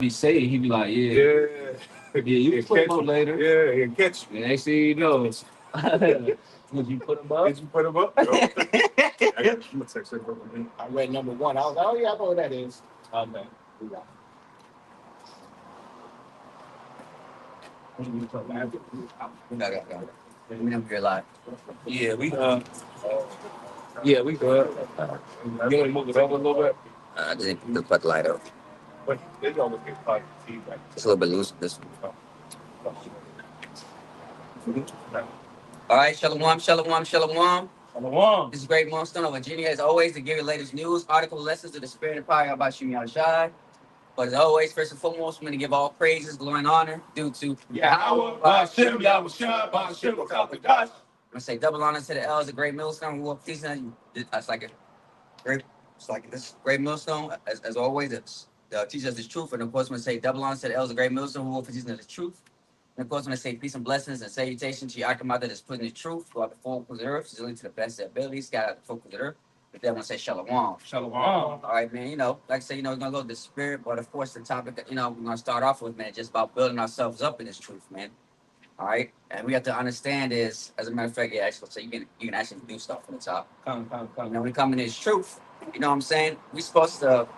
He say it, he be like, yeah, Yeah. yeah, you He'll can put him catch up me. later. Yeah, he'll catch me. And next thing you know, would you put him up? Did you put him up? No. I'm gonna text him. I read number one. I was like, oh yeah, I know what that is. Okay. Yeah. Got. Let me know if you're live. Yeah, yeah, we good. You want to move it over a little bit? I just need to put the light up. But they always get caught feedback. It's a little bit loose. This one. All right, shalom, shalom, shalom. Shalom. This is Great Monstone of Virginia, as always, to give you the latest news, article, lessons of the spirit and power about Shimi Shai. But as always, first and foremost, I'm going to give all praises, glory, and honor due to Yahweh, Ba'ashem, Yahweh Shai, Ba'ashem, Wakabadash. I'm going to say double honor to the elders of Great Millstone. We walk these. That's like a great, it's like this Great Millstone. As always, it's teach us the truth. And of course, I'm going to say double honor to the elders of Great Millstone who walk teaching us the truth. And of course, when I say peace and blessings and salutation to your Akamada that's putting the truth throughout the four corners of the earth, she's linked to the best of their abilities, God out the four corners of the earth. But then when I say shalom. Shalom. All right, man, like I say, we're going to go to the spirit, but of course, the topic that, we're going to start off with, man, just about building ourselves up in this truth, man. All right. And we have to understand is, as a matter of fact, yeah, actually, so you can actually do stuff from the top. Come. When we come in this truth, you know what I'm saying? We're supposed to,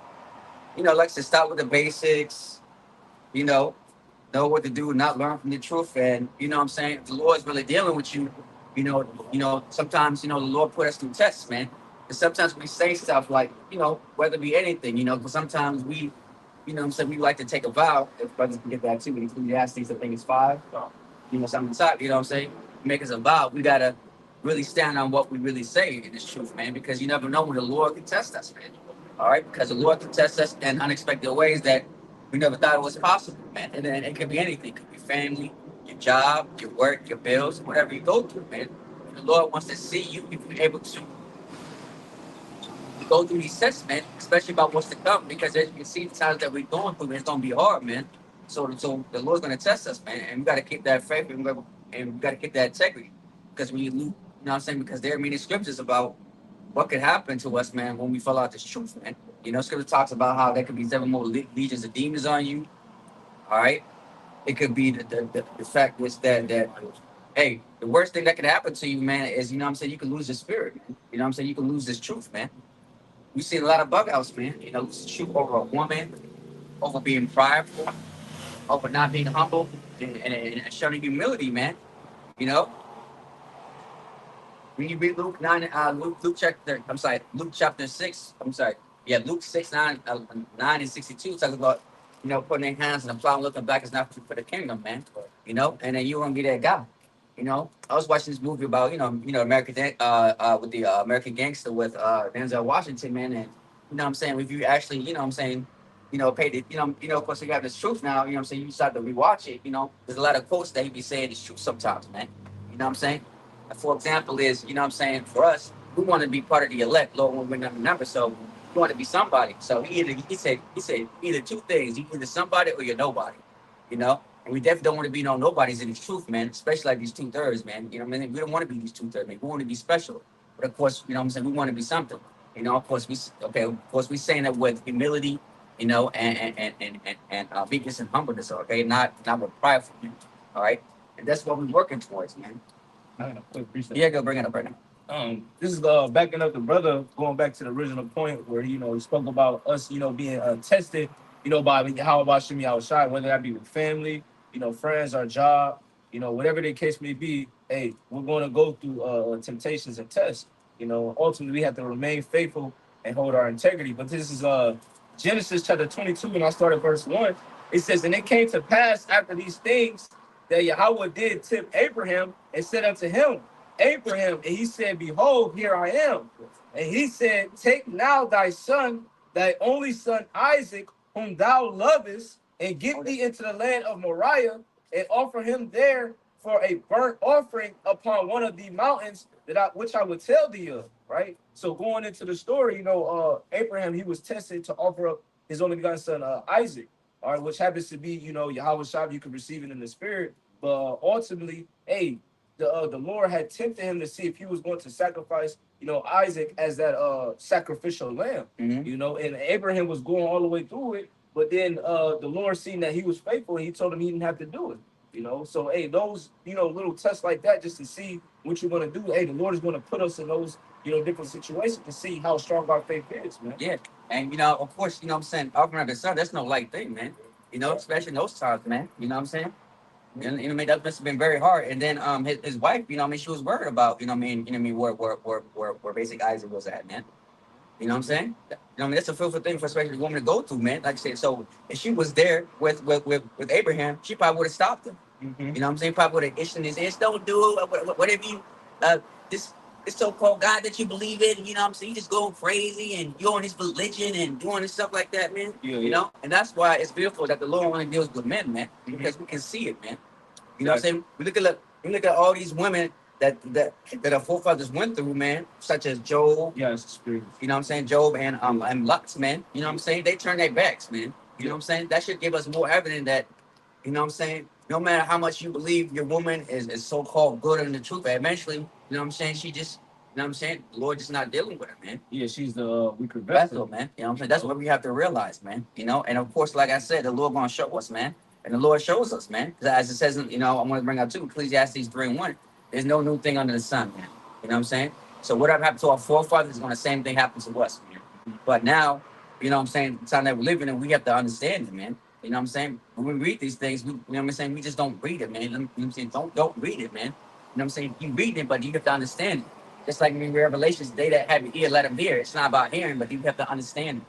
like to start with the basics, you know what to do, not learn from the truth. And you know what I'm saying? If the Lord's really dealing with you, sometimes, the Lord put us through tests, man. And sometimes we say stuff like, whether it be anything, because sometimes we, what I'm saying, we like to take a vow, if brothers can get that too, in Ecclesiastes, I think it's 5, something top, you know what I'm saying? Make us a vow. We gotta really stand on what we really say in this truth, man, because you never know when the Lord can test us, man. All right, because the Lord can test us in unexpected ways that we never thought it was possible, man. And then it could be anything. It could be family, your job, your work, your bills, whatever you go through, man. And the Lord wants to see you if you're able to go through these tests, man, especially about what's to come, because as you can see, the times that we're going through, it's gonna be hard, man. So the Lord's gonna test us, man, and we gotta keep that faith, and we gotta keep that integrity, because when you know what I'm saying, because there are many scriptures about what could happen to us, man, when we follow out this truth, man. Scripture talks about how there could be 7 more legions of demons on you. All right, it could be the fact was that hey, the worst thing that could happen to you, man, is what I'm saying, you can lose your spirit, man. You know what I'm saying, you can lose this truth, man. We've seen a lot of bug outs, man. Lose the truth over a woman, over being prideful, over not being humble, and showing humility, man. You know, when you read Luke 9, Luke chapter 6, Luke 6, 9 and 62, talk about, putting their hands in the plow and looking back is not for the kingdom, man. And then you won't be that guy. I was watching this movie about, with the American Gangster with Denzel Washington, man, and what I'm saying, if you actually, what I'm saying, pay the, of course, you have this truth now, what I'm saying, you start to rewatch it, there's a lot of quotes that he be saying is true sometimes, man. What I'm saying? For example, is, what I'm saying, for us, we want to be part of the elect, Lord, when we're not number, so we want to be somebody. So he said either two things, you either somebody or you're nobody, and we definitely don't want to be no nobodies in the truth, man, especially like these 2/3, man. What I mean? We don't want to be these 2/3, man. We want to be special. But of course, what I'm saying, we want to be something. Of course we saying that with humility, and meekness and humbleness, okay, not with prideful, all right? And that's what we're working towards, man. I got a quick reset. Yeah, go bring it up right now. This is backing up the brother, going back to the original point where he spoke about us, being tested, by how about Shimi Shai, whether that be with family, friends, our job, whatever the case may be. Hey, we're going to go through temptations and tests. Ultimately we have to remain faithful and hold our integrity. But this is Genesis chapter 22, and I started verse 1. It says, and it came to pass after these things that Yahweh did tempt Abraham and said unto him, Abraham, and he said, behold, here I am. And he said, take now thy son, thy only son Isaac, whom thou lovest, and get thee into the land of Moriah, and offer him there for a burnt offering upon one of the mountains which I would tell thee of. Right? So going into the story, Abraham, he was tested to offer up his only begotten son Isaac, all right, which happens to be, Yahweh Shah, you can receive it in the spirit. But ultimately, hey, the Lord had tempted him to see if he was going to sacrifice, Isaac as that sacrificial lamb, Mm-hmm. and Abraham was going all the way through it, But then the Lord seen that he was faithful, and he told him he didn't have to do it. So hey, those little tests like that, just to see what you're gonna do. Hey, the Lord is gonna put us in those different situations to see how strong our faith is, man. Yeah. And of course, what I'm saying, offering up his son, that's no light thing, man. Especially in those times, man. You know what I'm saying? And I mean that must have been very hard. And then his wife, I mean, she was worried about, where basic Isaac was at, man. You know what I'm saying? I mean, that's a fearful thing for especially a woman to go through, man. Like I said, so if she was there with Abraham, she probably would have stopped him. Mm-hmm. You know what I'm saying? Probably would have itched in his ears. Don't do it. Whatever you, this so-called God that you believe in, you know what I'm saying? You just going crazy and you're on his religion and doing this stuff like that, man. Yeah, You know? And that's why it's beautiful that the Lord only deals with men, man. Because we can see it, man. You know what I'm saying? We look at all these women that our forefathers went through, man, such as Job. Yes, spirit. You know what I'm saying? Job and Lux, man. You know what I'm saying? They turned their backs, man. You know what I'm saying? That should give us more evidence that, you know what I'm saying? No matter how much you believe your woman is so-called good in the truth, eventually, you know what I'm saying? She just, you know what I'm saying? The Lord just not dealing with her, man. Yeah, she's the weaker Vessel, vessel. man. You know what I'm saying? That's what we have to realize, man. And of course, like I said, the Lord gonna show us, man. And the Lord shows us, man. 'Cause as it says, I want to bring out too, Ecclesiastes 3:1. There's no new thing under the sun, man. You know what I'm saying? So whatever happened to our forefathers is gonna same thing happen to us, man. But now, you know what I'm saying, the time that we're living in, we have to understand it, man. You know what I'm saying? When we read these things, you know what I'm saying, we just don't read it, man. You know what I'm saying? Don't read it, man. You know what I'm saying? You read it, but you have to understand it. Just like in Revelations, they that have an ear, let them hear. It's not about hearing, but you have to understand it.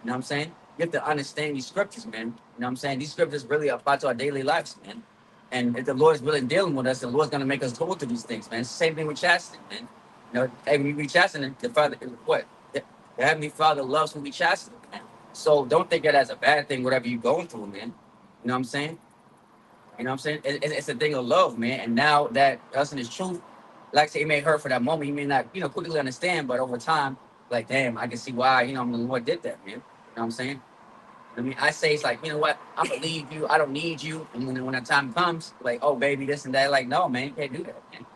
You know what I'm saying? You have to understand these scriptures, man. You know what I'm saying? These scriptures really apply to our daily lives, man. And if the Lord's really dealing with us, the Lord's gonna make us go through these things, man. It's the same thing with chastening, man. Hey, when you be chastening, the Father, what? The Heavenly Father loves when we chasten, man. So don't think that as a bad thing, whatever you're going through, man. You know what I'm saying? You know what I'm saying? It's a thing of love, man. And now that us in His truth, like I say, it may hurt for that moment. You may not, quickly understand, but over time, like, damn, I can see why, the Lord did that, man. You know what I'm saying? I mean, I say it's like, you know what? I believe you. I don't need you. And when that time comes, like, oh, baby, this and that, like, no, man, you can't do that, man. You know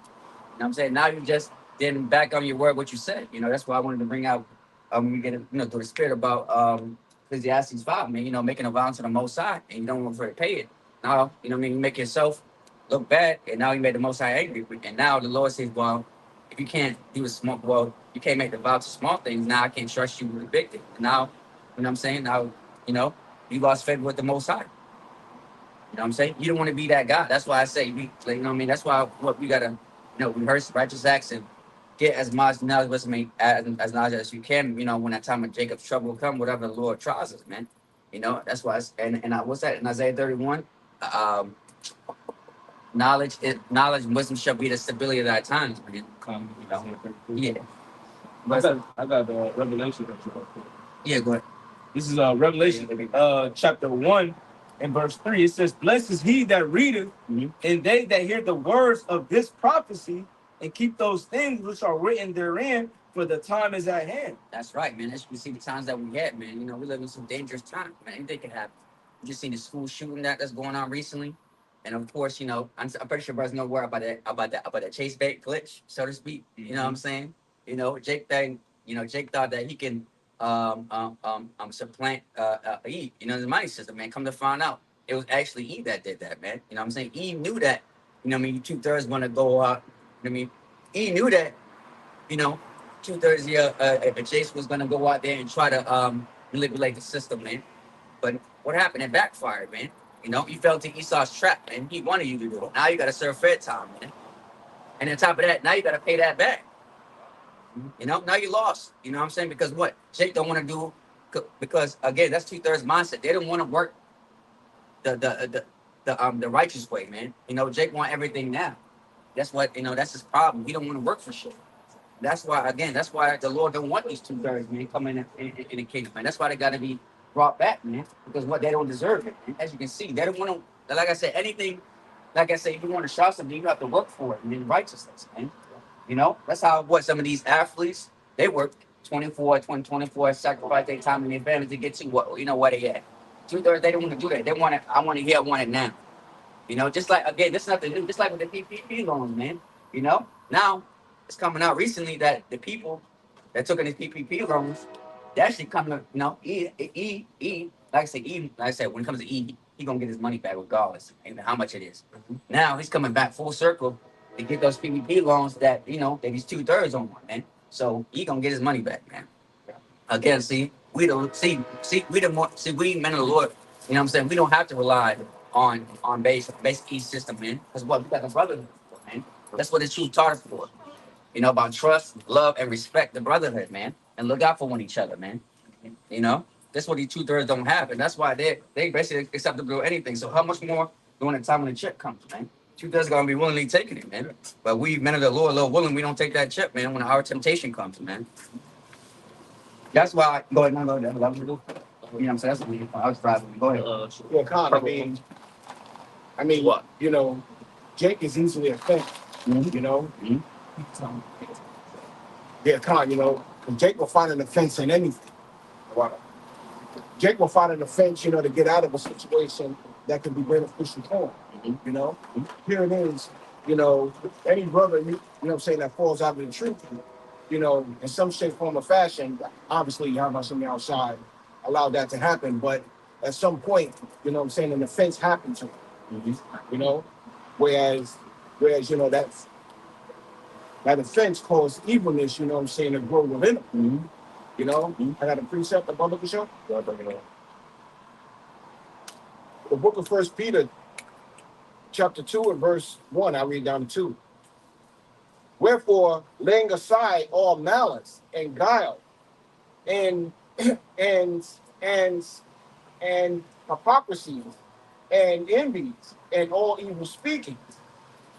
what I'm saying? Now you just didn't back on your word what you said. That's why I wanted to bring out, we get it, through the spirit about Ecclesiastes 5, man, making a vow to the Most High, and you don't want to pay it. Now, you make yourself look bad, and now you made the Most High angry. And now the Lord says, well, if you can't do a small, well, you can't make the vow to small things. Now I can't trust you with the big thing. Now, you know what I'm saying? Now, you lost favor with the Most High. You know what I'm saying? You don't want to be that guy. That's why I say, you know what I mean? That's why what we gotta, rehearse righteous acts and get as much knowledge as knowledge as you can. When that time of Jacob's trouble come, whatever the Lord tries us, man. That's why. What's that in Isaiah 31? Um, knowledge and wisdom shall be the stability of thy times, man. Yeah. I got the Revelation. Yeah, go ahead. This is Revelation chapter 1 and verse 3. It says, blessed is he that readeth, and they that hear the words of this prophecy, and keep those things which are written therein, for the time is at hand. That's right, man. As you can see the times that we had, man. We live in some dangerous times, man. Anything can happen. You just seen the school shooting that's going on recently. And of course, I'm pretty sure brothers know where about that chase bait glitch, so to speak. You know what I'm saying? Jake thought that he can supplant Eve, the money system, man. Come to find out, it was actually Eve that did that, man. You know what I'm saying? Eve knew that, 2/3 want to go up. Eve knew that, 2/3 Chase was gonna go out there and try to manipulate the system, man. But what happened? It backfired, man. You fell into Esau's trap, man. He wanted you to do it. Now you gotta serve fair time, man. And on top of that, now you gotta pay that back. Now you lost. You know what I'm saying? Because what? Jake don't want to do, because again, that's 2/3 mindset. They don't want to work the righteous way, man. Jake want everything now. That's what that's his problem. He don't want to work for shit. That's why the Lord don't want these 2/3, man, coming in the kingdom, man. That's why they got to be brought back, man, because what they don't deserve it. Man. As you can see, they don't want to. Like I said, anything. Like I said, if you want to shout something, you have to work for it, and righteousness, man. That's how some of these athletes, they work 24, sacrifice their time and their family to get to where they at. 2/3, they don't want to do that. They want it. I want to hear. I want it now. Just like, again, this is nothing new. Just like with the PPP loans, man. Now it's coming out recently that the people that took in these PPP loans, they actually come to, like I said, when it comes to E, he gonna get his money back regardless, and how much it is. Now he's coming back full circle to get those PPP loans that that he's 2/3 on, man. So he gonna get his money back, man. Again, we men of the Lord, what I'm saying? We don't have to rely on basic E system, man. Because what we got the brotherhood for, man. That's what the truth taught us for. About trust, love, and respect the brotherhood, man. And look out for one each other, man. You know, that's what these 2/3 don't have, and that's why they basically accept to do anything. So how much more during the time when the chip comes, man? 2/3 gonna be willingly taking it, man. But we men of the Lord, Lord willing, we don't take that chip, man. When our temptation comes, man. That's why. Go ahead, no, go ahead. You know what I'm saying? That's what I was driving. Go ahead. Yeah, Con, What? Jake is easily offended, Mhm. you know. Mhm. Yeah, Con, 'cause Jake will find an offense in anything. Wow. Jake will find an offense, to get out of a situation that could be beneficial for him. Here it is, any brother, that falls out of the truth, in some shape, form, or fashion, obviously, you have something outside allow that to happen, but at some point, an offense happened to him, whereas, that offense caused evilness, to grow within him. I got a precept above the show. The book of First Peter, chapter 2 and verse 1, I read down to 2. Wherefore, laying aside all malice and guile and and and and hypocrisies and envies and all evil speaking,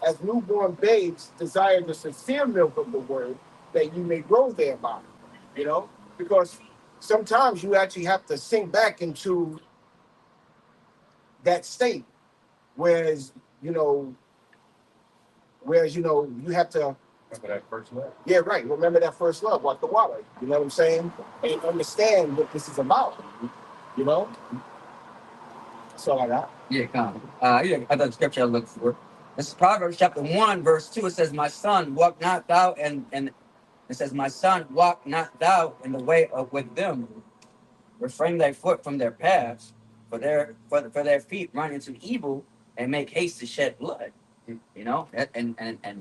as newborn babes desire the sincere milk of the word, that you may grow thereby. Because sometimes you actually have to sink back into that state, whereas you have to. Remember that first love? Yeah, right. Remember that first love, like the water. You know what I'm saying? And understand what this is about. You know? That's all I got. Yeah, come. I thought the scripture I looked for. This is Proverbs chapter 1, verse 2. It says, My son, walk not thou and it says, My son, walk not thou in the way of with them. Refrain thy foot from their paths, for their feet run into evil and make haste to shed blood. And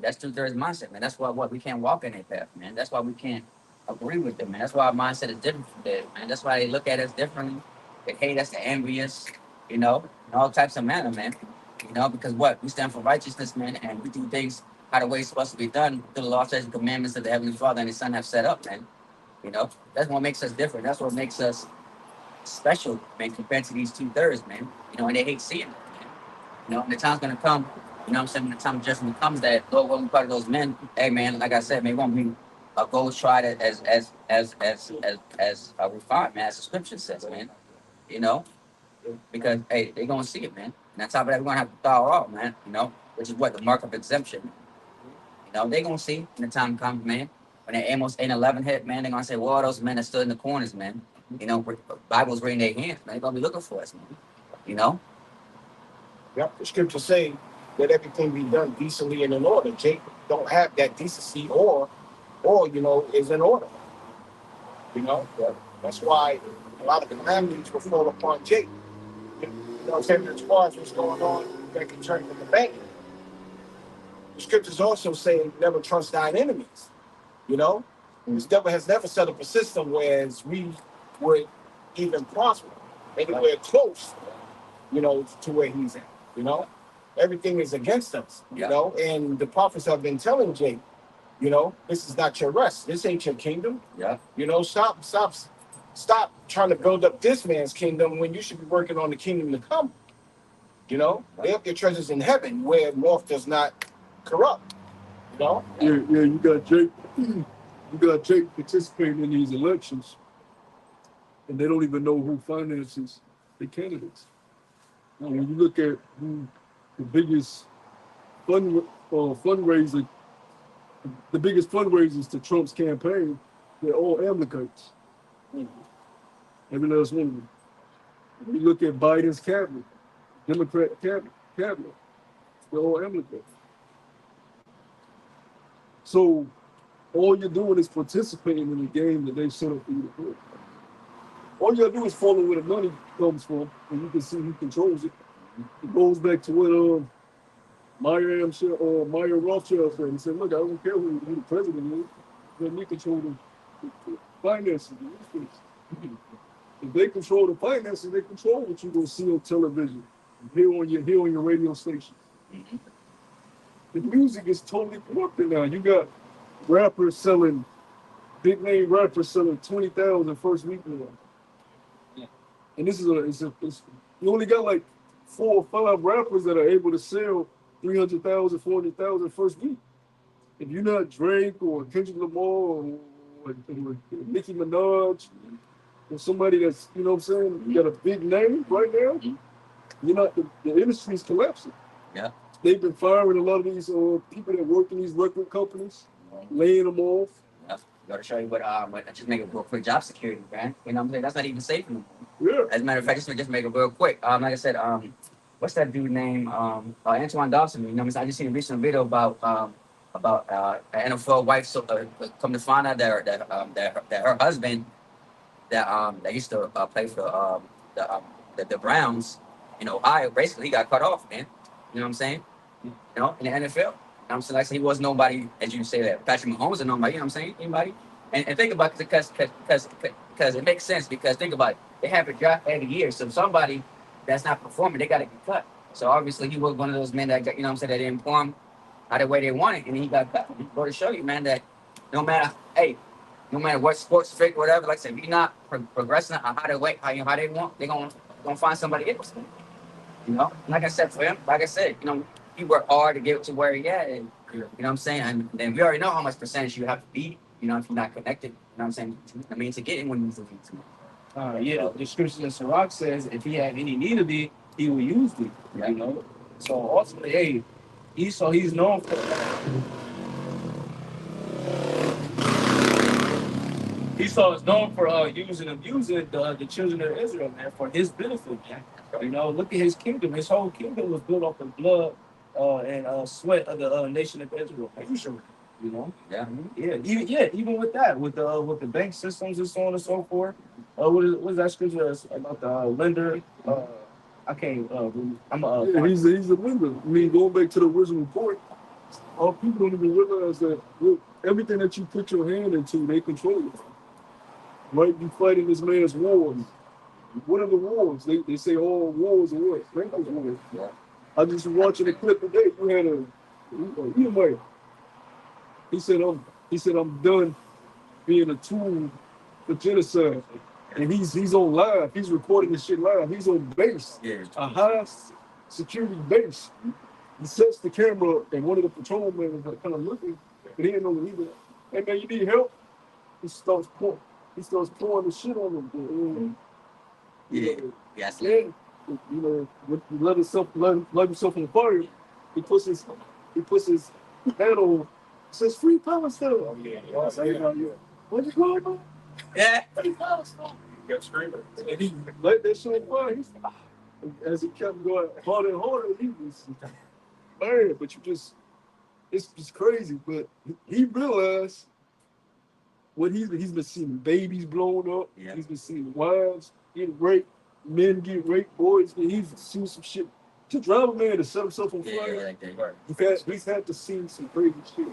that's 2/3 mindset, man. That's why we can't walk in their path, man. That's why we can't agree with them, man. That's why our mindset is different from theirs, man. That's why they look at us differently. They hate us, they envy us, in all types of manner, man. Because we stand for righteousness, man, and we do things how the way it's supposed to be done through the law, statutes, and commandments that the Heavenly Father and His Son have set up, man. That's what makes us different. That's what makes us special, man, compared to these 2/3, man. And they hate seeing it, man. And the time's gonna come, what I'm saying, when the time of judgment comes, that Lord will be part of those men, hey man, like I said, man, won't be a gold tried as a refined, man, as the scripture says, man. You know, because hey, they're gonna see it, man. And on top of that, we're gonna have to thaw off, man, which is what the mark of exemption. They're gonna see when the time comes, man. When they Amos 8:11 hit, man, they're gonna say, well, those men that stood in the corners, man. Bibles right in their hands, man. They're gonna be looking for us, man. You know? Yep. The scriptures say that everything be done decently and in order. Jake don't have that decency or is in order. That's why a lot of calamities will fall upon Jake. As far as what's going on that can turn to the bank. The scriptures also say never trust thine enemies. This devil has never set up a system where we would even prosper anywhere close, to where he's at. Everything is against us. And the prophets have been telling Jake, this is not your rest. This ain't your kingdom. Yeah. Stop trying to build up this man's kingdom when you should be working on the kingdom to come. They have their treasures in heaven where moth does not corrupt. Yeah, you got Jake. You got Jake participating in these elections, and they don't even know who finances the candidates. Now, when you look at who the biggest fundraiser, the biggest fundraisers to Trump's campaign, they're all Amalekites. Every last one of them. When you look at Biden's cabinet, Democrat cabinet, they're all Amalekites. So all you're doing is participating in a game that they set up for you to play. all you gotta do is follow where the money comes from, and you can see who controls it. It goes back to what Meyer Rothschild said. He said, "Look, I don't care who the president is. Let me control the finances. If they control the finances, they control what you're gonna see on television, hear on your radio station. The music is totally corrupted now. You got rappers selling, big name rappers selling 20,000 first week now. And this is you only got like 4 or 5 rappers that are able to sell 300,000, 400,000 first week. If you're not Drake or Kendrick Lamar or Nicki Minaj or somebody that's, you know what I'm saying, you got a big name right now, you're not, the industry's collapsing. Yeah. They've been firing a lot of these people that work in these record companies, laying them off. Yeah. Got to show you what just make it real quick. Job security, man. You know what I'm saying? That's not even safe anymore. Yeah. As a matter of fact, just make it real quick. Like I said, what's that dude name? Antoine Dawson. You know what I'm saying? I just seen a recent video about an NFL wife. So come to find out that her husband that used to play for the Browns in Ohio, basically he got cut off, man. You know what I'm saying? You know, in the NFL. You know what I'm saying? Like I said, he was nobody, as you say that. Patrick Mahomes is nobody, you know what I'm saying? Anybody? And think about it, because it makes sense, because think about it. They have a draft every year. So somebody that's not performing, they got to get cut. So obviously he was one of those men that got, you know what I'm saying, that didn't perform how the way they wanted, and he got cut. Go to show you, man, that no matter what sports fake, whatever, like I said, if you're not progressing on how they want, they're gonna find somebody else. You know, like I said, for him, like I said, you know, he worked hard to get to where he at, and you know what I'm saying. And then we already know how much percentage you have to be, you know, if you're not connected. You know what I'm saying? I mean, to get in when you need to. Yeah, the scripture in Sirach says if he had any need of thee, he will use thee. Yeah. You know, so ultimately, hey, Esau, he's known for. Esau is known for using and abusing the children of Israel, man, for his benefit, man. You know, look at his kingdom. His whole kingdom was built off the blood and sweat of the nation of Israel. You know, Yeah. Even with that, with the bank systems and so on and so forth. What is that scripture about the lender? I can't. He's a lender. I mean, going back to the original point, all people don't even realize that, look, everything that you put your hand into, they control it. Right? You fighting this man's wars. What are the wars? They say all wars are what? Bankers wars. Yeah. I just was watching a clip today. You had a he said I'm done being a tool for genocide. And he's on live. He's recording this shit live. He's on base. Yeah. A high security base. He sets the camera up, and one of the patrolmen was kind of looking, but he didn't know what he was. Hey man, you need help? He starts pouring the shit on him. Yeah. Yes. Then, you know, let himself on fire. He puts his hand on. Says free Palestine. Oh, yeah. What you call it, man? Yeah. Free Palestine. You got screaming. And he let that shit on fire. As he kept going harder and harder, he was man. But it's just crazy. But he realized what he's been seeing babies blown up. Yeah. He's been seeing wives get raped, men get raped, boys. And he's seen some shit. To drive a man to set himself on fire, Yeah, like that. he's had to see some crazy shit.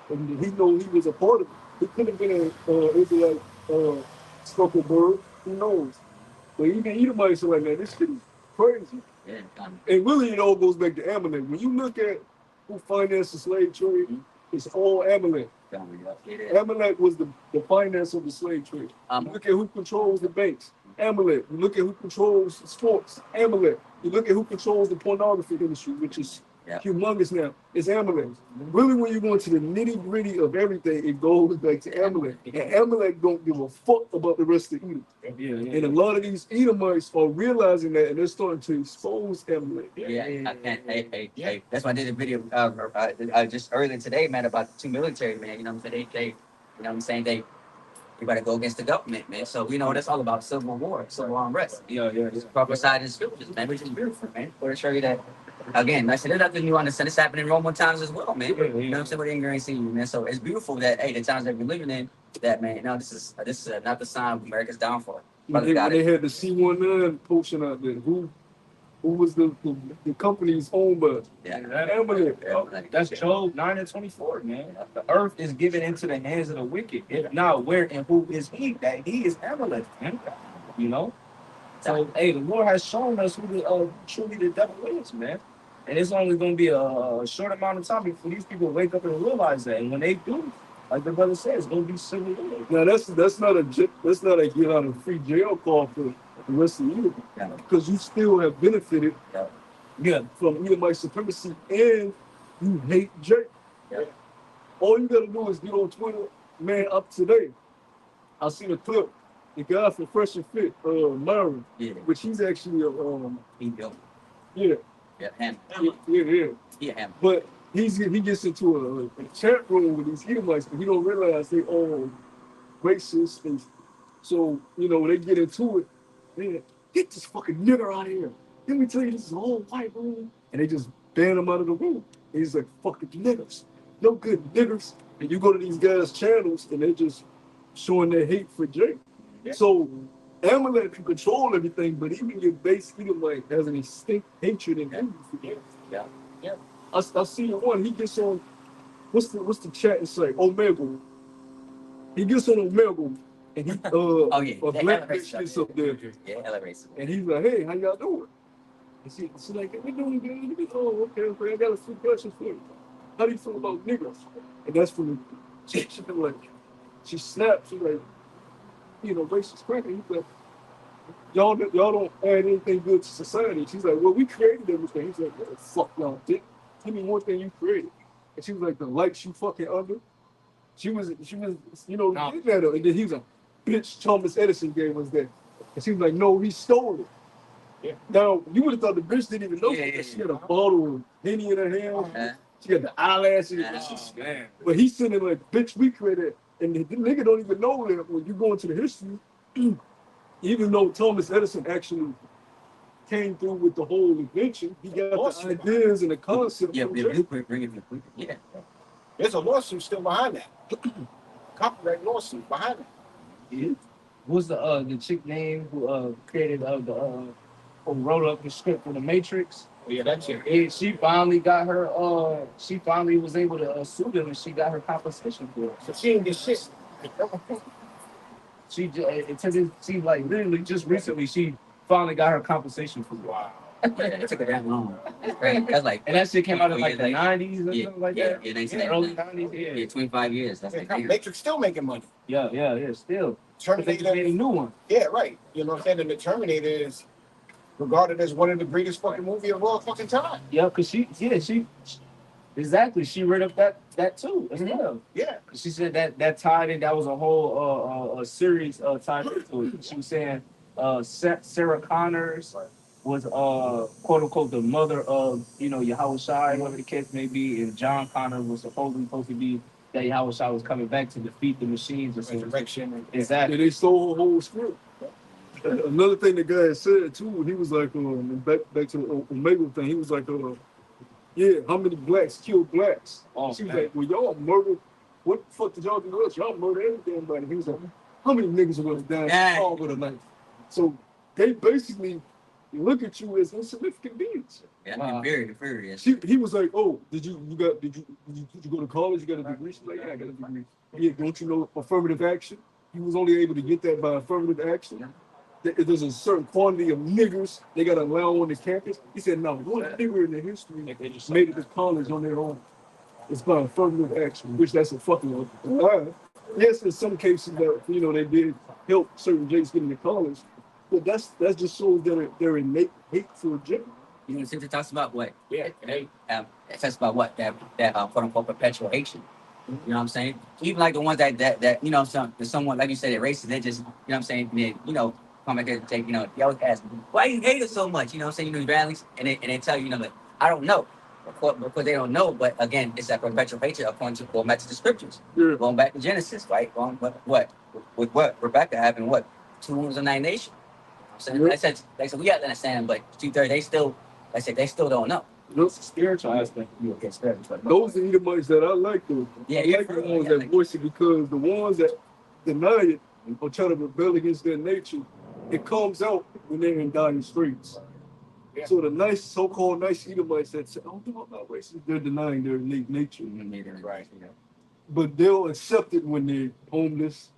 And he know he was a part of it. He could have been an Israelite Scufflebird. Who knows? But even Edomites are like, man, this shit is crazy. Yeah. And really, it all goes back to Amalek. When you look at who financed the slave trade, it's all Amalek. Amalek was the finance of the slave trade. You look at who controls the banks, Amalek. You look at who controls sports, Amalek. You look at who controls the pornography industry, which is humongous now. It's Amalek. Really, when you go into the nitty gritty of everything, it goes back to Amalek. And Amalek don't give a fuck about the rest of Edom. And a lot of these Edomites are realizing that, and they're starting to expose Amalek. Hey, that's why I did a video just earlier today, man, about the 2 military, man. You know what I'm saying? They you know what I'm saying? They better go against the government, man. So you know that's all about civil war, civil unrest. It's prophesied in scriptures, man, which is beautiful, man. For to show you that, again, I said there's nothing new on the sun. It's happening in Roman times as well, man. You know what I'm saying? With ignorance in you, man. So it's beautiful that the times that we're living in, that man, you know, this is another sign of America's downfall. Brother got when they it. had the C19 potion out there, who was the company's owned by? Yeah. Amalek. That's Job 9:24, man. The earth is given into the hands of the wicked. If not, where and who is he? That he is Amalek, man. You know? So, hey, the Lord has shown us who truly the devil is, man. And it's only going to be a short amount of time before these people wake up and realize that. And when they do, like the brother says, it's going to be civil war. Now that's not a get out of free jail call for the rest of the year, Yeah. because you still have benefited Yeah. from Edomite supremacy and you hate Jake. Yeah. All you gotta do is get on Twitter, man. Up today, I seen a clip. The guy from Fresh and Fit, Myron, Yeah. which he's actually a He built. yeah, Him. yeah. Him. But he gets into a chat room with these Edomites, but he don't realize they all racist. And so, when they get into it, man, get this fucking nigger out of here. Let me tell you, this is all white room. And they just ban him out of the room. And he's like, fucking niggers. No good niggers. And you go to these guys' channels and they just showing their hate for Jake. Yeah. So Amalek can control everything, but even your base Edomite has an instinct hatred and envy for Jake. Yeah. I see one, he gets on, what's the chat and say, Omega. He gets on Omega and he Oh yeah. a That black elevates bitch gets up there Yeah, elevates. and he's like, hey, how y'all doing? And she's like, we doing good. Oh, okay, I got a few questions for you. How do you feel about niggas? And that's when she been like, she snapped, she's like, racist cracker. He's like, y'all don't add anything good to society. She's like, well, we created everything. He's like, what the fuck y'all did? Give me one thing you created. And she was like, the lights you fucking under. She was, getting at her. And then he was like, bitch, Thomas Edison gave us that. And she was like, no, he stole it. Yeah. Now, you would have thought the bitch didn't even know. Yeah. She had a bottle of Henny in her hand. She had the eyelashes. Man. But he's sitting like, bitch, we created it. And the nigga don't even know that when you go into the history, even though Thomas Edison actually came through with the whole invention, he got the ideas and the concept. Yeah, from the Jake. blueprint, bring it to the blueprint. Yeah. There's a lawsuit still behind that. Copyright lawsuit behind it. Yeah. What's the chick name who created who wrote up the script for the Matrix? Oh, yeah, that's it. Yeah, she finally got her she finally was able to sue them and she got her compensation for it. So she ain't get shit. She she like literally just recently she finally got her compensation for it. Wow. Yeah, it took her that long. That's like, And that shit came out in like the 24 90s or yeah, something like yeah, that. yeah, they said Yeah, early 90s, yeah, 25 years. That's like, damn. Matrix still making money. Yeah, still. But they just made a Terminator. new one. Yeah, right. You know what I'm saying? And the Terminator is regarded as one of the greatest fucking movie of all fucking time. Yeah, cause she exactly. She read up that too as well. Yeah. She said that tied in. That was a whole a series tied into it. She was saying Sarah Connors was quote unquote the mother of Yahweh Shai, whatever the case may be, and John Connor was supposed to be that Yahweh Shai was coming back to defeat the machines or something. Resurrection. Exactly. And they stole her whole script. Another thing the guy said too, he was like, back to the Omega thing, he was like, yeah, how many blacks killed blacks? Oh, She was man. like, well, y'all murdered, what the fuck did y'all do to us? Y'all murdered everything, he was like, how many niggas are gonna die Yeah. all with a knife? So they basically look at you as insignificant beings. Yeah, Wow. very furious. He was like, oh, did you go to college? You got a degree? She's like, yeah, I got a degree. Yeah, don't you know affirmative action? He was only able to get that by affirmative action. There's a certain quantity of niggers they got to allow on the campus. He said, no, one nigger in the history made it to college on their own. It's by affirmative action, which that's a fucking lie. Yes, in some cases that they did help certain Jakes get into college, but that just shows their innate hate for Jake. Since it talks about what? Yeah. It talks about what that quote unquote perpetual hatred. You know what I'm saying? Even like the ones that someone like you said, they're racist. They just what I'm saying. They, come back there and take they always ask me, why you hate us so much? You know what I'm saying? These rallies and they tell you like I don't know. Because they don't know, but again, it's that perpetual hatred according to going back to the scriptures. Yeah. Going back to Genesis, right? Going what Rebecca having 2 wombs of 9 nations. You know what I'm saying? They said we got to understand, but 2/3 they still don't know. It's a spiritual aspect. You get spiritual. Those are the Edomites that I like though. Yeah, I yeah, like the for real, ones yeah, that like- voice it, because the ones that deny it or try to rebel against their nature, it comes out when they're in dying straits. Yeah. So the nice, so-called nice Edomites that say, "Oh no, I'm not racist," they're denying their innate nature. Right. But they'll accept it when they're homeless,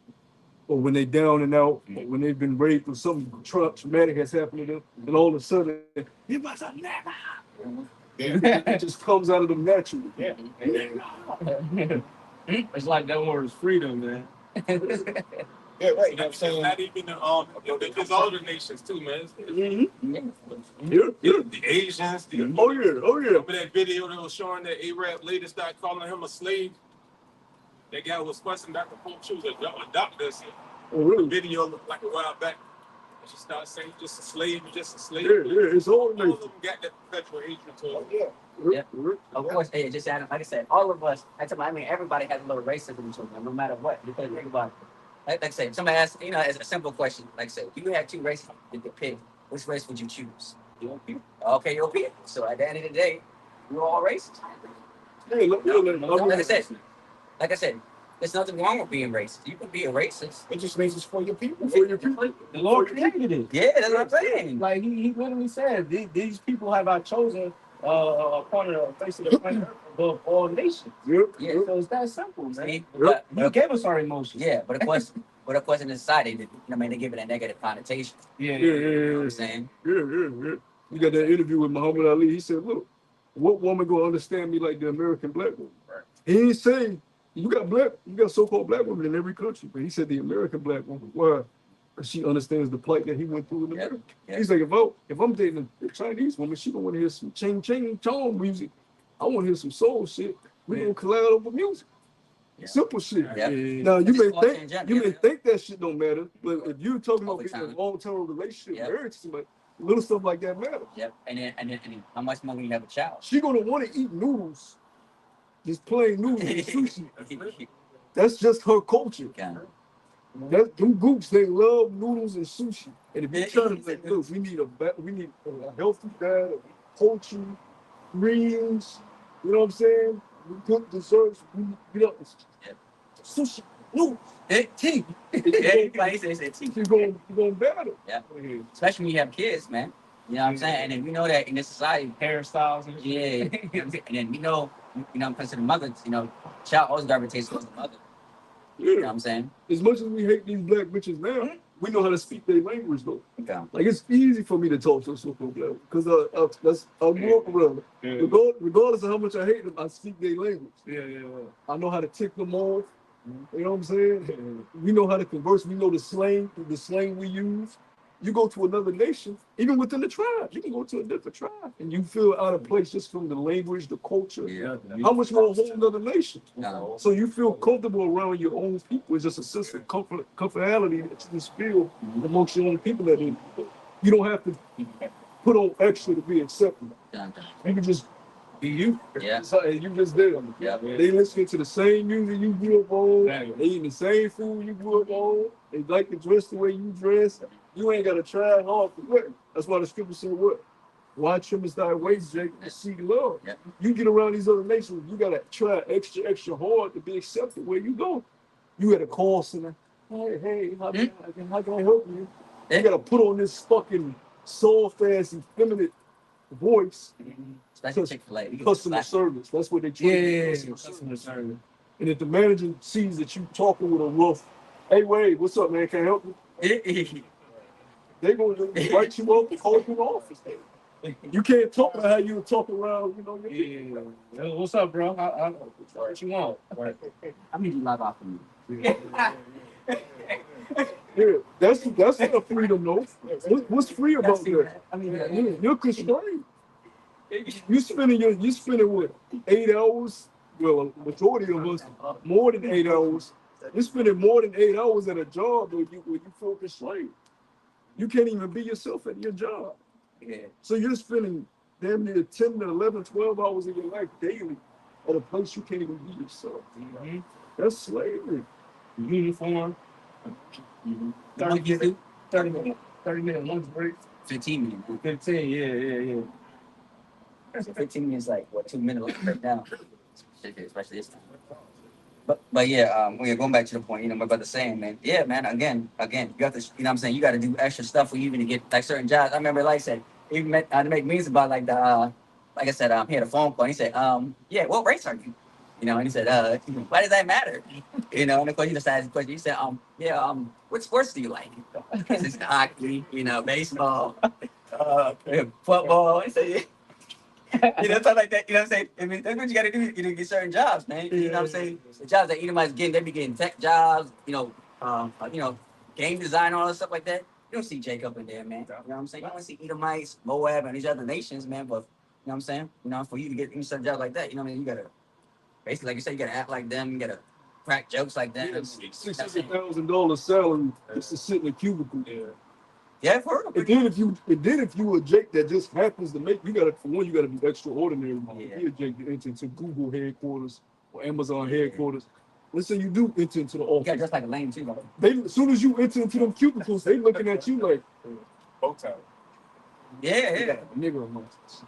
or when they're down and out, or when they've been raped, or something traumatic has happened to them, and all of a sudden, you must have never. Yeah. It just comes out of them naturally. Yeah. It's like that word is freedom, man. Yeah, right. You know what I'm saying? Not even there's all the nations too, man. Mm-hmm. Yeah. The Asians. Oh yeah, oh yeah. Remember that video that was showing that Arab lady started calling him a slave? That guy was fussing Dr. Pope. She was a doctor. Oh The really? video looked like a while back. And she started saying, just a slave, you're just a slave. Yeah, it's all All of nature. them got that perpetual hatred to Oh, them. yeah. Yeah. Of course, hey, just adding, like I said, all of us. I mean, everybody has a little racism to them, no matter what. Because think about it. Like I said, somebody asked, as a simple question, like I said, if you had two races you could pick, which race would you choose? European. Okay, European. So at the end of the day, we're all racist. Yeah, look, Like I said, there's nothing wrong with being racist. You can be a racist. It just makes it for your people. for your people. The Lord created it. Yeah, that's what I'm saying. Like he literally said, these people have I chosen upon the face of the planet above all nations. Yep. Yeah. Yep. So it's that simple, man. See? He gave us our emotions. Yeah, but of course, in the society, they give it a negative connotation. Yeah. Yeah, You know what yeah, I'm saying? yeah. You got that interview with Muhammad Ali. He said, "Look, what woman gonna understand me like the American black woman?" Right. He didn't say you got so-called black women in every country, but he said the American black woman. Why? Because she understands the plight that he went through in Yep, America. yep. He's like, if I'm dating a Chinese woman, she gonna want to hear some ching ching chong music. I want to hear some soul shit. We gonna collide over music. Yeah. Simple shit. Yep. Now you Just may culture in think general. that shit don't matter, but if you're talking about Over being in time. a long-term relationship, Yep. marriage to somebody, little stuff like that matter. Yep. And then how much more when you have a child? She gonna want to eat noodles, just plain noodles and sushi. That's just her culture. Kind That them groups, they love noodles and sushi. And if you're trying to like, look, we need a healthy diet of poultry, greens. You know what I'm saying? Good desserts. Yep. Sushi, noodles, tea. Everybody says that too. You're going battle. Yeah. Especially when you have kids, man. You know what I'm saying? And then we know that in this society, Hairstyles and yeah. And then because of the mothers, child always gravitates towards the mother. You know what Yeah. I'm saying? As much as we hate these black bitches now, we know how to speak their language though. Okay. Like it's easy for me to talk to a so-called black because I grew up around them. Yeah. Regardless of how much I hate them, I speak their language. Yeah. I know how to tick them off. You know what I'm saying? We know how to converse. We know the slang we use. You go to another nation, even within the tribe, you can go to a different tribe and you feel out of place just from the language, the culture. Yeah. How much more a whole other nation? No. So you feel comfortable around your own people. It's just a sense of comfortability that you just feel amongst your own people. That you don't have to put on extra to be accepted. Done. You can just be you. Yeah. And you just there. Yeah. They listen to the same music you grew up on. Exactly. They eating the same food you grew up on. They like to dress the way you dress. You ain't got to try hard for what. That's why the scripture said what? Watch him as thy ways, Jacob, and seek love. Yeah. You get around these other nations, you got to try extra hard to be accepted where you go. You got to call someone, hey, how can I help you? You got to put on this fucking soft-ass, effeminate voice. Especially Chick-fil-A. Customer service. That's what they treat. Customer service. And if the manager sees that you talking with a rough, hey, Wade, what's up, man? Can I help you? They gonna write you up and call you in the office. You can't talk about how you talk around, your people. Yeah. What's up, bro? What you want? I need you live off of me. Yeah, that's not freedom, though. What's free about that? I mean, You're constrained. You spending what 8 hours? Well, a majority of us more than 8 hours. You're spending more than 8 hours at a job where you feel constrained. You can't even be yourself at your job. yeah. So you're spending damn near 10 to 11, 12 hours of your life daily at a place you can't even be yourself. Mm-hmm. That's slavery. Uniform. Mm-hmm. 30 minute lunch break. 15 minutes. 15, yeah. So 15 minutes, like, what, 2 minutes right now? Especially this time. But yeah, we're going back to the point, my brother saying, man, yeah, man, again, you have to, what I'm saying, you got to do extra stuff for you even to get like certain jobs. I remember, like I said, even I had to make memes about like like I said, he had a phone call. And he said, yeah, what race are you? And he said, why does that matter? And of course he just asked the question. He said, yeah, what sports do you like? He says hockey, baseball, football. He said, stuff like that. You know what I'm saying? I mean, that's what you got to do. Get certain jobs, man. You know what I'm saying? The jobs that Edomites getting, they be getting tech jobs. Game design, all that stuff like that. You don't see Jacob in there, man. You know what I'm saying? You don't see Edomites, Moab, and these other nations, man. But you know what I'm saying? For you to get any certain jobs like that, what I mean? You gotta basically, like you said, you gotta act like them. You gotta crack jokes like them. Yeah, $600,000 salary just to sit in a cubicle. Yeah, for real. And then if you a Jake that just happens to make, you gotta be extraordinary. Yeah. If you're a Jake that enter into Google headquarters or Amazon headquarters, let's say you do enter into the You got office. just like a lame too, though. As soon as you enter into them cubicles, they looking at you like, Both times. Yeah. nigga amongst us.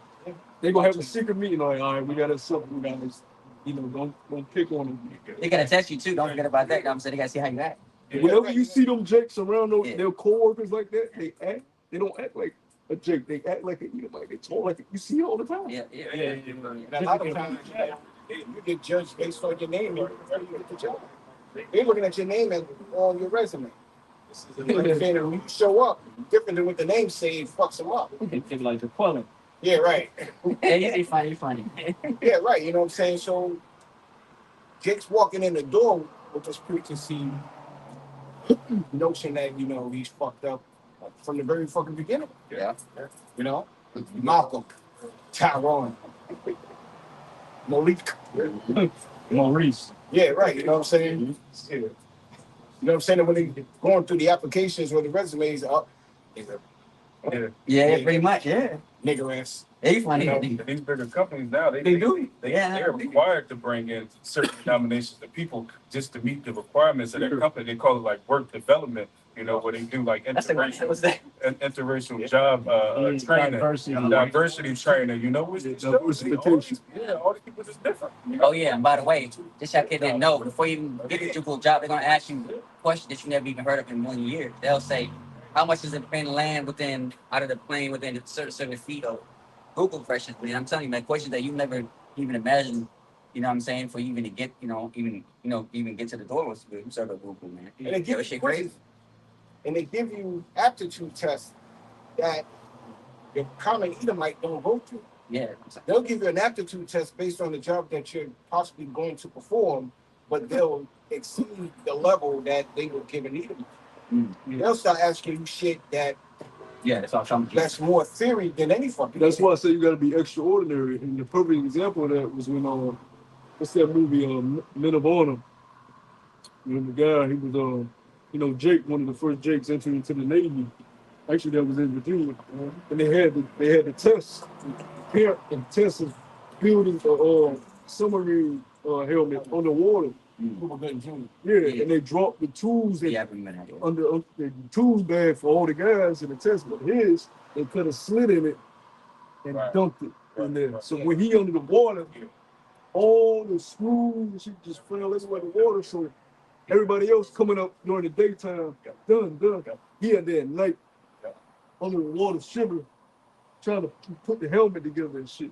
They gonna have a secret meeting like, all right, we gotta something, we gotta, don't pick on them. They gotta test you too. Don't forget about that. You know what I'm saying? They gotta see how you act. Whenever you see them Jakes around their coworkers like that, they don't act like a Jake. They act like they talk like you see it all the time. Yeah. And a lot of times, you get judged based on your name and where you get the job. They're looking at your name and on your resume. Like saying when you show up, different than what the name say, fucks them up. They like the quality. Yeah, right. Yeah, you funny. Yeah, right. You know what I'm saying? So Jake's walking in the door with this preconceived notion that, he's fucked up from the very fucking beginning. Yeah. Malcolm, Tyrone, Malik, Maurice. yeah, right. You know what I'm saying? Yeah. You know what I'm saying? And when they going through the applications or the resumes up, Yeah, pretty much. Yeah. nigger ass. They funny. These bigger companies now, They do. they're required to bring in certain denominations of people just to meet the requirements of their company. They call it like work development, where they do like interracial job training, diversity training, which Diversification. all these people just different. Oh yeah, and by the way, just so you didn't know, before you even get into your job, they're gonna ask you a question that you never even heard of in 1 year. They'll say, how much is it paying to land out of the plane within a certain feet of Google questions? But I'm telling you, man, questions that you never even imagined, what I'm saying, for you even to get, even get to the door with some sort of Google, man. And they give you shit quizzes. crazy. And they give you aptitude tests that your common Edomite don't go through. Yeah. They'll give you an aptitude test based on the job that you're possibly going to perform, but they'll exceed the level that they would give an Edomite. They'll start asking you shit that's more theory than any fucking. That's why I say you gotta be extraordinary. And the perfect example of that was when what's that movie, Men of Honor? When the guy, he was Jake, one of the first Jakes entering into the Navy. Actually, that was in Virginia, and they had the test. The test of building a submarine helmet underwater. Yeah, and they dropped the tools under the tools bag for all the guys in the test, but they cut a slit in it and dumped it in there. So when he under the water, all the screws and shit just fell everywhere in the water. So everybody else coming up during the daytime, done. He had that night under the water shivering, trying to put the helmet together and shit.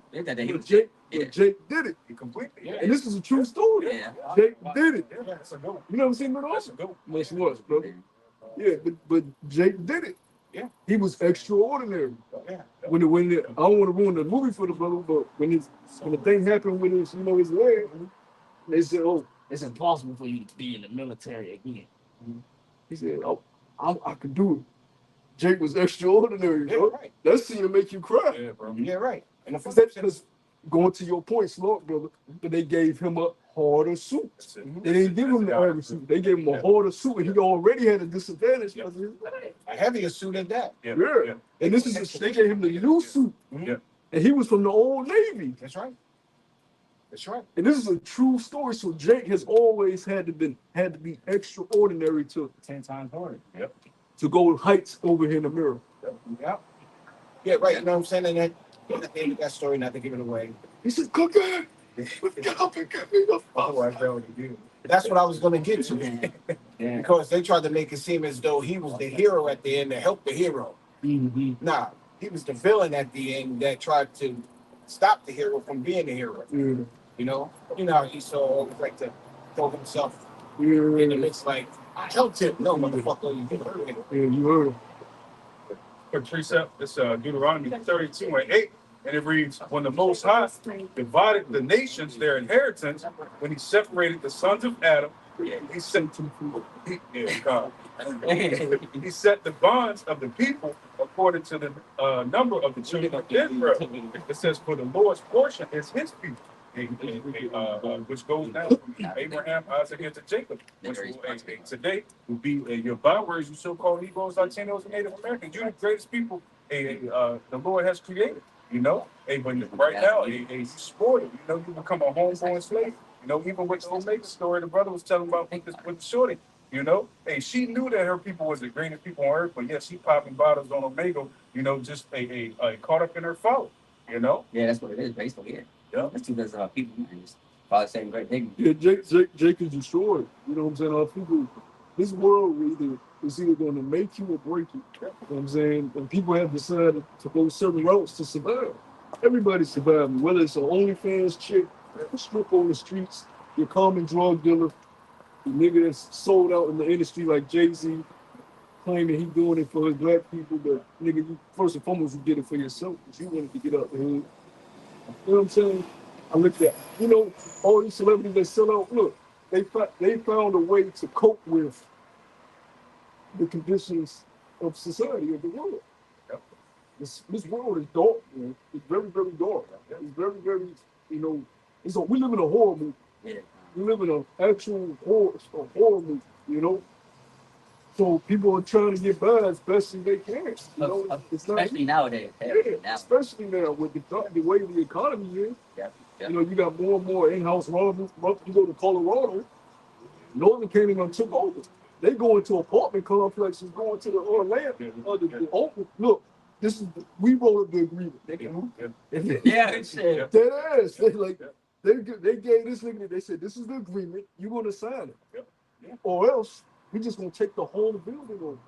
But Jake did it completely. Yeah. And this is a true story. Yeah. Jake did it. Yeah, that's a good one. You know what I'm saying? That's a good one. Much worse, brother. Yeah, but Jake did it. Yeah. He was extraordinary. Yeah. I don't want to ruin the movie for the brother, but when the thing happened with his leg, they said, "Oh, It's impossible for you to be in the military again." He said, "Oh, I could do it." Jake was extraordinary, bro. Yeah, right. That scene to make you cry. Yeah, bro. Yeah, right. And the Because going to your point, Slot, brother, but they gave him a harder suit. They didn't give him the iron suit. They gave him a harder suit, and he already had a disadvantage because of his leg. a heavier suit at that. Yeah. And they gave him the new suit. Yeah. And he was from the old Navy. That's right. That's right. And this is a true story. So Jake has always had to be extraordinary 10 times harder. Yep. to go heights over here in the mirror. Yeah. Yeah, right. You know what I'm saying? And then at the end of that story, not to give it away. He said, "Cookie, Get up and get me the fuck out. That's what I was gonna get to. Because they tried to make it seem as though he was the hero at the end to help the hero. Nah, he was the villain at the end that tried to stop the hero from being the hero. You know how Esau always like to throw himself in the mix like, I helped him. No, motherfucker, you heard him. You heard him. The precept is Deuteronomy 32:8, and it reads, "When the Most High divided the nations their inheritance, when He separated the sons of Adam, He set He set the bonds of the people according to the number of the children of Israel." It says, "For the Lord's portion is His people." Which goes down from Abraham, Isaac, and to Jacob, which will, today will be your byword, you so-called Negroes, Latinos, and Native Americans. You're the greatest people the Lord has created. But right now, you sport it. You become a homeborn slave. Even with the Omega story, the brother was telling about with the shorty. She knew that her people was the greatest people on earth, but yes, she popping bottles on Omega. Just caught up in her folly. Yeah, that's what it is, basically. Yeah. That's two dozen people, man. Just probably saying great thing. Yeah, Jake is destroyed. You know what I'm saying? Our people, this world is either going to make you or break you. You know what I'm saying? And people have decided to go certain routes to survive. Everybody's surviving, whether it's an OnlyFans chick, a strip on the streets, your common drug dealer, the nigga that's sold out in the industry like Jay-Z, claiming he doing it for his black people, but nigga, you first and foremost, you did it for yourself because you wanted to get out the hood. You know what I'm saying? I looked at, all these celebrities that sell out, look, they found a way to cope with the conditions of society, of the world. This world is dark, man. It's very, very dark. It's very, very, we live in a horror movie. Yeah. We live in an actual horror movie, So people are trying to get by as best as they can. It's not, especially nowadays. Especially now with the way the economy is. Yeah. You got more and more in-house robbers. You go to Colorado, Northern Kingdom took over. They go into apartment complexes, going to the Orlando. Look, we wrote up the agreement. They can move. Yeah, it's shit. That is. They gave this nigga, they said, this is the agreement, you're going to sign it. Or else, we just going to take the whole building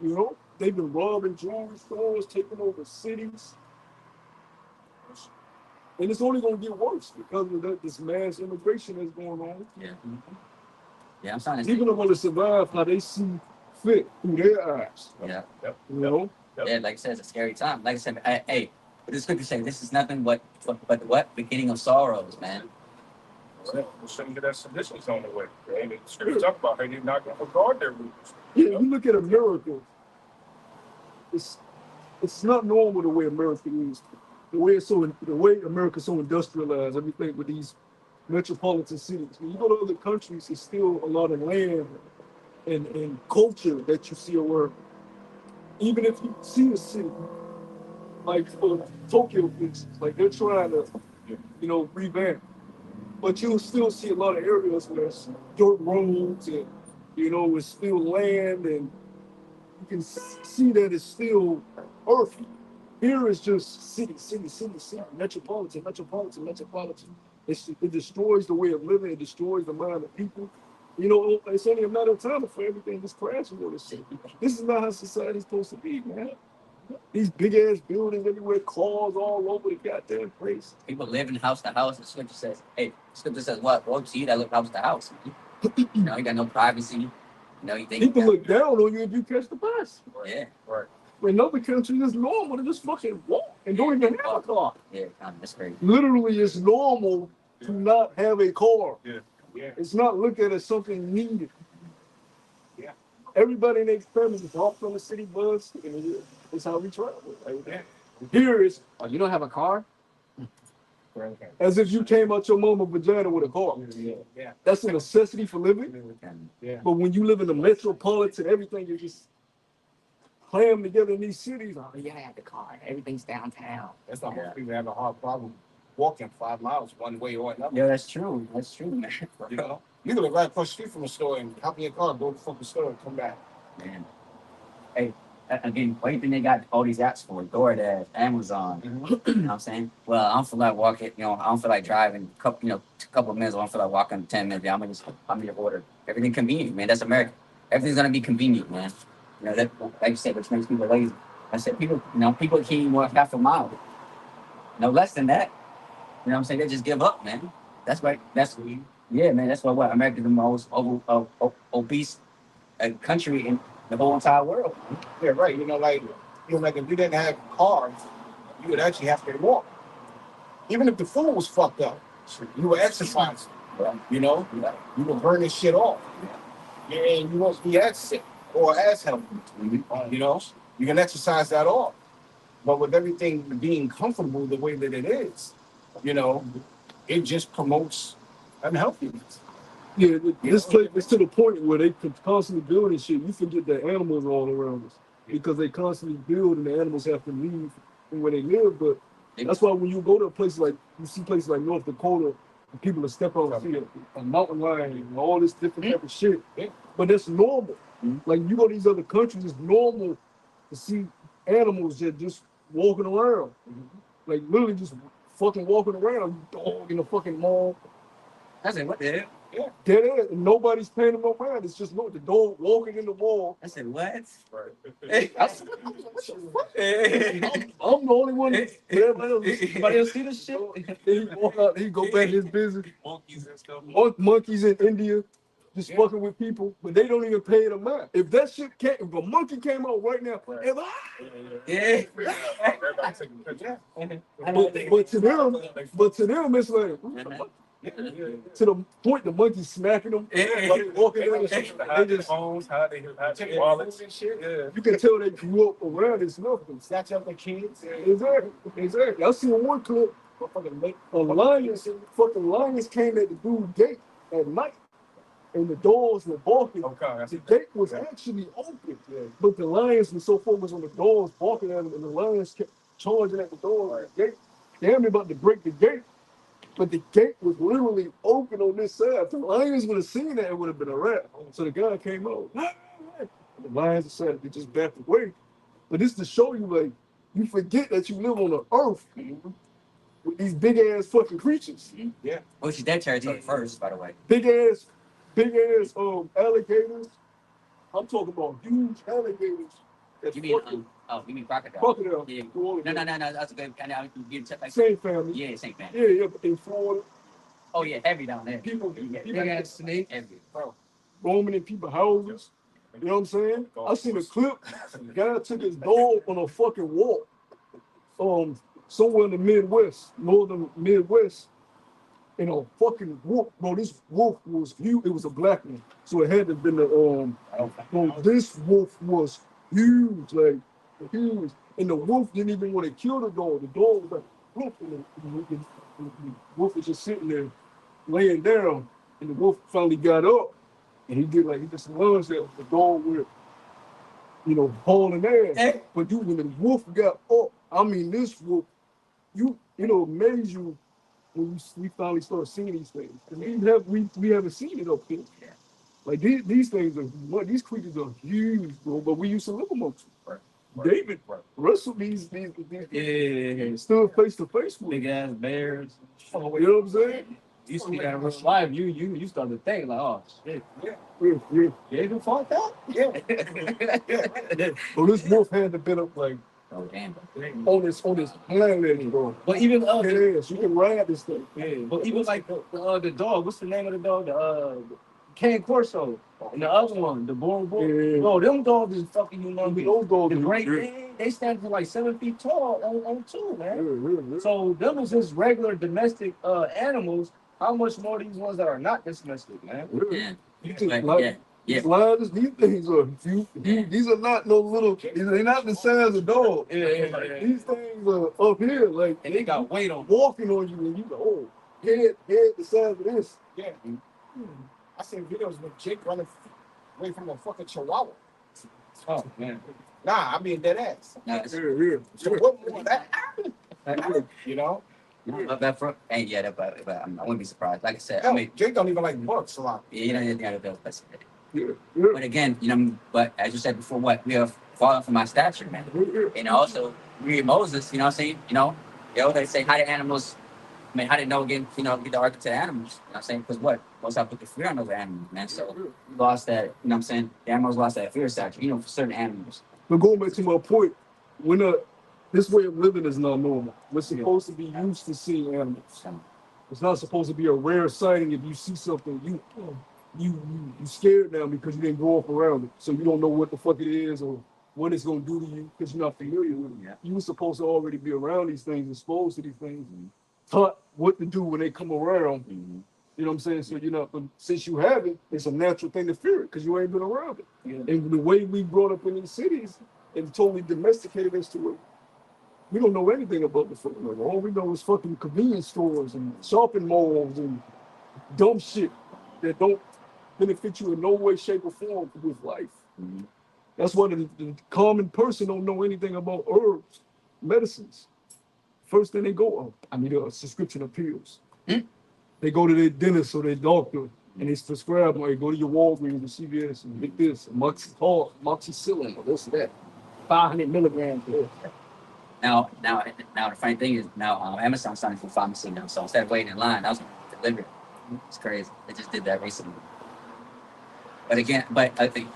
over. They've been robbing jewelry stores, taking over cities. And it's only going to get worse because of this mass immigration that's going on. Yeah. Yeah, I'm starting to People are going to survive how they see fit through their eyes. Yeah. Yeah, like I said, it's a scary time. Like I said, hey, this scripture say this is nothing but what? Beginning of sorrows, man. We shouldn't get that seditions on the way. The scripture talk about how they're not going to regard their rulers. Yeah, you look at America, it's not normal the way America is. The way America's so industrialized, everything with these metropolitan cities. When you go to other countries, there's still a lot of land and culture that you see where even if you see a city, like Tokyo, for instance, like they're trying to, revamp. But you'll still see a lot of areas where it's dirt roads and, it's still land and you can see that it's still earthy. Here is just city, metropolitan. It destroys the way of living. It destroys the mind of people. It's only a matter of time before everything just crashes on this city. This is not how society's supposed to be, man. These big ass buildings everywhere, cars all over the goddamn place. People living house to house. The scripture says, what? Woe to you that live house to house. You got no privacy. You think people look down on you if you catch the bus. Yeah. Right. In other countries, it's normal to just fucking walk and don't even have a car. Yeah, that's crazy. Literally, it's normal to not have a car. Yeah. It's not looked at as something needed. Yeah. Everybody in their family walks on the city bus, and it's how we travel. Like, here is, you don't have a car? as if you came out your mama's vagina with a car. Yeah. That's a necessity for living. Yeah. But when you live in the metropolitan, everything you just clam together in these cities. Oh, you gotta have the car. Everything's downtown. That's why most people have a hard problem walking 5 miles one way or another. Yeah, that's true, man. You can live right across the street from a store and hop in your car, go to the fucking store and come back. Man. Hey, again, what do you think they got all these apps for? DoorDash, Amazon. You know what I'm saying? Well, I don't feel like walking. You know, I don't feel like driving. A couple of minutes. I don't feel like walking 10 minutes. I'm gonna order. Everything convenient, man. That's America. Everything's gonna be convenient, man. You know that, like you said, which makes people lazy. I said people can't even walk half a mile. No less than that. You know what I'm saying? They just give up, man. That's right. Yeah, man. That's why what America's the most obese country in the whole entire world. Yeah, right. Like if you didn't have cars, you would actually have to walk. Even if the food was fucked up, you were exercising. Yeah. You were burning shit off. And you won't be as sick or as healthy. You can exercise that off. But with everything being comfortable the way that it is, it just promotes unhealthiness. Yeah, this place is to the point where they constantly building shit. You forget that animals are all around us because they constantly build and the animals have to leave from where they live. But that's why when you go to a place like, you see places like North Dakota, and people are stepping on a mountain lion and all this different type of shit. But that's normal. Like you go to these other countries, it's normal to see animals that just walking around. Like literally just fucking walking around, dog in a fucking mall. I said, what the hell? Yeah. Dead ass. And nobody's paying them no mind. It's just look, the dog walking in the wall. I said, what? Hey, I'm the only one. Everybody else see this shit? Then he walk out, he go back to his business. Monkeys and stuff. Monkeys in India just fucking with people, but they don't even pay them mind. If that shit came, if a monkey came out right now, Yeah. Everybody taking pictures. but to them, it's like, to the point the monkey smacking them, like walking down the street, Hide their phones, hide their wallets and shit. Yeah. you can tell they grew up around this nothing. Snatch up the kids. Exactly. I seen one clip, fucking lions came at the dude's gate at night, and the doors were barking. The gate was actually open, but the lions were so focused on the doors barking at them, and the lions kept charging at the door. The gate, damn, they about to break the gate. But the gate was literally open on this side. If the lions would have seen that, it would have been a wrap. So the guy came out. The lions decided to just back away. But this to show you, like, you forget that you live on the earth with these big ass fucking creatures. Yeah. Which is their territory first, by the way. Big ass alligators. I'm talking about huge alligators. You mean crocodile? Crocodile. Yeah. No. That's a good. Same family. Yeah, same family. Yeah, but in Florida. Oh yeah, heavy down there. People got snakes. Heavy. Roaming in people's houses. You know what I'm saying? I seen a clip. The guy took his dog on a fucking walk. Somewhere in the Midwest, northern Midwest. And a fucking wolf, bro. This wolf was huge. It was a black one, so it had to have been bro, this wolf was huge, like huge. And the wolf didn't even want to kill the dog. The dog was like, wolf, and the wolf was just sitting there, laying down. And the wolf finally got up, and he just lunged at the dog with, hauling ass. But when the wolf got up, I mean, this wolf, amaze you. When we finally start seeing these things, we haven't seen it up here. Yeah. Like these creatures are huge, bro. But we used to live amongst them. David wrestled these stood face to face with Big ass bears. you know what I'm saying? You see that in real life, you start to think like, oh shit. Yeah. You even fought that? Yeah. So this wolf had to been up like Oh damn. on this planet, bro. But even Yes, you can ride this thing. but even like the dog, what's the name of the dog? The Cane Corso. And the other one, the Boer Bull. Yeah. Bro, them dogs is fucking humongous. Those dogs, The Great Dane, they stand for like 7 feet tall on two, man. So them is just regular domestic animals. How much more these ones that are not domestic, man? Yeah. These lions, these things are these are not no little. They're not the size of dogs. These things are up here, like, And they got weight on them. walking on you, and you go, head the size of this. Yeah. I seen videos with Jake running away from a fucking chihuahua. Oh man. Nah, I mean dead ass. So Yeah. what more that? You know? But I wouldn't be surprised. Like I said, Hell, Jake don't even like bugs a lot. yeah, Yeah. but again, but as you said before, we have falling from my stature, man. And also read Moses, you know what I'm saying? They say how the animals. I mean, how did Noah get the ark to the animals? You know what I'm saying? Because what? Most I put the fear on those animals, man. So we lost that, you know what I'm saying? The animals lost that fear factor, for certain animals. But going back to my point, we're not. This way of living is not normal. We're supposed to be used to seeing animals. It's not supposed to be a rare sighting. If you see something, you scared now because you didn't grow up around it, so you don't know what the fuck it is or what it's gonna do to you because you're not familiar with it. Yeah. You were supposed to already be around these things, exposed to these things, taught what to do when they come around. You know what I'm saying? So but since you haven't, it's a natural thing to fear it because you ain't been around it. Yeah. And the way we brought up in these cities and totally domesticated us to it, we don't know anything about the fucking world. All we know is fucking convenience stores and shopping malls and dumb shit that don't benefit you in no way, shape, or form with life. That's why the common person don't know anything about herbs, medicines. First thing they go, I need a subscription of pills. They go to their dentist or their doctor and they prescribe them. Or go to your Walgreens or CVS and get this moxicillin or this or that, 500 milligrams. Now, the funny thing is Amazon's starting to do pharmacy now. So instead of waiting in line, I was going to deliver it. It's crazy. They just did that recently. But I think,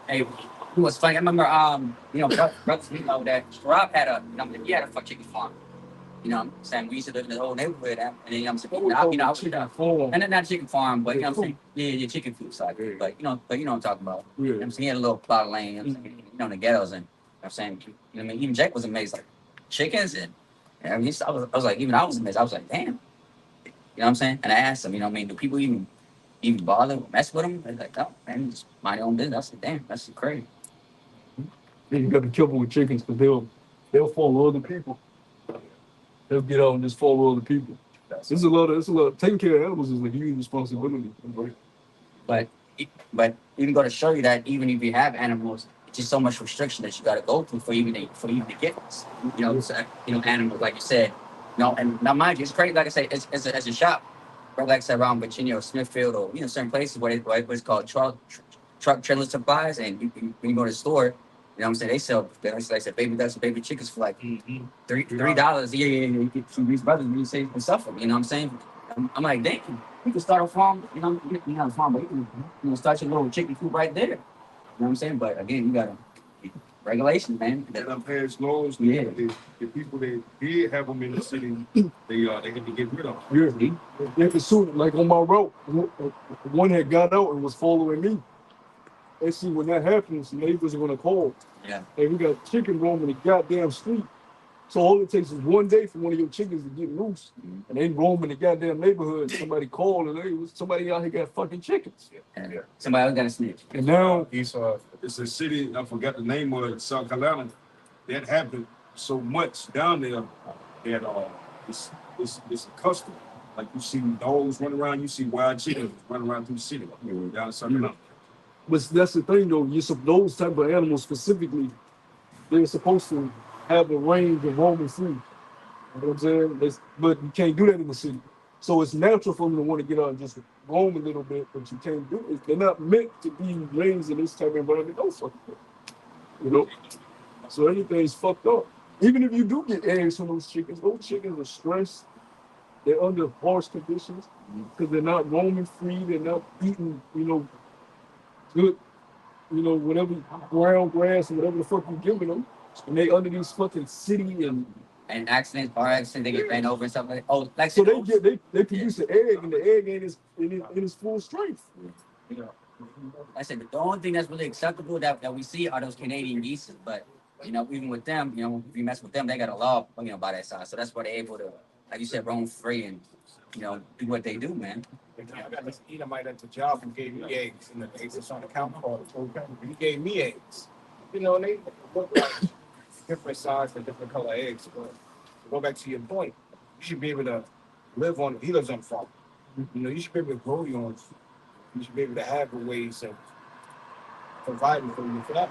hey, it was funny. I remember, brothers we know that Rob had he had a chicken farm. You know what I'm saying? We used to live in the whole neighborhood, and then, I was chicken farm. And then not chicken farm, but you know what I'm saying? Yeah, chicken food side. But you know what I'm talking about. Yeah. You know what I'm saying? He had a little plot of land, you know what I'm saying? In the ghettos, and I'm saying, I mean, even Jack was amazed, like chickens, and I mean, I was like, even I was amazed. I was like, damn. You know what I'm saying? And I asked him, you know what I mean? Do people even bother mess with him? They're like, oh man, just mind your own business. I said, damn, that's crazy. Yeah, you got to be careful with chickens because they'll follow other people. They'll get out and just follow other people. It's a lot. Taking care of animals is a huge responsibility. But even going to show you that even if you have animals, it's just so much restriction that you got to go through for even to get this. Animals like you said. And now mind you, it's crazy. Like I say, as a shop, like I said, around Virginia or Smithfield or certain places where it's called truck trailer supplies, and when you go to the store, you know what I'm saying, they sell, like I said, baby ducks and baby chickens for like $3. Yeah. You get some of these brothers really say and suffer. You know what I'm saying? I'm like, dang, you can start a farm. You can have a farm, but you can start your little chicken coop right there. You know what I'm saying? But again, you gotta regulations, man. And I'm past laws. Yeah. The people that did have them in the city, they had to get rid of them. Yeah, because soon, like on my road, one had got out and was following me. And see, when that happens, neighbors are gonna call. Yeah. Hey, we got chicken roaming the goddamn street. So all it takes is one day for one of your chickens to get loose, and they roam in the goddamn neighborhood. Somebody called and somebody out here got fucking chickens. Yeah. Somebody else got a snitch. And now It's a city, I forgot the name of it, South Carolina. That happened so much down there that it's a custom. Like you see dogs running around, you see wild chickens running around through the city down in South Carolina. But that's the thing though, those type of animals specifically, they're supposed to have the range of roaming free. You know what I'm saying? But you can't do that in the city. So it's natural for them to want to get out and just roam a little bit, but you can't do it. They're not meant to be raised in this type of environment. No fucking thing. So anything's fucked up. Even if you do get eggs from those chickens are stressed. They're under harsh conditions because they're not roaming free. They're not eating, good, whatever ground grass or whatever the fuck you're giving them. And they under these fucking city and accidents, car accidents, they get bent over and stuff like that. Oh, like so they produce an egg and the egg ain't in its full strength. I said the only thing that's really acceptable that we see are those Canadian geese, but even with them, if you mess with them, they got a law, by that side. So that's why they're able to, like you said, roam free and do what they do, man. I got this Edomite at the job who gave me eggs, and the eggs is on the counter card. He gave me eggs. And they look like different size and different color eggs. But to go back to your point, you should be able to live on. He lives on a farm. You should be able to grow your own food. You should be able to have the ways of providing for your family.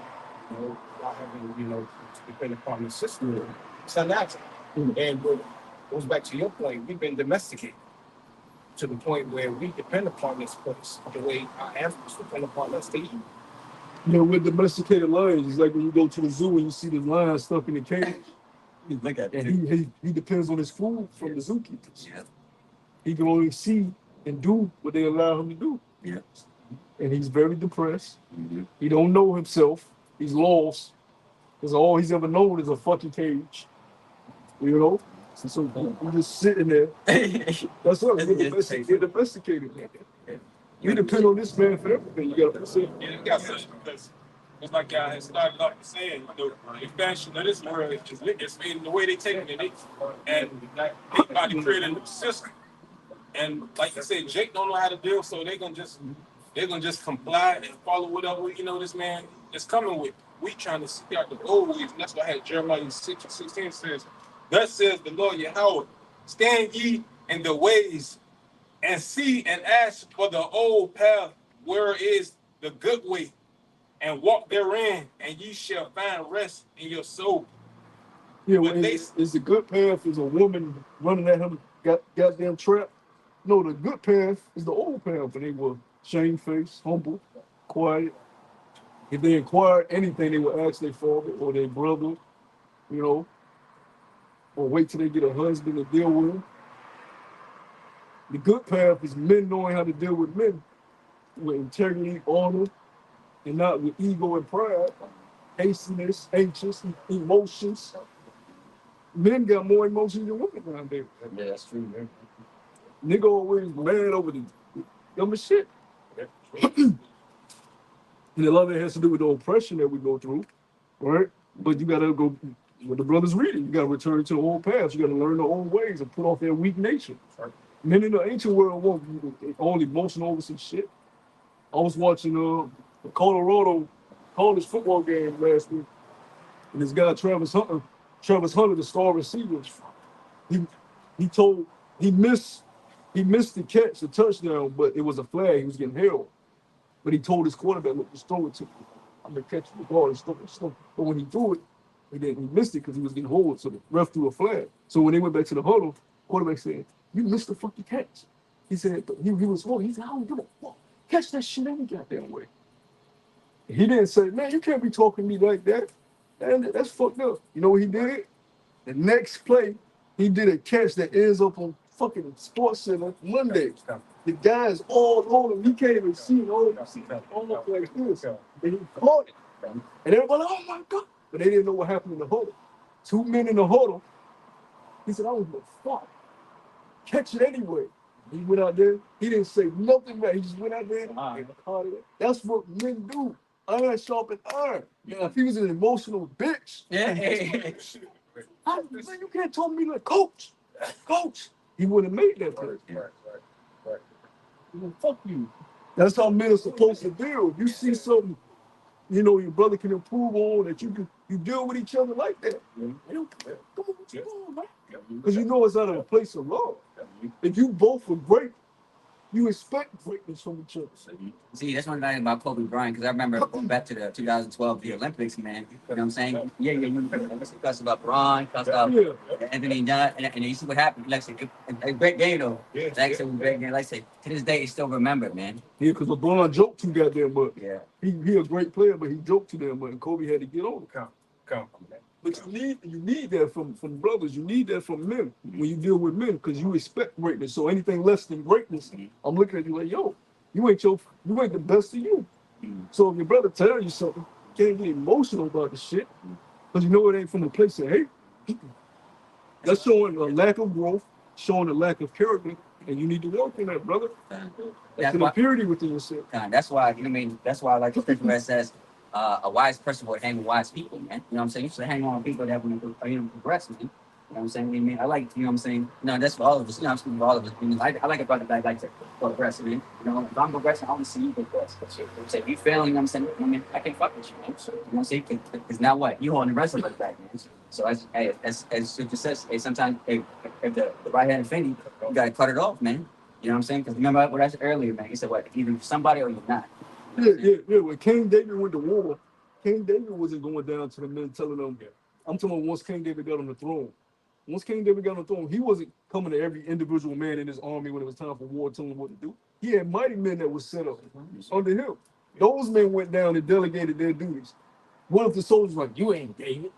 Not having to depend upon the system. It's unnatural. And what goes back to your point, we've been domesticated to the point where we depend upon this place the way our animals depend upon us to eat. You know, with domesticated lions, it's like when you go to the zoo and you see the lion stuck in the cage. You look at And it. he depends on his food from the zookeepers. Yeah. He can only see and do what they allow him to do. Yeah. And he's very depressed. He don't know himself. He's lost. Because all he's ever known is a fucking cage. You know? So he's just sitting there. That's what they're domesticated. We depend on this man for everything. You gotta say. Yeah, you got to because it's like y'all had started off saying, you know, the expansion of this world is made the way they taking it, and they about to create a new system. And like you said, Jake don't know how to deal, so they're gonna just comply and follow whatever this man is coming with. We trying to seek out the old ways, and that's why I had Jeremiah 6:16 says, "Thus says the Lord Yahweh, stand ye in the ways and see and ask for the old path where is the good way, and walk therein, and ye shall find rest in your soul." Yeah, But well, is the good path is a woman running at him, goddamn trapped. No, the good path is the old path, and they were shamefaced, humble, quiet. If they inquired anything, they would ask their father or their brother, you know, or wait till they get a husband to deal with them. The good path is men knowing how to deal with men with integrity, honor, and not with ego and pride, hastiness, anxious, emotions. Men got more emotions than women nowadays. Yeah, that's true, man. Nigga always mad over the dumbest shit. And a lot of it has to do with the oppression that we go through, right? But you gotta go what the brothers reading. You gotta return to the old paths. You gotta learn the old ways and put off their weak nature. Men in the ancient world won't all emotional over some shit. I was watching a Colorado college football game last week, and this guy Travis Hunter, the star receiver, he he told he missed the catch, the touchdown, but it was a flag. He was getting held. But he told his quarterback, look, just throw it to me. I'm gonna catch the ball and stuff. But when he threw it, he missed it because he was getting hold. So the ref threw a flag. So when they went back to the huddle, quarterback said, "You missed the fucking catch." He said he was holding. He said, "I don't give a fuck. Catch that shit any goddamn way." He didn't say, "Man, you can't be talking to me like that. That's fucked up." You know what he did? The next play, he did a catch that ends up on fucking Sports Center Monday. The guy's all on him. He can't even see all like this. And he caught it. And everybody, oh my God. But they didn't know what happened in the huddle. Two men in the huddle. He said, I was like, fuck. Catch it anyway. He went out there. He didn't say nothing, man. He just went out there and caught it. That's what men do. Iron sharpened iron. Now, if he was an emotional bitch, man, you can't tell me like, coach. He would have made that play. Fuck you. That's how men are supposed to deal. If you see something, your brother can improve on that you deal with each other like that. Come on, what you doing, man? Because it's out of a place of love. If you both were great, you expect greatness from each other. See, that's one thing about Kobe Bryant, because I remember going back to the 2012 the Olympics, man. You know what I'm saying? Yeah, you cuss about Bron, cuss about Anthony Dunn, and you see what happened. Like I said, a great game, though. Like I said, great game. Like I said, to this day, it's still remembered, man. Yeah, because LeBron joked too goddamn much. Yeah. He a great player, but he joked too damn much, and Kobe had to get on him. Come. But you need that from brothers. You need that from men when you deal with men because you expect greatness. So anything less than greatness, I'm looking at you like, yo, you ain't the best of you. So if your brother tells you something, you can't get emotional about the shit because you know it ain't from a place of hate. That's showing a lack of growth, showing a lack of character, and you need to work on that, brother. That's an impurity within yourself. That's why, that's why I like the scripture where it says, a wise person would hang with wise people, man. You know what I'm saying? You should hang on people that want to progress, man. You know what I'm saying? I mean, I like, what I'm saying? That's for all of us. I'm speaking for all of us. I like a brother that likes to progress, man. If I'm progressing, I want to see you progress. So if you failing, I'm saying, I can't fuck with you, man. You know what I'm saying? Because now what? You holding the rest of us back, man. So as Scripture says, sometimes, if the right hand offend you, you got to cut it off, man. You know what I'm saying? Because remember what I said earlier, man. He said, what? Either somebody or you're not. Yeah. When King David went to war, King David wasn't going down to the men telling them, I'm talking about once King David got on the throne. Once King David got on the throne, he wasn't coming to every individual man in his army when it was time for war, telling him what to do. He had mighty men that was set up under him. Those men went down and delegated their duties. What if the soldiers like, you ain't David?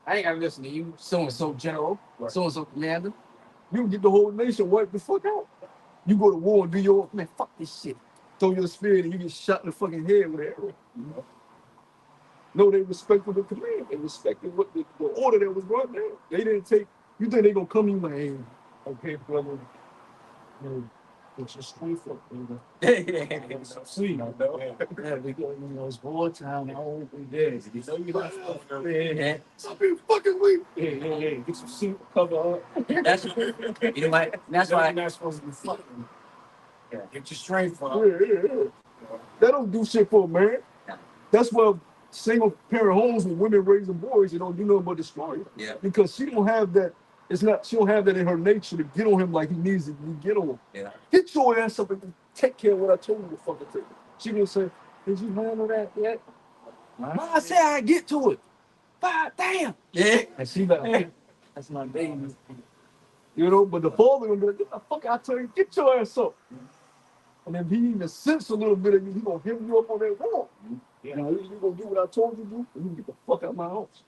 I ain't gotta listen to you, so and so general, so and so commander. You get the whole nation wiped the fuck out. You go to war and do your man, fuck this shit. Throw your spear and you get shot in the fucking head with an arrow. No, they respected the command. They respected what the order that was brought down. They didn't take. You think they gonna come in like, hey, okay, brother, it's just strength up, brother. See, you know, we go, it's wartime. All we did, you know, you not stop being fucking weak. Hey, get some suit, cover up. That's you know what? That's why. You're not supposed to be fucking. Yeah. Get your strength up. They don't do shit for a man. Yeah. That's why single parent homes with women raising boys, they don't do nothing but destroy it. Yeah. Because she don't have that. It's not. She don't have that in her nature to get on him like he needs to get on him. Yeah. Get your ass up and take care of what I told you to fucking take. She gonna say, "Did you handle that yet?" I said I get to it. God damn. Yeah. And she like, that's my baby. You know, but the father gonna be like, "Get the fuck out there, get your ass up." And if he even sense a little bit of you, he gonna hit you up on that wall. You know, you gonna do what I told you to do, and you get the fuck out of my house.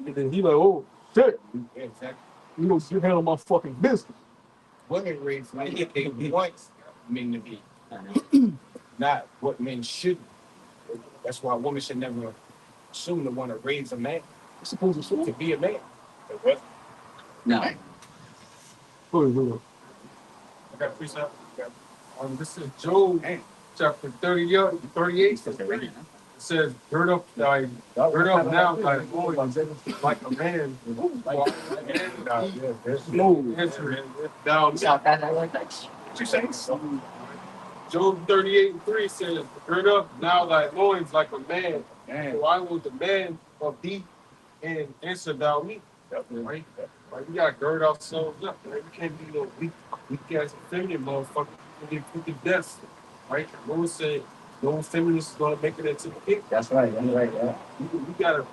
And then he like, oh shit, you don't handle my fucking business. Women raise like if they want men to be, not what men should be. That's why women should never assume to want to raise a man, You're supposed to to be a man. No. go ahead. I got precept. This is Job chapter 38. It says, gird up now thy loins like a man. Thou What you saying? Job 38:3 says, gird up now thy loins like a man, so I will demand of thee and answer thou me. Right? Like we gotta gird ourselves up, right? We can't be no weak ass feminine motherfucker and get put to death. Right? Lord said no feminist is gonna make it into the kingdom. That's right. That's right. Yeah. We gotta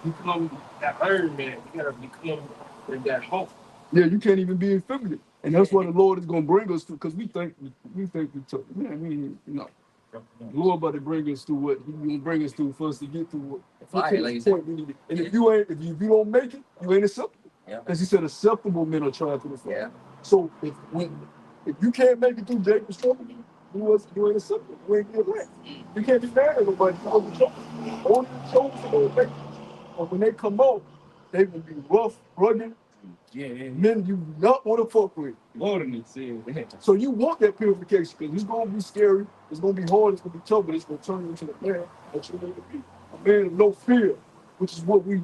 become that Iron Man. We gotta become that Hulk. Yeah, you can't even be effeminate. And that's what the Lord is gonna bring us to, because we think we took, man, you know. The Lord about to bring us to what He gonna bring us to for us to get to what Fire, like you said. point we need to. And if you don't make it, you ain't acceptable. Yeah. Because He said acceptable men are tried to the Father. Yeah. So if you can't make it through Jacob's trouble, you ain't acceptable. You ain't get right. You can't be mad at nobody. Only the chosen will make it. But when they come out, they will be rough, rugged. Men you not want to fuck with. So you want that purification because it's gonna be scary, it's gonna be hard, it's gonna be tough, but it's gonna turn you into the man that you need to be. A man of no fear, which is what we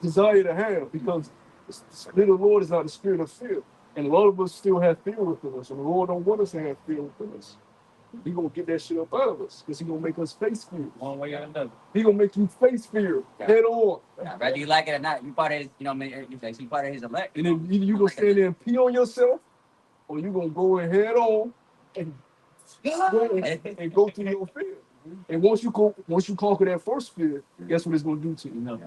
desire to have, because the Spirit of the Lord is not the spirit of fear. And a lot of us still have fear within us, and the Lord don't want us to have fear within us. He gonna get that shit up out of us because He gonna make us face fear. One way or another. He gonna make you face fear head on. Whether you like it or not, you part of his, you part of his elect. And then either you gonna stand there and pee on yourself, or you gonna go in head on and go through your fear. And once you conquer that first fear, guess what it's gonna do to you?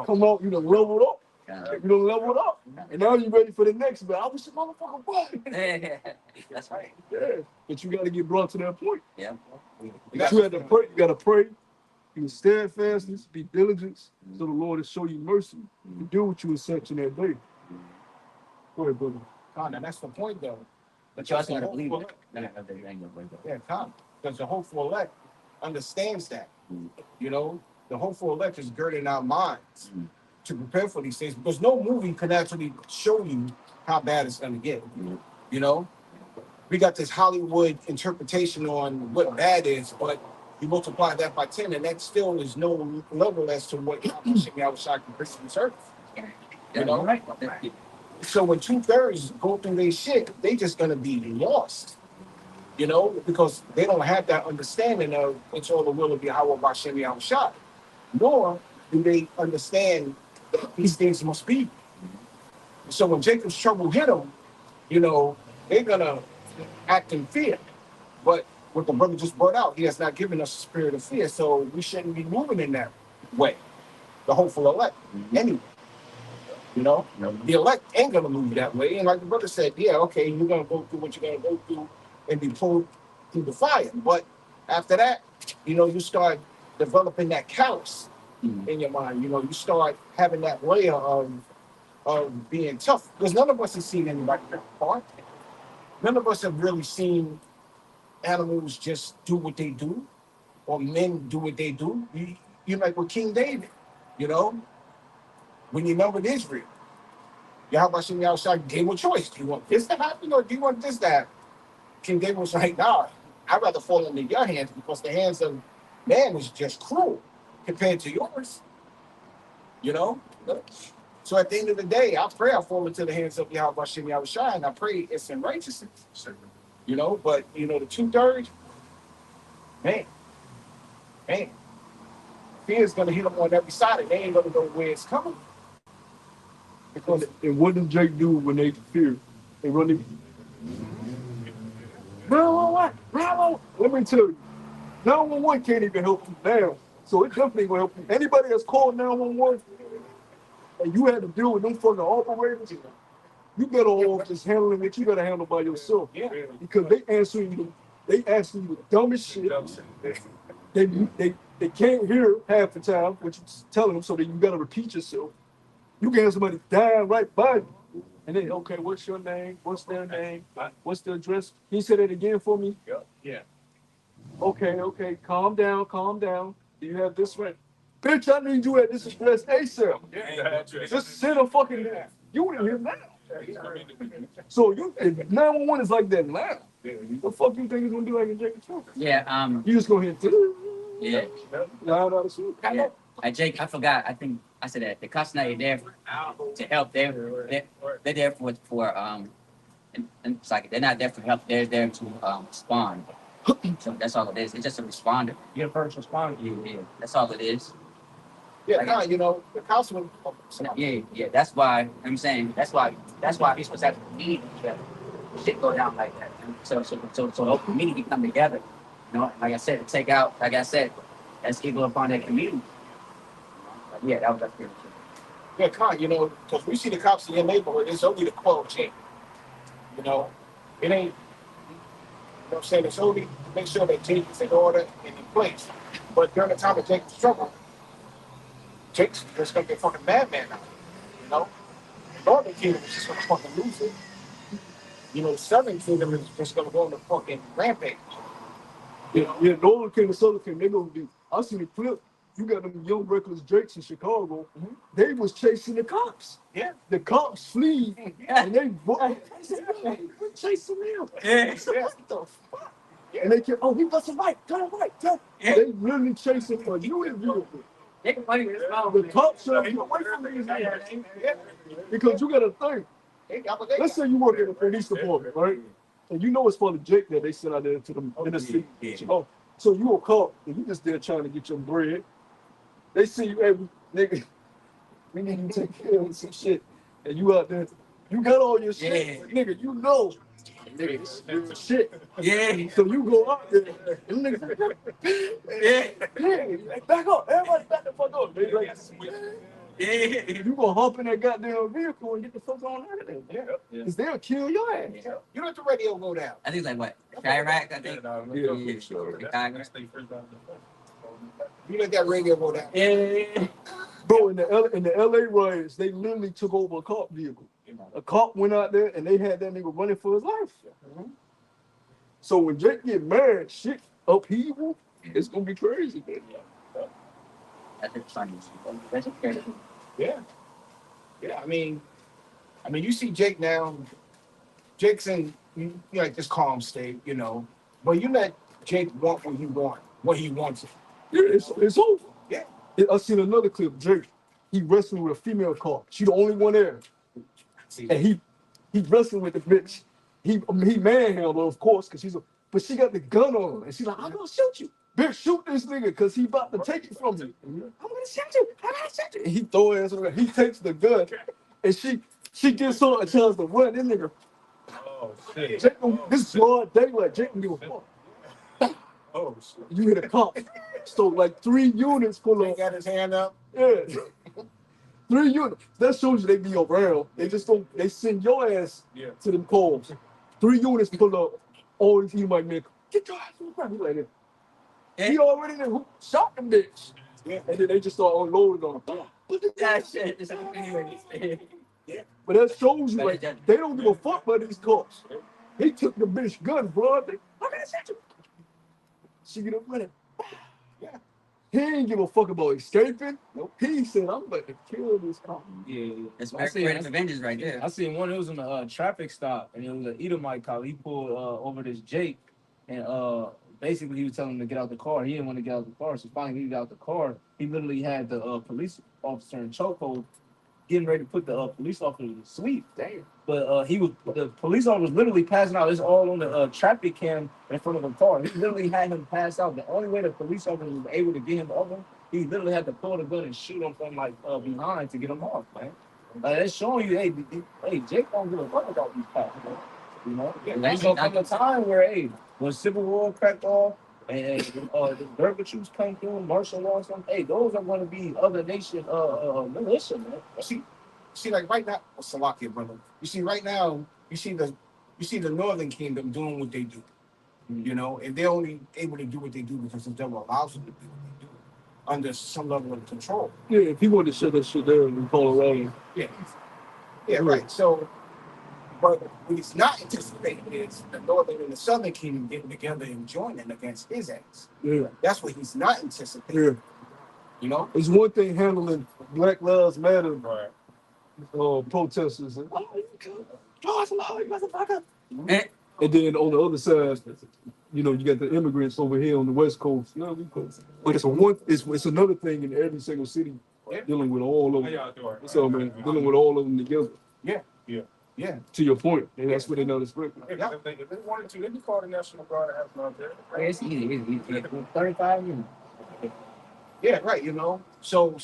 Come out, you done leveled up. You done leveled up. And now you're ready for the next, but I wish the motherfucker was. That's right. Yeah. But you gotta get brought to that point. Yeah. But you had to pray, you gotta pray. Be steadfastness, be diligence, so the Lord will show you mercy and do what you were sent in that day. Go ahead, brother. Now that's the point, though. But you also gotta believe it. Yeah, Tom. Because the hopeful elect understands that. You know, the hopeful elect is girding our minds to prepare for these things, because no movie could actually show you how bad it's going to get. You know, we got this Hollywood interpretation on what bad is, but you multiply that by 10, and that still is no level as to what outside the Christian church. You know, right. So when 2/3 go through their shit, they just gonna be lost. You know, because they don't have that understanding of it's all the will of Yahweh Bashem Yahushua. Nor do they understand that these things must be. So when Jacob's trouble hit them, you know, they're gonna act in fear. But what the brother just brought out, he has not given us a spirit of fear, so we shouldn't be moving in that way. The hopeful elect, anyway. You know, the elect ain't gonna move that way. And like the brother said, yeah, okay, you're gonna go through what you're gonna go through and be pulled through the fire. But after that, you start developing that callous in your mind. You start having that layer of being tough. Because none of us have seen anybody get apart. None of us have really seen animals just do what they do, or men do what they do. You like with King David, when you numbered Israel, Yahweh Shem Yahushua gave him a choice. Do you want this to happen or do you want this to happen? King David was like, nah, I'd rather fall into your hands because the hands of man is just cruel compared to yours. You know? So at the end of the day, I pray I fall into the hands of Yahweh Shem Yahushua, and I pray it's in righteousness. But the 2/3, man, fear is gonna hit them on every side, and they ain't gonna know where it's coming. Because And what did Jake do when they fear? They run in. What? Let me tell you, 911 can't even help you now. So it definitely will help you. Anybody that's called 911 and you had to deal with them fucking operators, you better off just handling what you gotta handle by yourself. Yeah. Because they asking you the dumbest shit. They can't hear half the time what you're telling them, so that you gotta repeat yourself. You can have somebody dying right by you. And then, okay, what's your name? What's their name? What's the address? Can you say that again for me? Yeah. Okay, calm down. Do you have this right? Bitch, I need you at this address ASAP. Just send a fucking, you in here now. So if 911 is like that now, what the fuck you think it's gonna be like in Jacob Trump? Yeah, You just go ahead and yeah. yeah. Jake, I forgot. I think I said that the cops not there to help. They're there and it's like they're not there for help. They're there to respond. So that's all it is. It's just a responder. You're a first responder. Yeah. That's all it is. Yeah, the councilman. Yeah. That's why I'm saying. That's why we're supposed to have to meet each other. Shit go down like that. So the whole community can come together. Like I said, to take out. Like I said, that's evil upon that community. Yeah, that was that's good. Yeah, because we see the cops in your neighborhood, it's only to quell change. It ain't, what I'm saying, it's only to make sure that Jake's in order and in place. But during the time of Jake's struggle, Jake's just gonna be a fucking madman now. The Northern Kingdom is just gonna fucking lose it. The Southern Kingdom is just gonna go on the fucking rampage. Yeah, Norfolk and the Southern Kingdom, they gonna be. I see the clip. You got them young reckless Drakes in Chicago. Mhm. They was chasing the cops. Yeah. The cops flee, and they we're chasing them. Yeah. What the fuck? And they kept, he busted right, turn right. Yeah. They literally chasing for you and you. They can money this The cops should get away from these niggas. Because you gotta think. Let's say you work in the police department, right? And you know it's for the Jake that they sent out there to the inner city. So you a cop and you just there trying to get your bread. They see you, hey, nigga, we need you to take care of some shit. And you out there, you got all your shit, but nigga, nigga, this shit. Yeah. So you go out there, and niggas, yeah, back up, everybody back the fuck up. They like, you gonna hop in that goddamn vehicle and get the fuck on out of there. Yeah. Cause they'll kill your ass. You let the radio go down. I think it's like what? Chirac, I think. Yeah, sure. You let that radio go down. Yeah. Bro, in the LA riots, they literally took over a cop vehicle. A cop went out there and they had that nigga running for his life. Mhm. So when Jake get mad, shit upheaval, it's gonna be crazy, man. That's funny. That's crazy. Yeah. I mean, you see Jake now. Jake's in like this calm state, but you let Jake want what he wants. Yeah, it's over. Yeah. I seen another clip. Jake, he wrestling with a female cop. She the only one there, and he wrestling with the bitch. He manhandled her, of course, because but she got the gun on her, and she's like, I'm gonna shoot you. Bitch, shoot this nigga, because he about to take it from you. I'm gonna shoot you. And he throw her ass on her. He takes the gun, and she gets on a chance to run. This nigga, Oh shit. Jake, this is broad daylight. Jake can give a fuck. Oh shit. You hit a cop. So like 3 units pull Jake up. got his hand up. Yeah. 3 units. That shows you they be around. They just don't. They send your ass to them calls. 3 units pull up. All these Edomite men. Get your ass on the ground. He like that. Yeah. He already there. Who shot them bitch? Yeah. And then they just start unloading on him. That shit. This is crazy. But that shows you, But like, it- they don't give a fuck about these cops. He took the bitch gun, bro. They, I'm gonna shoot you. She get up running. Yeah. He ain't give a fuck about escaping. Nope. He said, I'm about to kill this cop. Yeah, It's I seen, creative vengeance right there. I seen one. It was in a traffic stop, and it was an Edomite cop. He pulled over this Jake, and basically he was telling him to get out the car. He didn't want to get out the car, so finally he got out the car. He literally had the police officer in chokehold, getting ready to put the police officer to sleep. Damn. But the police officer was literally passing out. It's all on the traffic cam in front of the car. He literally had him pass out. The only way the police officer was able to get him over, he literally had to pull the gun and shoot him from like behind to get him off, man. That's showing you, hey, Jake don't give a fuck about these cops, man. You know, there's gonna come a time where, hey, when Civil War cracked off and the Derby troops come through, martial law, something, hey, those are going to be other nation militia, man. See, like right now, Salakia, brother. You see, right now, you see the Northern Kingdom doing what they do. You know, and they're only able to do what they do because the devil allows them to do what they do under some level of control. Yeah, if he wanted to shut that shit down in Colorado. Yeah. Yeah, right. So, but what he's not anticipating is the Northern and the Southern Kingdom getting together and joining against his ass. Yeah. That's what he's not anticipating. Yeah. You know? It's one thing handling Black Lives Matter Right. protesters. And, oh, you could. George Floyd, motherfucker. Eh, And then on the other side, you know, you got the immigrants over here on the West Coast. You know, but it's another thing in every single city dealing with all of How them. y'all doing? So man, dealing with all of them together. Yeah. Yeah. Yeah. To your point, and that's what they know this break. Yeah, if they wanted to, they could call the National Guard and have them out there. It's easy. It's easy. 35 minutes. Yeah, right, you know. So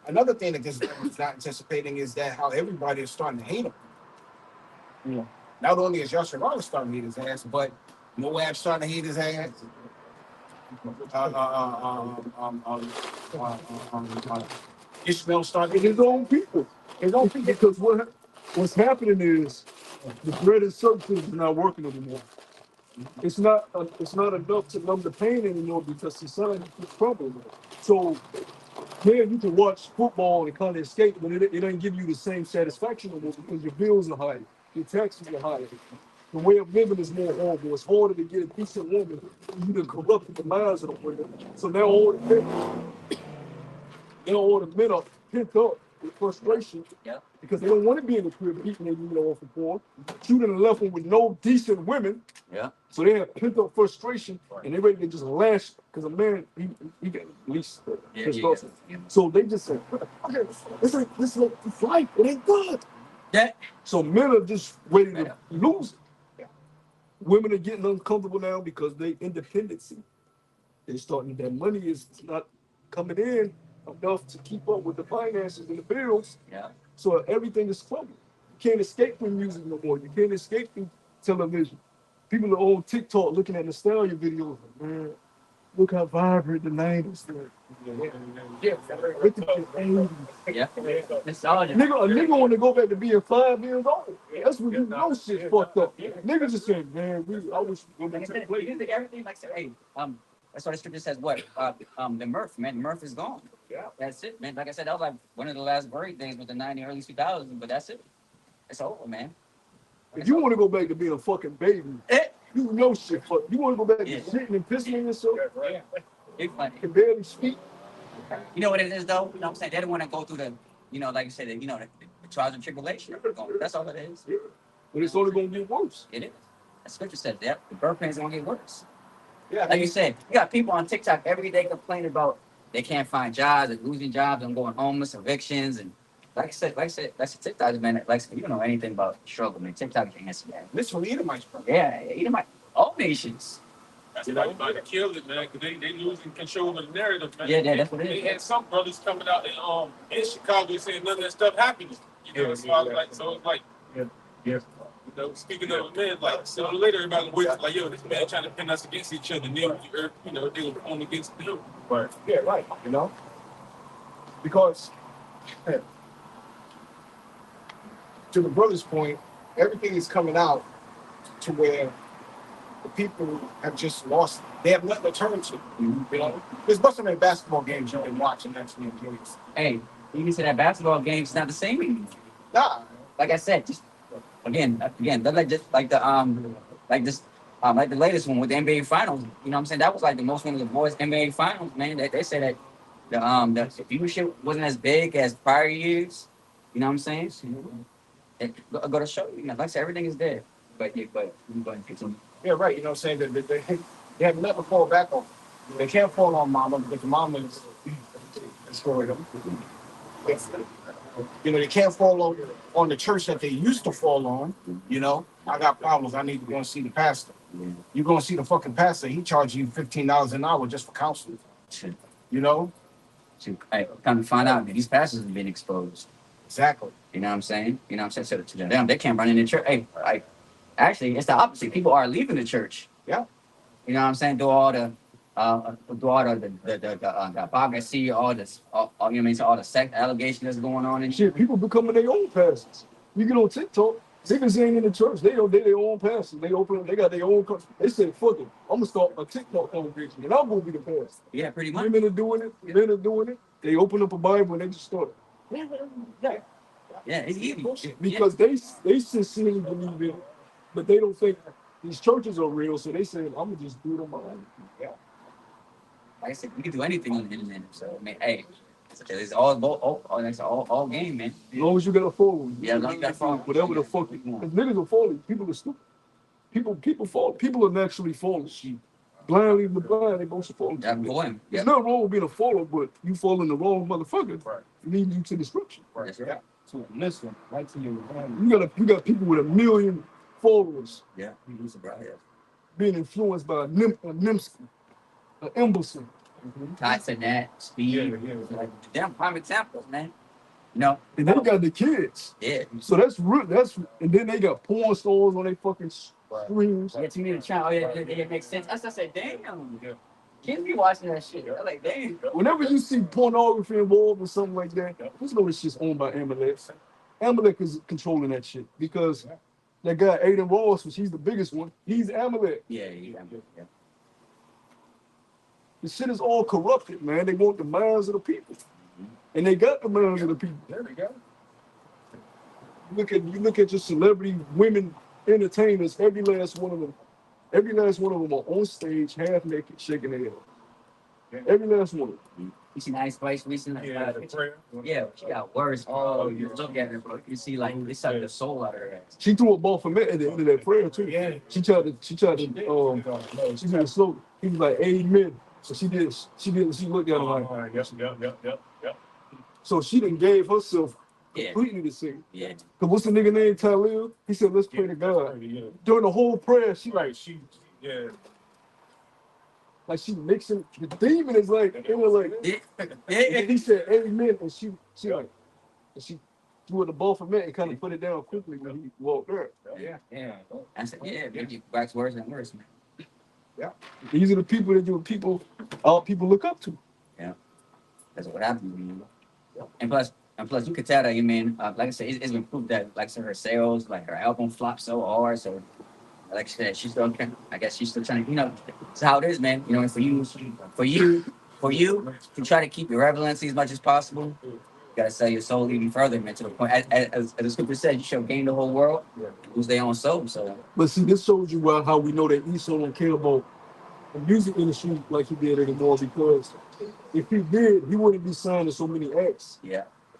another thing that this devil is not anticipating is that how everybody is starting to hate him. Yeah. Not only is Yasharala starting to hate his ass, but Moab's starting to hate his ass. Ishmael starting to hate His own people. his own people. Because what's happening is the bread and services is not working anymore. It's not enough to numb the pain anymore because society keeps crumbling. So yeah, you can watch football and kind of escape, but it doesn't give you the same satisfaction anymore because your bills are higher, your taxes are higher. The way of living is more horrible. It's harder to get a decent woman. You done corrupted the minds of the women. So now all the men are pent up with frustration because they don't want to be in the crib beating their women off the floor. You done left them with no decent women. Yeah. So they have pent up frustration and they're ready to just lash because a man, he got at least pissed off. So they just say, okay, this is life. It ain't good. Yeah. So men are just ready to lose it. Women are getting uncomfortable now because they independency. They're starting, that money is not coming in enough to keep up with the finances and the bills. Yeah. So everything is crumbling. You can't escape from music no more. You can't escape from television. People are on TikTok looking at nostalgia videos. Man, look how vibrant the 90s were. Yeah. Look at the 80s. Yeah. Nostalgia. A nigga want to go back to being 5 years old. That's when you know shit fucked up. Niggas just saying, man, I wish we go back to the place. You think everything like say, hey, that's why the scripture says what? The mirth, man. The mirth is gone. Yeah. That's it, man. Like I said, that was like one of the last great days with the 90s, early 2000s, but that's it. It's over, man. If you want to go back to being a fucking baby, you know shit fuck. You want to go back to shitting and pissing on yourself? It's funny. You can barely speak. You know what it is, though? You know what I'm saying? They don't want to go through the, you know, like you said, the trials and tribulation. That's all it is. Yeah. But it's only going to get worse. It is. The scripture said that the birth pains are going to get worse. Yeah. Like you said, you got people on TikTok every day complaining about they can't find jobs and losing jobs and going homeless, evictions, and like I said, that's TikTok, man. Like I said, you don't know anything about struggle, man. TikTok can answer that. Literally Edomites, bro. Yeah, all nations. That's why you about to kill it, man, because they losing control of the narrative, man. Yeah, that's what it They is. had some brothers coming out in Chicago saying none of that stuff happened. You know, so I was like, it's like, you know, speaking of men, like, so later everybody was like, yo, this man trying to pin us against each other. You know, they were on against them. Right. Yeah, right. You know? Because to the brother's point, everything is coming out to where the people have just lost. They have nothing to turn to. You know, there's must have been basketball games you've been watching actually enjoying. Hey, you can say that basketball game's not the same anymore. Nah, Like I said, just again, that's like just like this, like the latest one with the NBA Finals. You know what I'm saying? That was like the most one of the boys NBA Finals, man. They said that the viewership wasn't as big as prior years. You know what I'm saying? So, go to show you, man. Like I said, everything is there. But yeah, but you go and continue. yeah, right. You know what I'm saying? They have nothing to fall back on. They can't fall on mama because the mama is destroyed them. You know, they can't fall on the church that they used to fall on. You know, I got problems. I need to go and see the pastor. You go and see the fucking pastor, he charges you $15 an hour just for counseling. Shit. You know? Hey, come to find out that these pastors have been exposed. Exactly. You know what I'm saying? You know what I'm saying? So to them, they can't run in the church. Hey, like, actually, it's the opposite. People are leaving the church. Yeah. You know what I'm saying? Do all the hypocrisy, all this, all, you know what I mean? So all the sex allegations that's going on and Shit, people becoming their own pastors. You get on TikTok, niggas ain't in the church. They their own pastors. They got their own. They say, fuck it, I'm gonna start a TikTok congregation, and I'm gonna be the pastor. Yeah, pretty much. Women are doing it. Men are doing it. They open up a Bible and they just start. Yeah, it's easy. Because they sincerely believe in it, but they don't think these churches are real. So they say, I'm gonna just do it on my own. Yeah. Like I said, you can do anything on the internet. So I mean, hey, it's all game, man. As long as you got a phone, Yeah, as long as you got a phone. whatever the fuck. Because niggas are falling. People are stupid. People fall. People are naturally falling. Blind leading the blind, they both fall. Yeah, boy. There's nothing wrong with being a follower, but you fall in the wrong motherfucker, Right. leading you to destruction. That's right. Yeah. So listen, right to your You got people with 1 million followers Yeah, you lose the bride. being influenced by a Nimsky, an imbecile. Tied to that speed. Yeah. Like damn prime examples, man. You know. And they got the kids. Yeah. So that's real. And then they got porn stars on their fucking screens. Yeah, to me the channel. Oh, yeah, it makes sense. I said, damn. Kids be watching that shit. I'm like, damn. Whenever you see pornography involved or something like that, just know this shit's owned by Amalek. Amalek is controlling that shit because that guy Aiden Ross, which he's the biggest one, he's Amalek. Yeah. The shit is all corrupted, man. They want the minds of the people, and they got the minds of the people. There we go. You look at your celebrity women entertainers. Every last one of them are on stage, half naked, shaking their head. Every last one of them. You seen Ice Spice recently? Yeah, the prayer. Yeah, she got worse. Oh, you look at her, bro. You see, like, they suck the soul out of her ass. She threw a ball for me at the end of that prayer too. Yeah. She tried to she did a slow. He was like, amen. So she looked at him like, Yep. so she done gave herself Yeah. completely to sing. Yeah. Cause what's the nigga name, Talil? He said, let's pray to God. During the whole prayer, she mixing. The demon is like, it was like, and he said amen, and she threw the ball for me and kind of put it down quickly when he walked there. Yeah. I said, yeah, it wax worse and worse, man. These are the people that all people look up to. Yeah. That's what happened, you know. And plus, you could tell that, you mean, like I said, it's been proved that, like, so her sales, like, her album flopped so hard, so, like I said, she's still, I guess she's still trying to, you know, it's how it is, man. You know, and for you to try to keep your relevancy as much as possible, you gotta sell your soul even further, man, to the point, as the scripture says, you shall gain the whole world, lose their own soul, so. But see, this shows you how we know that Esau don't care about the music industry like he did anymore, because if he did, he wouldn't be signing so many acts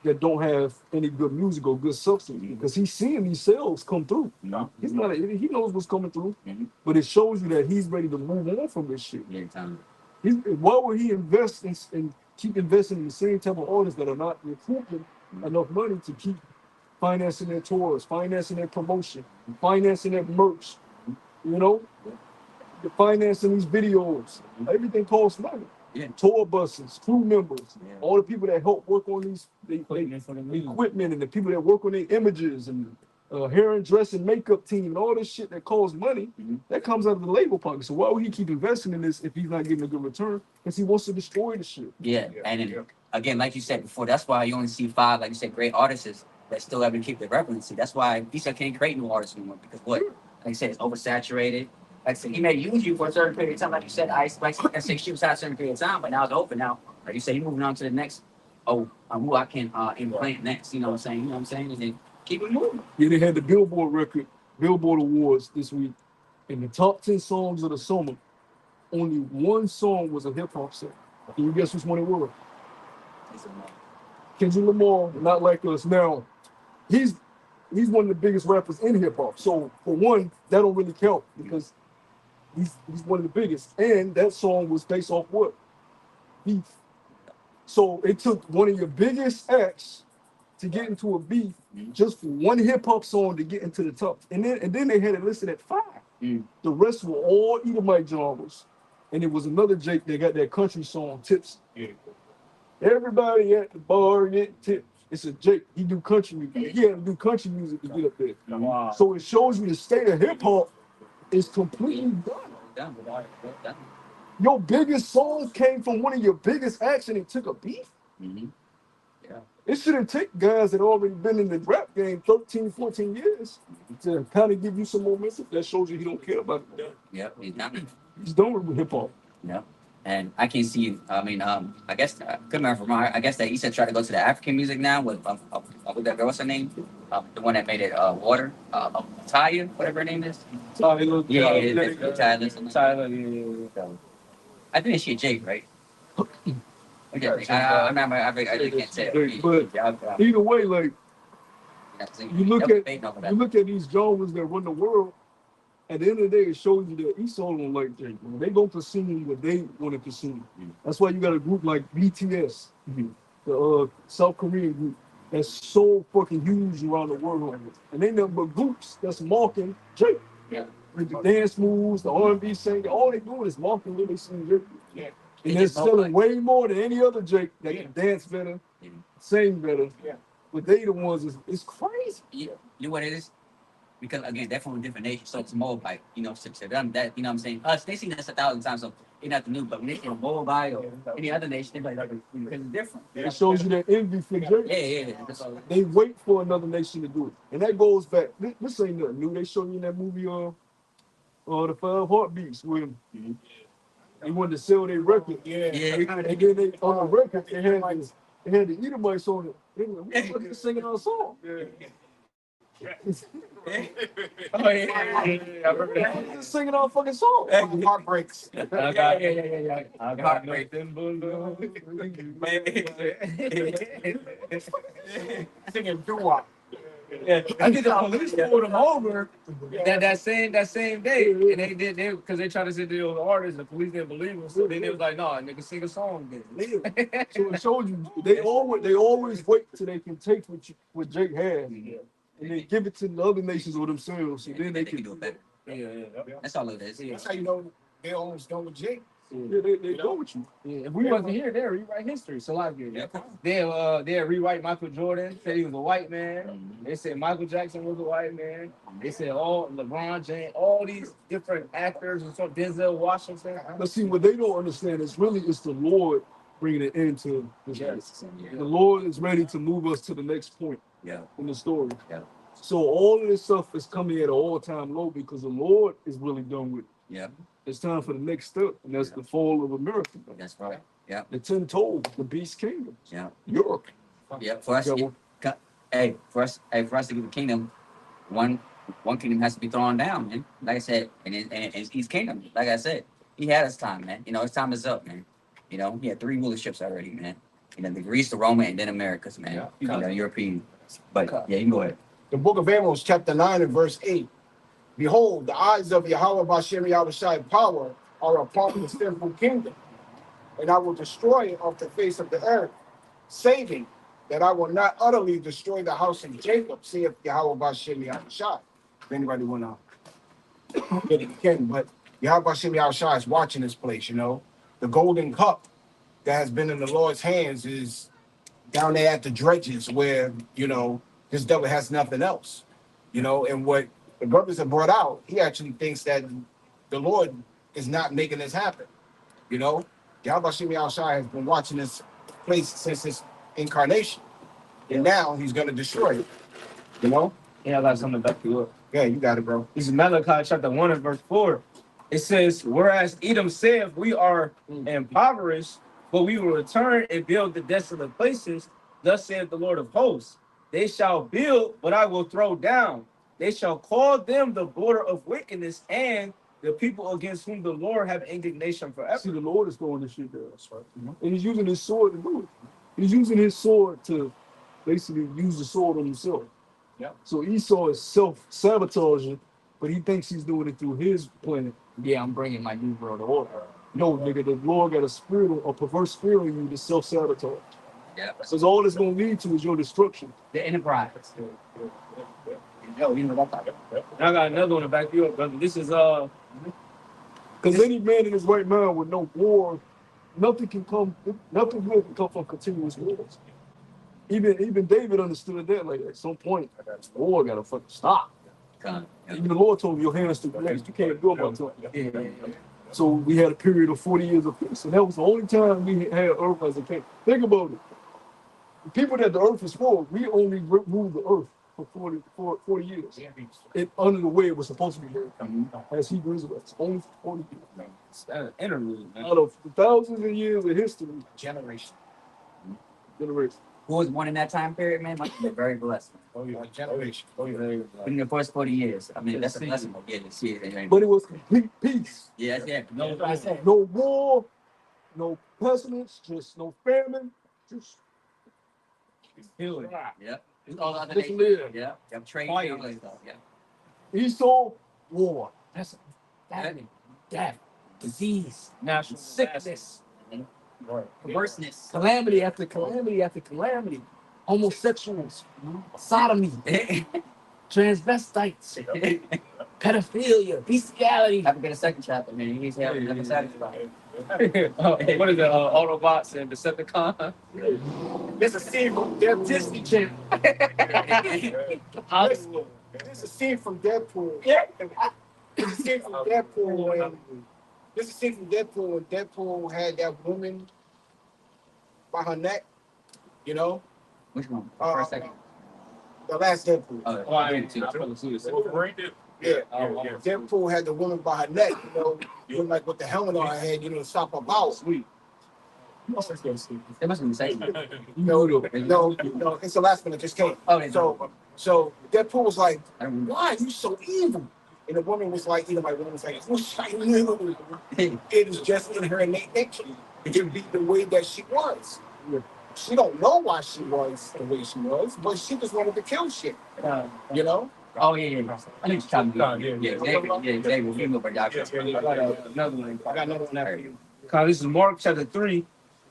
that don't have any good music or good substance, because he's seeing these sales come through. He's not he knows what's coming through, but it shows you that he's ready to move on from this shit. Why would he invest and keep investing in the same type of artists that are not recouping enough money to keep financing their tours, financing their promotion, financing their merch, you know? The financing these videos, everything costs money. Yeah. Tour buses, crew members, all the people that help work on these equipment, and the people that work on their images, and hair and dress and makeup team, and all this shit that costs money, that comes out of the label pocket. So why would he keep investing in this if he's not getting a good return? Because he wants to destroy the shit. Yeah. And then, again, like you said before, that's why you only see 5, like you said, great artists that still have to keep their relevancy. That's why Visa can't create new artists anymore, because what? Like I said, it's oversaturated. Like I said, he may use you for a certain period of time, like you said. I expect and say she was at a certain period of time, but now it's open now. Like you say, you're moving on to the next. Oh, who I can implant next. You know what I'm saying? You know what I'm saying? And then keep it moving. Yeah, they had the Billboard Awards this week. In the top 10 songs of the summer, only one song was a hip hop song. Can you guess which one it was? Kendrick Lamar, Not Like Us. Now, he's one of the biggest rappers in hip hop. So for one, that don't really count because he's one of the biggest. And that song was based off what? Beef. So it took one of your biggest acts to get into a beef just for one hip hop song to get into the top. And then they had it listed at 5. The rest were all Edomite genres. And it was another Jake that got that country song, Tips. Yeah. Everybody at the bar get tips. It's a Jake. He do country music. He had to do country music to get up there. Wow. So it shows you the state of hip hop is completely done. Your biggest song came from one of your biggest acts and it took a beef. Mm-hmm. Yeah. It shouldn't take guys that already been in the rap game 13, 14 years to kind of give you some momentum. That shows you he don't care about it. Yeah, he's done. He's done with hip hop. Yeah. And I can see. I mean, I guess I couldn't remember from I guess that he said try to go to the African music now with that girl. What's her name? The one that made it Water. Taya, whatever her name is. Tyler. Tyler. Yeah. I think she a Jake, right? Okay, I remember. I really can't say it. But either way, like you look at these genres that run the world. At the end of the day, it shows you that Esau don't like Jake. They go consume what they want to consume. That's why you got a group like BTS, the South Korean group, that's so fucking huge around the world. And they nothing but groups that's marking Jake. Yeah. With the dance moves, the R&B singing, all they doing is marking when they sing Jake. Yeah. And they're selling way more than any other Jake that can dance better, sing better. Yeah. But they the ones, it's crazy. You know what it is? Because again, they're from a different nation, so it's Moabite, to them that you know what I'm saying. Us, they seen this 1,000 times, so it's nothing new. But when they say Moabite or any other nation, they're like, because it's different. It shows you that envy for Jake. Yeah. They wait for another nation to do it, and that goes back. This ain't nothing new. They showed you in that movie, the 5 Heartbeats, where they wanted to sell their record. Yeah. And then they on the record, they had the Edomites on it. They were like, "What are singing our song?" Oh yeah. I remember that. Just singing our fucking song. Heartbreaks. Yeah. Heartbreak. Singing doo-wop. Yeah, I think the police pulled them over that same day, and they because they tried to say they were artists. The police didn't believe them, so then they was like, "No, nigga, sing a song." Then. So it showed you they always wait till they can take what Jake has, and they give it to the other nations or themselves, so then they can do it better. Yeah. That's all it is. That's how you know they almost done with Jake. Yeah, they go with you. Yeah, if we wasn't here, they'll rewrite history. So like, they'll rewrite Michael Jordan. Said he was a white man. They said Michael Jackson was a white man. They said all LeBron James, all these different actors and so Denzel Washington. But see, what they don't understand is really it's the Lord bringing it into this. The Lord is ready to move us to the next point in the story. Yeah. So all of this stuff is coming at an all-time low because the Lord is really done with it. Yeah. It's time for the next step, and that's the fall of America. That's right. Yeah. The 10 toes, the beast kingdom. Yeah. Europe. Yeah. For us, for us to get the kingdom, one kingdom has to be thrown down, man. Like I said, and it's his kingdom. Like I said, he had his time, man. His time is up, man. He had 3 rulerships already, man. The Greece, the Roman, and then Americas, man. European. But yeah, you can go ahead. The book of Amos, chapter 9 and verse 8. Behold, the eyes of Yahweh Bashem Yahushai power are upon the sinful kingdom, and I will destroy it off the face of the earth, saving that I will not utterly destroy the house of Jacob, saith Yahweh Bashem Yahushai. If anybody want to get it, you can, but Yahweh Bashem Yahushai is watching this place, The golden cup that has been in the Lord's hands is down there at the dredges where, this devil has nothing else, and what the brothers have brought out, he actually thinks that the Lord is not making this happen. Yahweh Shemi Al-Shai has been watching this place since his incarnation. And now he's going to destroy it. Yeah, I got something to back you up. Yeah, you got it, bro. This is Malachi chapter 1 and verse 4. It says, whereas Edom saith, we are impoverished, but we will return and build the desolate places. Thus saith the Lord of hosts, they shall build, but I will throw down. They shall call them the border of wickedness, and the people against whom the Lord have indignation forever. See, the Lord is throwing this shit there. That's right. And he's using his sword to do it. He's using his sword to basically use the sword on himself. Yeah. So Esau is self-sabotaging, but he thinks he's doing it through his plan. Yeah, I'm bringing my new world order. No, nigga, the Lord got a perverse spirit in you to self-sabotage. Yeah. Because all it's going to lead to is your destruction. The enterprise. Yo, you know that. I got another one to back you up, brother. This is Because any man in his right mind with no war, nothing good can come from continuous wars. Even David understood that. Like at some point, war gotta fucking stop. Even the Lord told me your hands too blessed. You can't do about it. So we had a period of 40 years of peace, and that was the only time we had earth as a king. Think about it. The people that the earth is for, we only ruled the earth for 40 years. It under the way it was supposed to be as Hebrew Israelites. Only for 40 years. that's an interlude, man. Out of the thousands of years of history, Generation. Who was born in that time period, man? They're very blessed. Oh yeah, generation. Oh, yeah. In the first 40 years. I mean, that's a blessing. Yeah, to see it. but it was complete peace. Yeah, yeah. No, I said, No war, no pestilence, just no famine, just healing. Yeah. All the other just nations. live. Yeah. You have trade. Quiet. All that stuff. Yeah. Esau, war. That's Famine, death, disease, national sickness, perverseness. Calamity after calamity after calamity. Homosexuals, sodomy, transvestites, pedophilia, bestiality. Have to get a second chapter, man. He's never satisfied. what is it? Autobots and Decepticons. There's a scene from Disney Channel. Hollywood. There's a scene from Deadpool. Yeah. There's a scene from Deadpool. There's a scene from Deadpool when Deadpool had that woman by her neck. You know, Which one? First, second. the last Deadpool. Oh, I didn't see. I fell asleep. Yeah. Deadpool had the woman by her neck. You know, with like with the helmet on her head. You know, to stop her bowels. Sweet. It must be the same. No, it's the last one that just came. Oh, they do. So Deadpool was like, I don't know. "Why are you so evil?" And the woman was like, my woman was like, "Wish I knew." It is just in her innate nature to be the way that she was. She don't know why she was the way she was, but she just wanted to kill shit. You know? Oh, yeah. I think it's time to go. Yeah, David, you know, but I got another one. I got another one after you. This is Mark chapter 3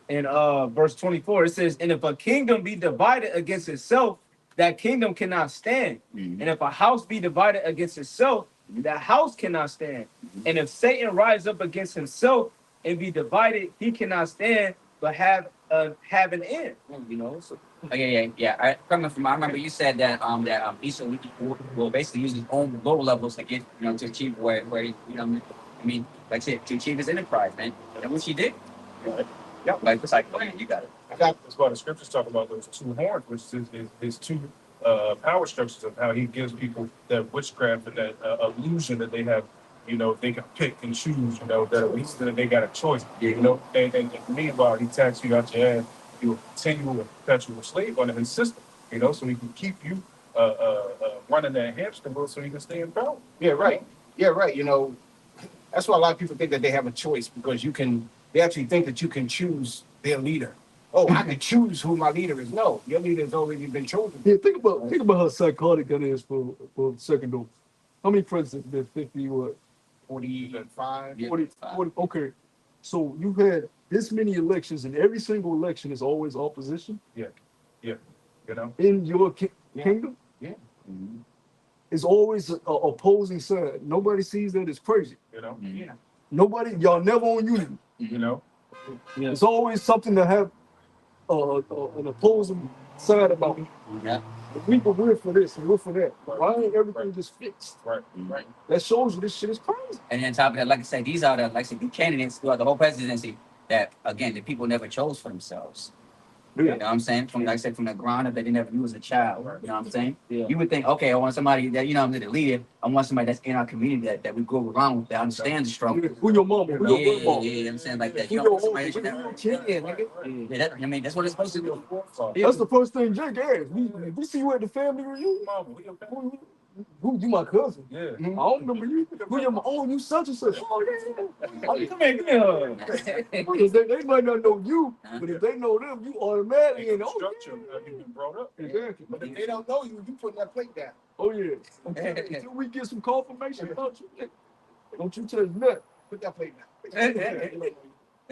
and verse 24. It says, and if a kingdom be divided against itself, that kingdom cannot stand. And if a house be divided against itself, that house cannot stand. And if Satan rise up against himself and be divided, he cannot stand, but have an end. You know. So, yeah. I remember you said that Esau will basically use his own lower levels to get to achieve where he, I mean, like I said, to achieve his enterprise, man. And what she did. Yeah. Like it's like, oh, yeah, you got it. That's why the scriptures talk about those two horns, which is his two power structures of how he gives people that witchcraft and that illusion that they have. They can pick and choose. That at least that they got a choice. And meanwhile, he tax you out your ass. He will continue a perpetual slave under his system. So he can keep you running that hamster wheel, so he can stay in power. Yeah, right. That's why a lot of people think that they have a choice because they actually think that you can choose their leader. Oh, I can choose who my leader is. No, your leader has already been chosen. Yeah, think about how psychotic that is for a second though. How many presidents been 50 what? 45. 40, okay. So you've had this many elections, and every single election is always opposition. Yeah. In your kingdom. Yeah. It's always an opposing side. Nobody sees that as crazy. Yeah. Nobody, y'all never on unity. yeah. It's always something to have an opposing side about. Yeah. We're for this and we're for that. Why ain't everything just fixed? Right. That shows you this shit is crazy. And then on top of that, like I said, these are the candidates throughout the whole presidency that, again, the people never chose for themselves. You know what I'm saying? From like I said, from the ground up that they never knew as a child. You know what I'm saying? Yeah. You would think, okay, I want somebody that I'm the leader. I want somebody that's in our community that we go around with, that understands the struggle. Who your mama? Who your grandma? I'm saying like that. Who You your know, somebody uncle? that Who you your never. kid, nigga? Yeah, I mean that's what it's supposed to do. That's the first thing Jake asked. We see you at the family reunion. Who you my cousin? Yeah. I don't remember you. Who your oh you such and such. Oh yeah. Oh, come here. They might not know you, but if they know them, you automatically in. Oh Structure, yeah. you've been brought up. Exactly. But if they don't know you, you putting that plate down. Oh yeah. Until we get some confirmation about you, don't you touch nothing. Put that plate down.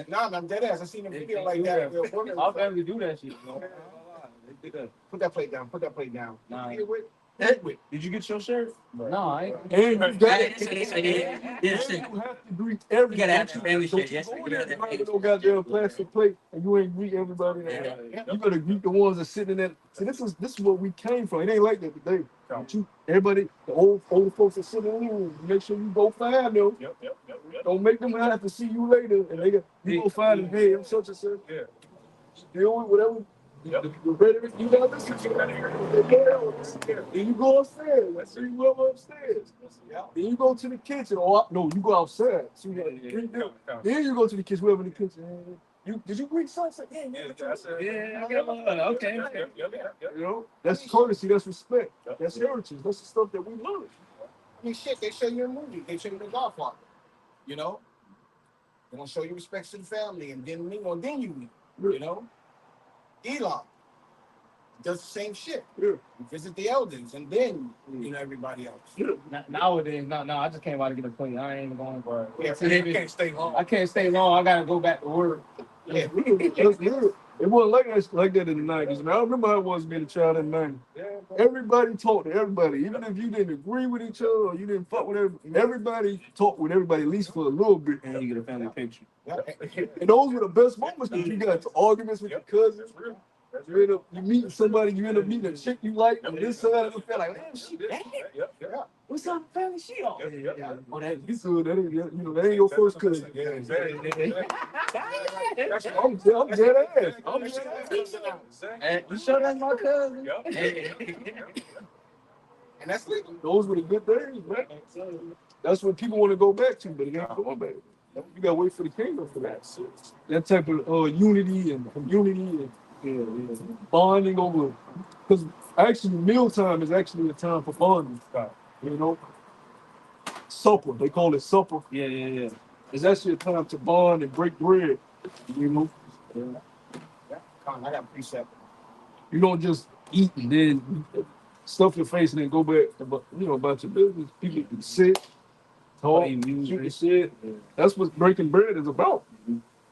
Nah, I'm dead ass. I seen a video like that. Where a woman Our family do that shit. You know? put that plate down. Put that plate down. Nah. Here with. Did you get your shirt? No, I ain't. And you got Yeah, you have to greet You everybody. gotta have the family Don't shit. you Yes, go you in there gotta and have no goddamn plastic plate and you ain't greet everybody. You better greet the ones that sitting in that. See, this is what we came from. It ain't like that today. But everybody, the old folks that sitting in the room, make sure you go find them. Yep. Don't make them have to see you later. And you go find them. Hey, I'm such and such. Yeah. Deal with whatever. The rhetoric you gotta listen to. Then you go upstairs. Let's see you go upstairs. Then you go to the kitchen. Or no, you go outside. So then you go to the kitchen. Whoever in the kitchen. Did you greet sunset? Yeah, I got one. Okay. You know, that's courtesy. That's respect. That's heritage. That's the stuff that we learn. I mean, shit, they show you in movies. They show you the Godfather. You know? They're going to show you respect to the family, and then you leave. You know? Elon does the same shit. Yeah. You visit the elders, and then, everybody else. Nowadays, no, I just came out to get a plate. I ain't even going for it. Yeah, You can't stay long. I can't stay long. I gotta go back to work. Yeah. It wasn't like that in the 90s. And I remember how it was being a child in the 90s. Everybody talked to everybody. Even if you didn't agree with each other or you didn't fuck with everybody talked with everybody at least for a little bit. And you get a family picture. And those were the best moments because you got to arguments with your cousins. You meet somebody, you end up meeting a chick you like on this side of the family. Like, man, she bad. What's up, family? She on? Oh, that that ain't your first cousin. I'm dead ass. Hey, you sure that's my cousin? And that's legal. Those were the good days, man. That's what people want to go back to, but it ain't going back. You gotta wait for the kingdom for that. That type of unity and community and bonding over. Because actually, mealtime is actually a time for bonding. You know, supper. They call it supper. Yeah. It's actually a time to bond and break bread. You know, I got precept. you don't just eat and then stuff your face and then go back about your business. People can sit, talk, shoot the shit. That's what breaking bread is about.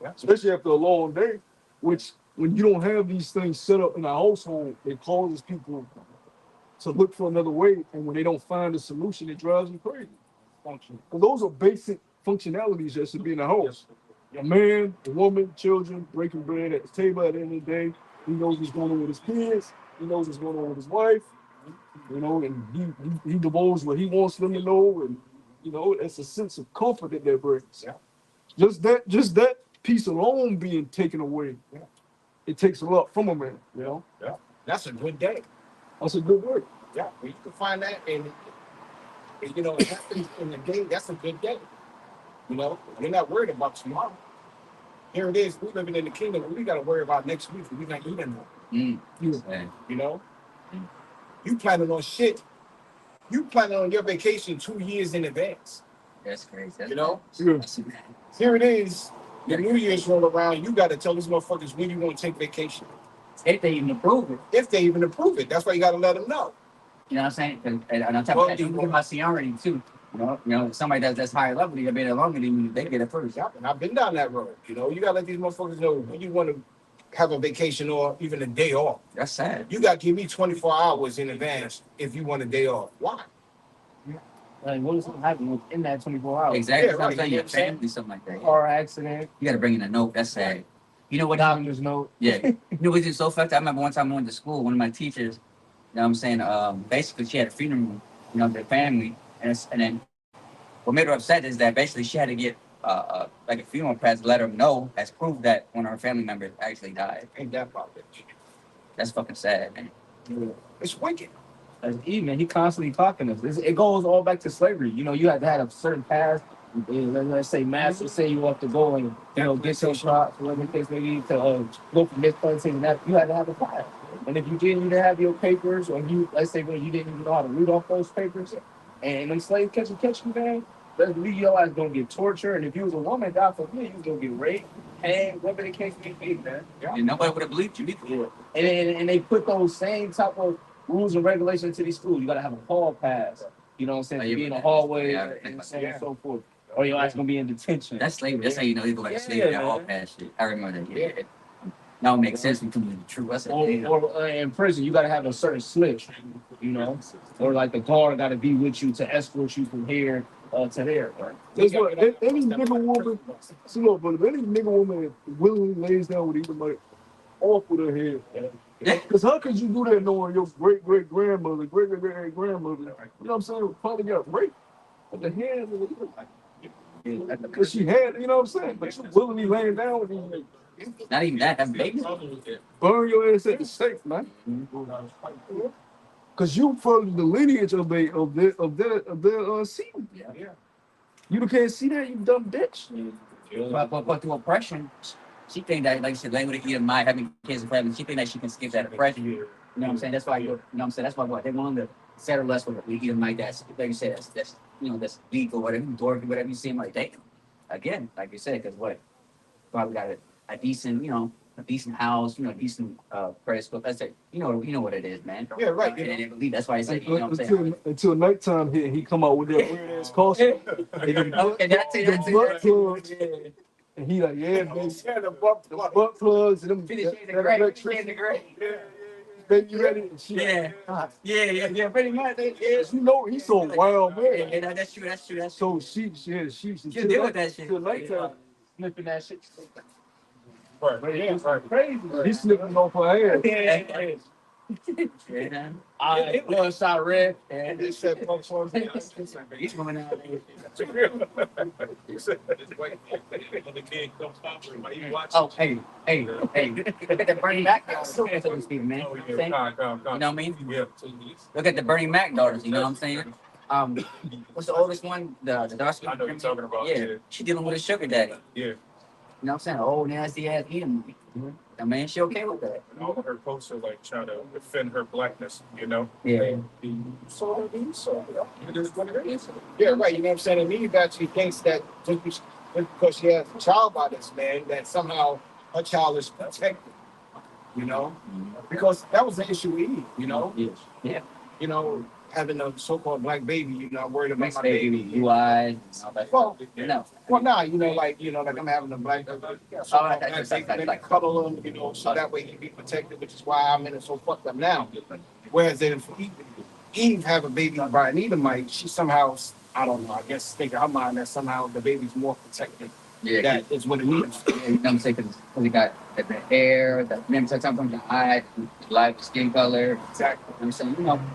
Especially after a long day, which when you don't have these things set up in a household, it causes people to look for another way. And when they don't find a solution, it drives them crazy. Because those are basic functionalities that should be in the house. A man, a woman, children, breaking bread at the table at the end of the day. He knows what's going on with his kids. He knows what's going on with his wife. And he divulges what he wants them to know. And, it's a sense of comfort that brings. Just that piece alone being taken away, it takes a lot from a man, That's a good day. That's a good word. Yeah, you can find that, and it happens in the day. That's a good day. You're not worried about tomorrow. Here it is. We living in the kingdom. We got to worry about next week. We're not eating more. You planning on shit. You planning on your vacation 2 years in advance. That's crazy. Here it is. The New Year's roll around. You got to tell these motherfuckers when you want to take vacation. If they even approve it. That's why you got to let them know. You know what I'm saying? And on top of that, you look about seniority too. Somebody that's higher level, they've been there longer than you, they get it first. Yeah, and I've been down that road. You got to let these motherfuckers know when you want to have a vacation or even a day off. That's sad. You got to give me 24 hours in advance if you want a day off. Why? Like, what is going to happen within that 24 hours? Exactly. Yeah, What I'm right. saying, your family, something like that. Car accident. You got to bring in a note. That's sad. You know what? Doctor's note. Yeah. You know what's so fucked? I remember one time I went to school, one of my teachers, you know what I'm saying, basically she had a funeral, their family, and then what made her upset is that basically she had to get like a funeral pass to let her know as proof that one of her family members actually died. Ain't that about bitch? That's fucking sad, man. Yeah. It's wicked. That's even. He constantly clocking us. It goes all back to slavery. You know, you had to have a certain path. Let's say master say you have to go and get your crops, whatever the case may be, to go from this plantation. That you had to have a path. And if you didn't have your papers, or you let's say when you didn't even know how to read off those papers, and them slaves catch you, man, let's leave your ass gonna get tortured. And if you was a woman, God forbid, you was gonna get raped, hanged, whatever the case may be, man. And nobody would have believed you either. Yeah. And they put those same type of rules and regulations to these schools. You gotta have a hall pass. You know what I'm saying? To be in the hallway and so on and so forth. Or your ass gonna be in detention. That's slavery. That's how you know you go back to slavery. That all past shit. I remember that. Yeah. Now it makes sense because it's true. I said, or in prison, you gotta have a certain slip, you know, or like the guard gotta be with you to escort you from here to there. That's what any nigga woman. See, look, but if any nigga woman willingly lays down with either like off with her head, because how could you do that knowing your great great grandmother, great grandmother, you know what I'm saying, probably got raped at the hands of the because she had, you know what I'm saying, but you willingly laying down with these niggas. not even that. Have babies. Burn your ass at the stake, man. Cause you follow the lineage of their seed. Yeah. You can't see that, you dumb bitch. But through oppression, she think that, like I said, language either might having kids and family. She think that she can skip that oppression. You know what I'm saying? That's why you know what I'm saying. That's why what they want to settle us with either might that's like you said that's you know that's legal whatever dorky whatever you seem like damn. Again, like you said, because what probably got a decent a decent house, a decent credit score. That's it. You know what it is, man. Yeah, right. And they believe that's why I said, you know what I'm saying. Until nighttime hit, he come out with that weird ass costume. Okay, that's it. And he like, yeah, baby. Yeah, the butt plugs and them. Finish the grade. Baby, you ready? Yeah, pretty much. You know, he's so wild, man. Yeah, that's true. So she deal with that shit. Till nighttime, Sniffing that shit. Right. Crazy. he's slipping off her ass. Yeah. I bloodshot red. and they said pumps on Each woman out there. Oh, hey. Look at the Bernie Mac daughters, so to speak, man. Oh, You know what I mean? Yeah. Look at the Bernie Mac daughters, you know what I'm saying? What's the oldest one? The dark skin. I know you're talking about. Yeah, she dealing with a sugar daddy. Yeah. You know what I'm saying? Old nasty ass eating. I mean, she okay with that. And all of her posts are like trying to defend her blackness, Yeah. So it is what it is. Yeah, right. You know what I'm saying? And Eve actually thinks that just because she has a child by this man, that somehow her child is protected. Because that was the issue with Eve. Yeah. Having a so-called black baby, you're not worried about Mixed my baby, baby. blue eyes, and all that. Well, No. Well, nah, like I'm having a black baby. So like cuddle him, so that way he be protected, which is why I'm in it so fucked up now. Whereas if Eve have a baby by an Edomite, she somehow, I don't know, I guess think in her mind that somehow the baby's more protected. Yeah, That is what it means. you know what I'm saying? Because he got the hair, sometimes the eye, the light skin color. Exactly. You know what I'm saying?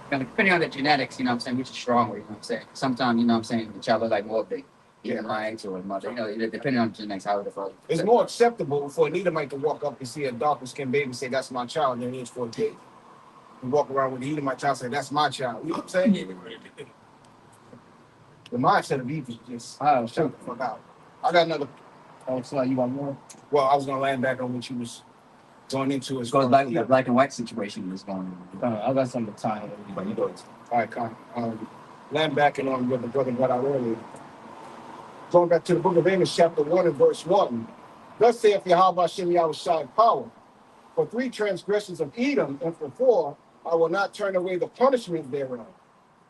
Depending on the genetics, you know what I'm saying, which is stronger, you know what I'm saying. Sometimes, you know what I'm saying, the child look like more of the Edomites or mother, depending on the genetics, how the father. It's more acceptable for an Edomite to walk up and see a darker skinned baby and say, that's my child, than it is for a kid. And walk around with the Edomite child and say, that's my child. You know what I'm saying? Yeah. The mindset of Eve is just, shut the fuck out. I got another. Oh, so you want more? Well, I was going to land back on what you was going into. As Goes back with the black and white situation that's going on. I got something to tie in. But you know, all right, Con. Land back and on what the brother brought out earlier. Going back to the book of Amos, chapter 1 and verse 1. Thus saith Yahweh Hashem Yahushua power. For 3 transgressions of Edom, and for 4, I will not turn away the punishment thereof.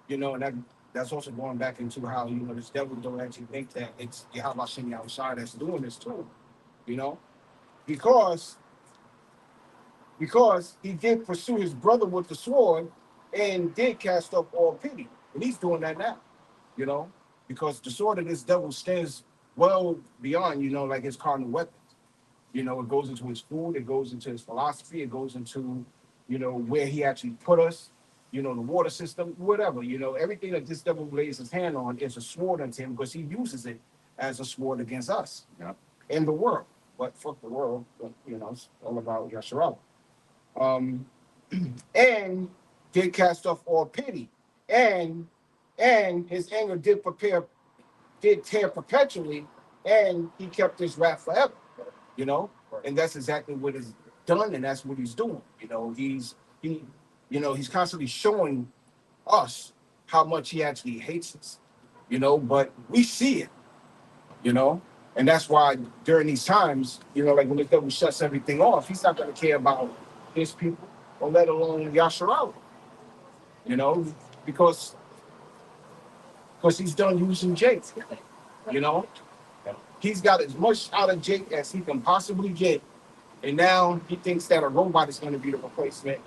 And that's also going back into how, this devil don't actually think that it's Yahweh Hashem Yahushua that's doing this too. Because he did pursue his brother with the sword and did cast up all pity. And he's doing that now, because the sword of this devil stands well beyond, like his carnal weapons. It goes into his food, it goes into his philosophy, it goes into, where he actually put us, the water system, whatever, everything that this devil lays his hand on is a sword unto him because he uses it as a sword against us Yep. in the world. But fuck the world, but, it's all about Yasharala. Um, and did cast off all pity, and his anger did tear perpetually, and he kept his wrath forever. And that's exactly what is done, and that's what he's doing. He's constantly showing us how much he actually hates us. But we see it. And that's why during these times, like when the devil shuts everything off, he's not going to care about his people, or let alone Yasharala. Because he's done using Jake. You know, he's got as much out of Jake as he can possibly get, and now he thinks that a robot is going to be the replacement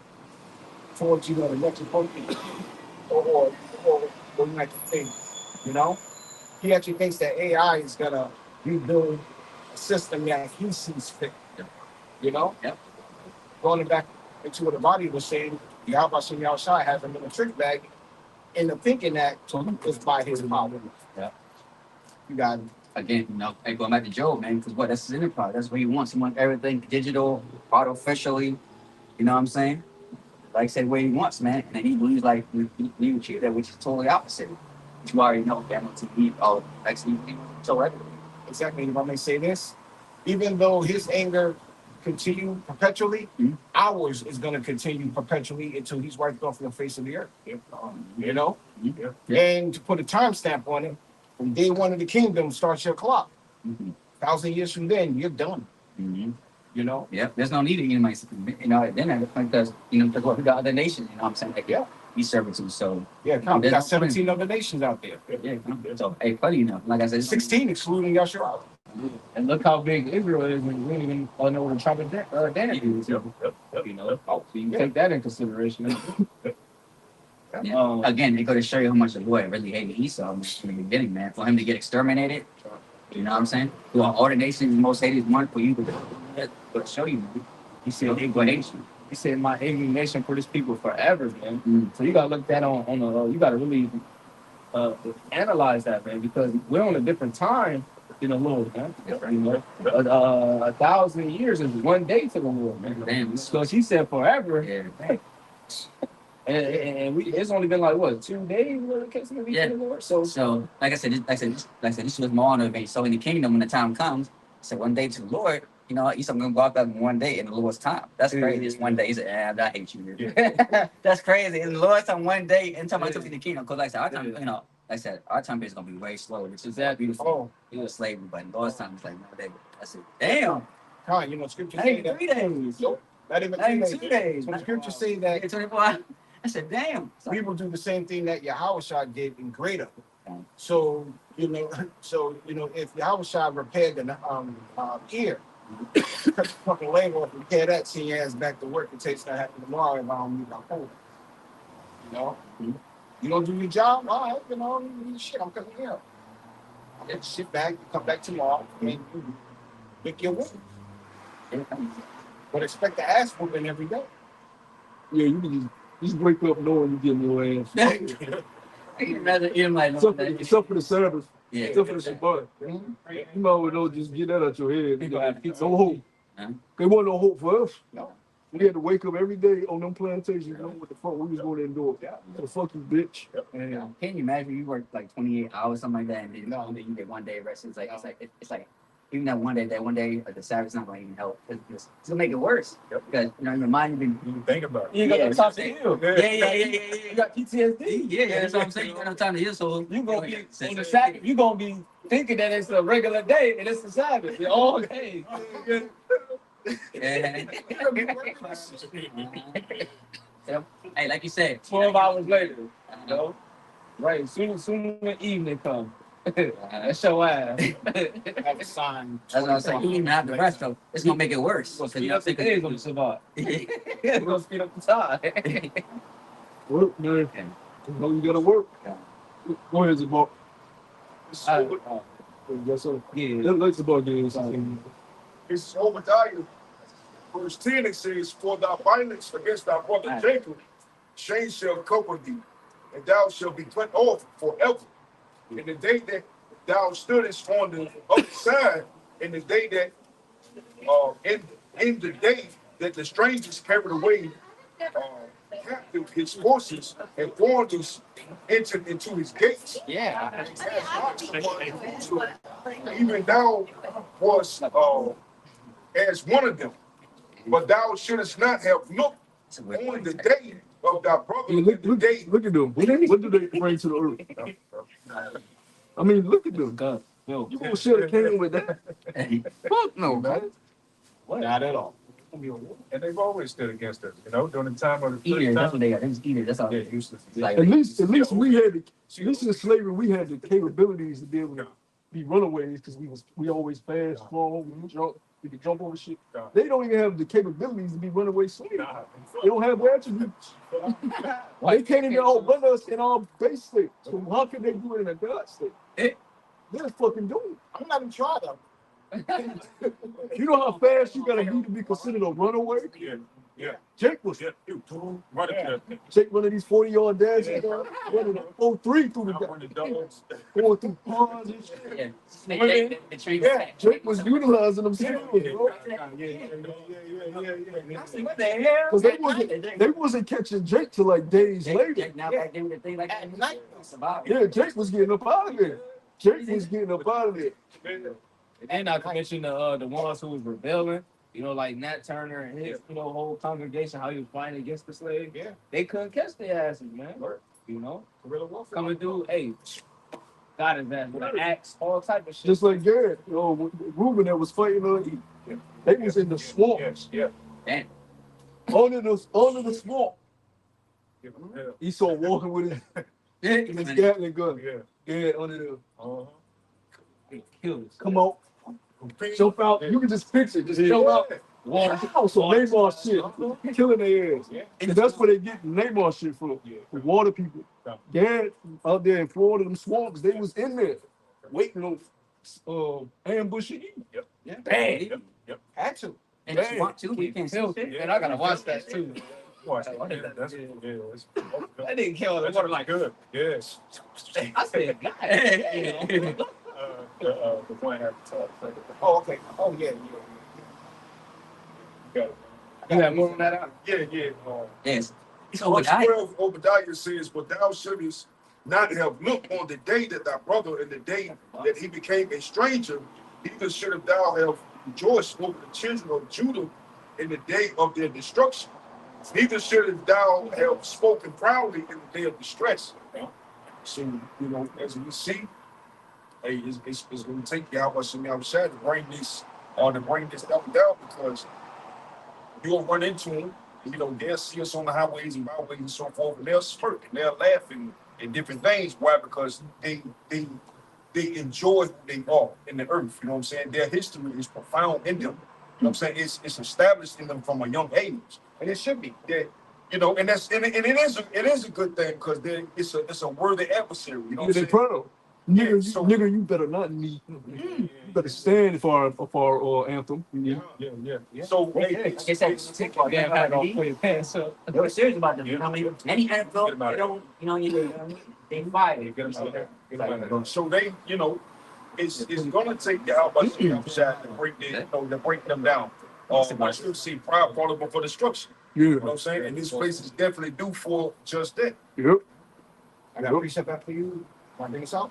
for the next appropriate or next thing. He actually thinks that AI is going to rebuild a system that he sees fit. Yep. Going back into what the body was saying, the Albashim Yahushua has him in a trick bag, into thinking that it's by his power. Yeah. You got it. Again, and going back to Job, man, because that's his enterprise. That's what he wants. He wants everything digital, artificially. You know what I'm saying? Like I said, what he wants, man. And then he believes like we achieve that, which is totally opposite. Which you already know, family TV, all actually so everything. Exactly. If I may say this, even though his anger continue perpetually, ours is going to continue perpetually until he's wiped off the face of the earth. And to put a timestamp on it, from day one of the kingdom starts your clock. 1,000 years from then, you're done. Yeah, there's no need to anybody, then because because what we got other nations, you know what I'm saying? Like, Yeah. He's servitude, so we got 17 other nations out there. yeah. So hey, funny enough, like I said, 16 excluding Yasharala. And look how big Israel is when we don't even know what a tribe of Dan is. So you take that in consideration. Yeah. Again, it go to show you how much the boy really hated Esau in the beginning, man. For him to get exterminated, you know what I'm saying? Through all the nations, the most hated one for you to show you, man. He said, "Hey, go hate you." He said, "My indignation for this people forever, man." So you gotta look that on you gotta really analyze that, man, because we're on a different time than the Lord, man. 1,000 years is one day to the Lord, man. Damn. Because he said forever. Yeah. And it's only been like what 2 days where it case to be to the Lord. So like I said, this was more on the so in the kingdom when the time comes. So one day to the Lord, he's gonna go out there in one day in the Lord's time. That's crazy. It's one day. He said, I hate you. Yeah. That's crazy. In the Lord's time, one day, and talking about in the kingdom. Because like I said, our time, like I said, our time is gonna be way slower, which is that beautiful. It was slavery, but in the Lord's time, it's like no day. I said, damn. Scripture Hey, say that 3 days. not even 2 days. So the scripture say that 24 hours. I said, damn. we will do the same thing that Yahushua did in greater. Okay. So if Yahushua repaired the ear, cut the fucking leg off, repair that, send your ass back to work. It takes that happen tomorrow if I don't meet my phone. You don't do your job, all right, shit, I'm coming here. I'll get shit back, come back tomorrow, and you make your work. But expect the ass whooping every day. Yeah, you can just wake up knowing you're getting your ass. You'd rather eat them like Except for the Sabbath. Yeah. Except for the Shabbat. You might well know, just get that out your head. No hope. They want no hope for us. No. We had to wake up every day on them plantations, what the fuck we was going to endure. The fuck you, bitch. Can you imagine you work like 28 hours, something like that, and then you get 1 day of rest? It's like even that one day, like the Sabbath's not going to even help. It's gonna make it worse. Because in your mind, You think about it. You got no time to heal. Yeah. You got PTSD. Yeah, that's what I'm saying. You got no time to heal, so You gonna be on the Sabbath. You gonna be thinking that it's a regular day and it's the Sabbath. All day. Yeah. Hey, like you said, 12 hours later. Right. Soon the evening come. That's your ass. Have a sign. That's what I'm saying. You don't even have the rest of it. It's gonna make it worse. Speed up the days on the Shabbat. It's gonna speed up the time. Work, man. You gotta work. Go ahead, Zabak. Yes, sir. Yeah. Let's Zabak games. It's Obadiah. Verse 10, it says, "For thy violence against thy brother Jacob, shame shall cover thee, and thou shalt be cut off forever. In the day that thou stoodest on the other side in the day that in the day that the strangers carried away captive his forces and foreigners entered into his gates. Yeah. And cast lots upon Jerusalem. Even thou was as one of them, but thou shouldest not have looked on the day of thy brother. Yeah, The day. look at them. What do they bring to the earth? I mean, look at them. God, You gonna share a came with that? Fuck no, man. not at all. And they've always stood against us, during the time of the Eaters, that's first what they got. They was eaters. That's all. time. Yeah, useless. Like, At least we had the, at least in slavery we had the capabilities to be able to be runaways because we always fast, strong, we could jump over shit. They don't even have the capabilities to be runaway slaves. They don't have the attributes. They can't even outrun us in our base state. So how can they do it in a God state? They're fucking doing I'm not even trying them. it. You know how fast you gotta be considered a runaway? Yeah. Jake was Jake one of these 40-yard dashes, running a 4-3 through going through ponds and shit. Yeah. Jake was utilizing them skills, bro. What the hell? Because they wasn't catching Jake till like days later. Now back then, the thing like At night. Yeah, Jake was getting up out of there. Jake was getting up out of there. And not to mention the ones who was rebelling, like Nat Turner and his, whole congregation, how he was fighting against the slaves. Yeah. They couldn't catch their asses, man. Guerrilla warfare. Coming through, hey, got his ass with an axe, all type of shit. Just like Garrett, Ruben that was fighting they was in the swamps. Yeah. Damn. Under the swamp. He saw walking with his Gatling gun. Yeah, under the Killed us. come out. Jump out. You can just picture, just jump out. Water. So Neymar shit, killing their ass. And that's where they get Neymar shit from. The water people. Dad out there in Florida, them swamps, they was in there waiting on ambushing you. Yeah. Bang. Had to. And if you want to, we can see shit. And I gotta watch that too. Watch it. Yeah, that's I didn't kill the water like good. Yes. I said, God. The one at the top. Oh, okay. Oh, yeah. You have more on that out? Yeah. Yes. It's Verse Obadiah. 12, Obadiah says, but thou shouldest not have looked on the day that thy brother and the day that he became a stranger, neither should thou have rejoiced over the children of Judah in the day of their destruction. Neither should thou have spoken proudly in the day of distress. So, as we see, hey, it's going to take Yahweh to bring this stuff down, because you'll run into them. They'll see us on the highways and byways and so forth, and they'll smirk and they'll laugh and different things. Why? Because they enjoy who they are in the earth. You know what I'm saying? Their history is profound in them. You know what I'm saying? It's established in them from a young age, and it should be. And it is a good thing, because it's a worthy adversary. You know what I'm saying? Proud. Nigga, you better not need. You better stand for our anthem. Yeah. So Like I said, Take your damn hat off, put your pants up. they were serious about them. Any NFL, they don't, they fight. Get them out there. Get them out there. So they, it's gonna take Yahweh to break them down. I still see pride falling before destruction. Yeah. You know what I'm saying? And this place is definitely due for just that. Yep. I got a precept back for you. Want to bring this out?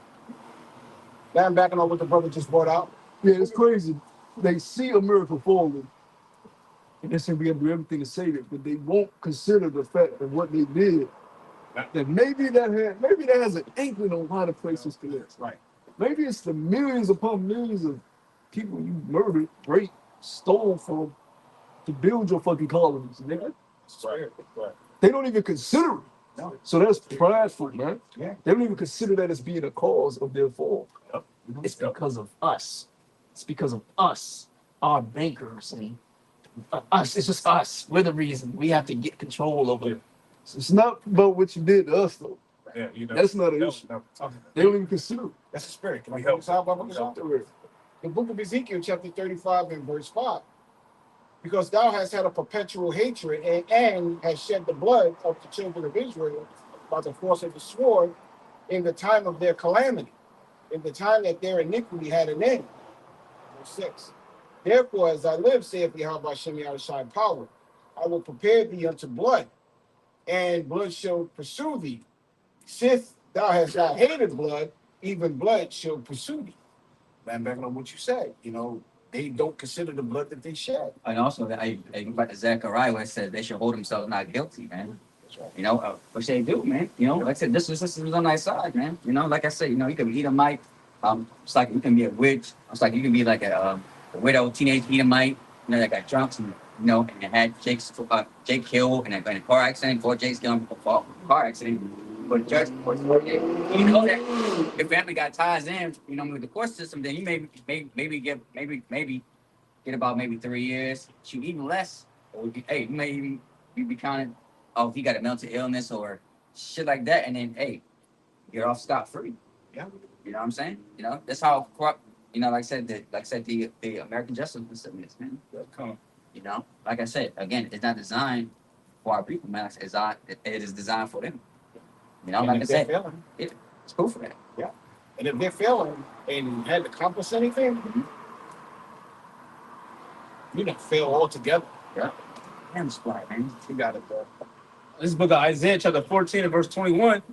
Now I'm backing on what the brother just brought out. Yeah, it's crazy. They see America falling, and they say we have to do everything to save it, but they won't consider the fact of what they did. That maybe that has an inkling on how the place is collapsed. Right. Maybe it's the millions upon millions of people you murdered, raped, stole from to build your fucking colonies, nigga. Right. They don't even consider it. No. So that's prideful, man. Yeah. They don't even consider that as being a cause of their fall. It's because of us. It's because of us, our bankers, and us. It's just us. We're the reason. We have to get control over it. It's not about what you did to us, though. Yeah, That's not an issue. They don't even consider it. That's the spirit. Can I We help help. this out? Baba? The book of Ezekiel, chapter 35 and verse 5. Because thou hast had a perpetual hatred and hast shed the blood of the children of Israel by the force of the sword in the time of their calamity. in the time that their iniquity had an end. Verse 6. Therefore, as I live, saith Yahweh Shem Yahushai power, I will prepare thee unto blood, and blood shall pursue thee. Since thou hast not hated blood, even blood shall pursue thee. Man, back on what you said, they don't consider the blood that they shed. And also, I go back to Zechariah where it says they should hold themselves not guilty, man. That's right. Which they do, man. Like I said, this is on my side, man. Like I said, you can be Edomite. It's like you can be a witch. It's like you can be like a widow, teenage Edomite. That got drunk and had Jake killed in a car accident, before Jake's killed in a car accident. But the judge, of course, that if family got ties in, with the court system, then you maybe get about maybe 3 years. Shoot, even less. Or you may even be counted. Oh, if you got a mental illness or shit like that, and then you're off scot free. Yeah. You know what I'm saying? That's how corrupt. Like I said, the American justice system is, man. Like I said, again, it's not designed for our people, man. It is designed for them. Like I said, it's cool for that. Yeah. And if they're failing and hadn't accomplished anything, you don't fail altogether. Yeah. Damn spot, man. You got it, bro. This book of Isaiah, chapter 14 and verse 21,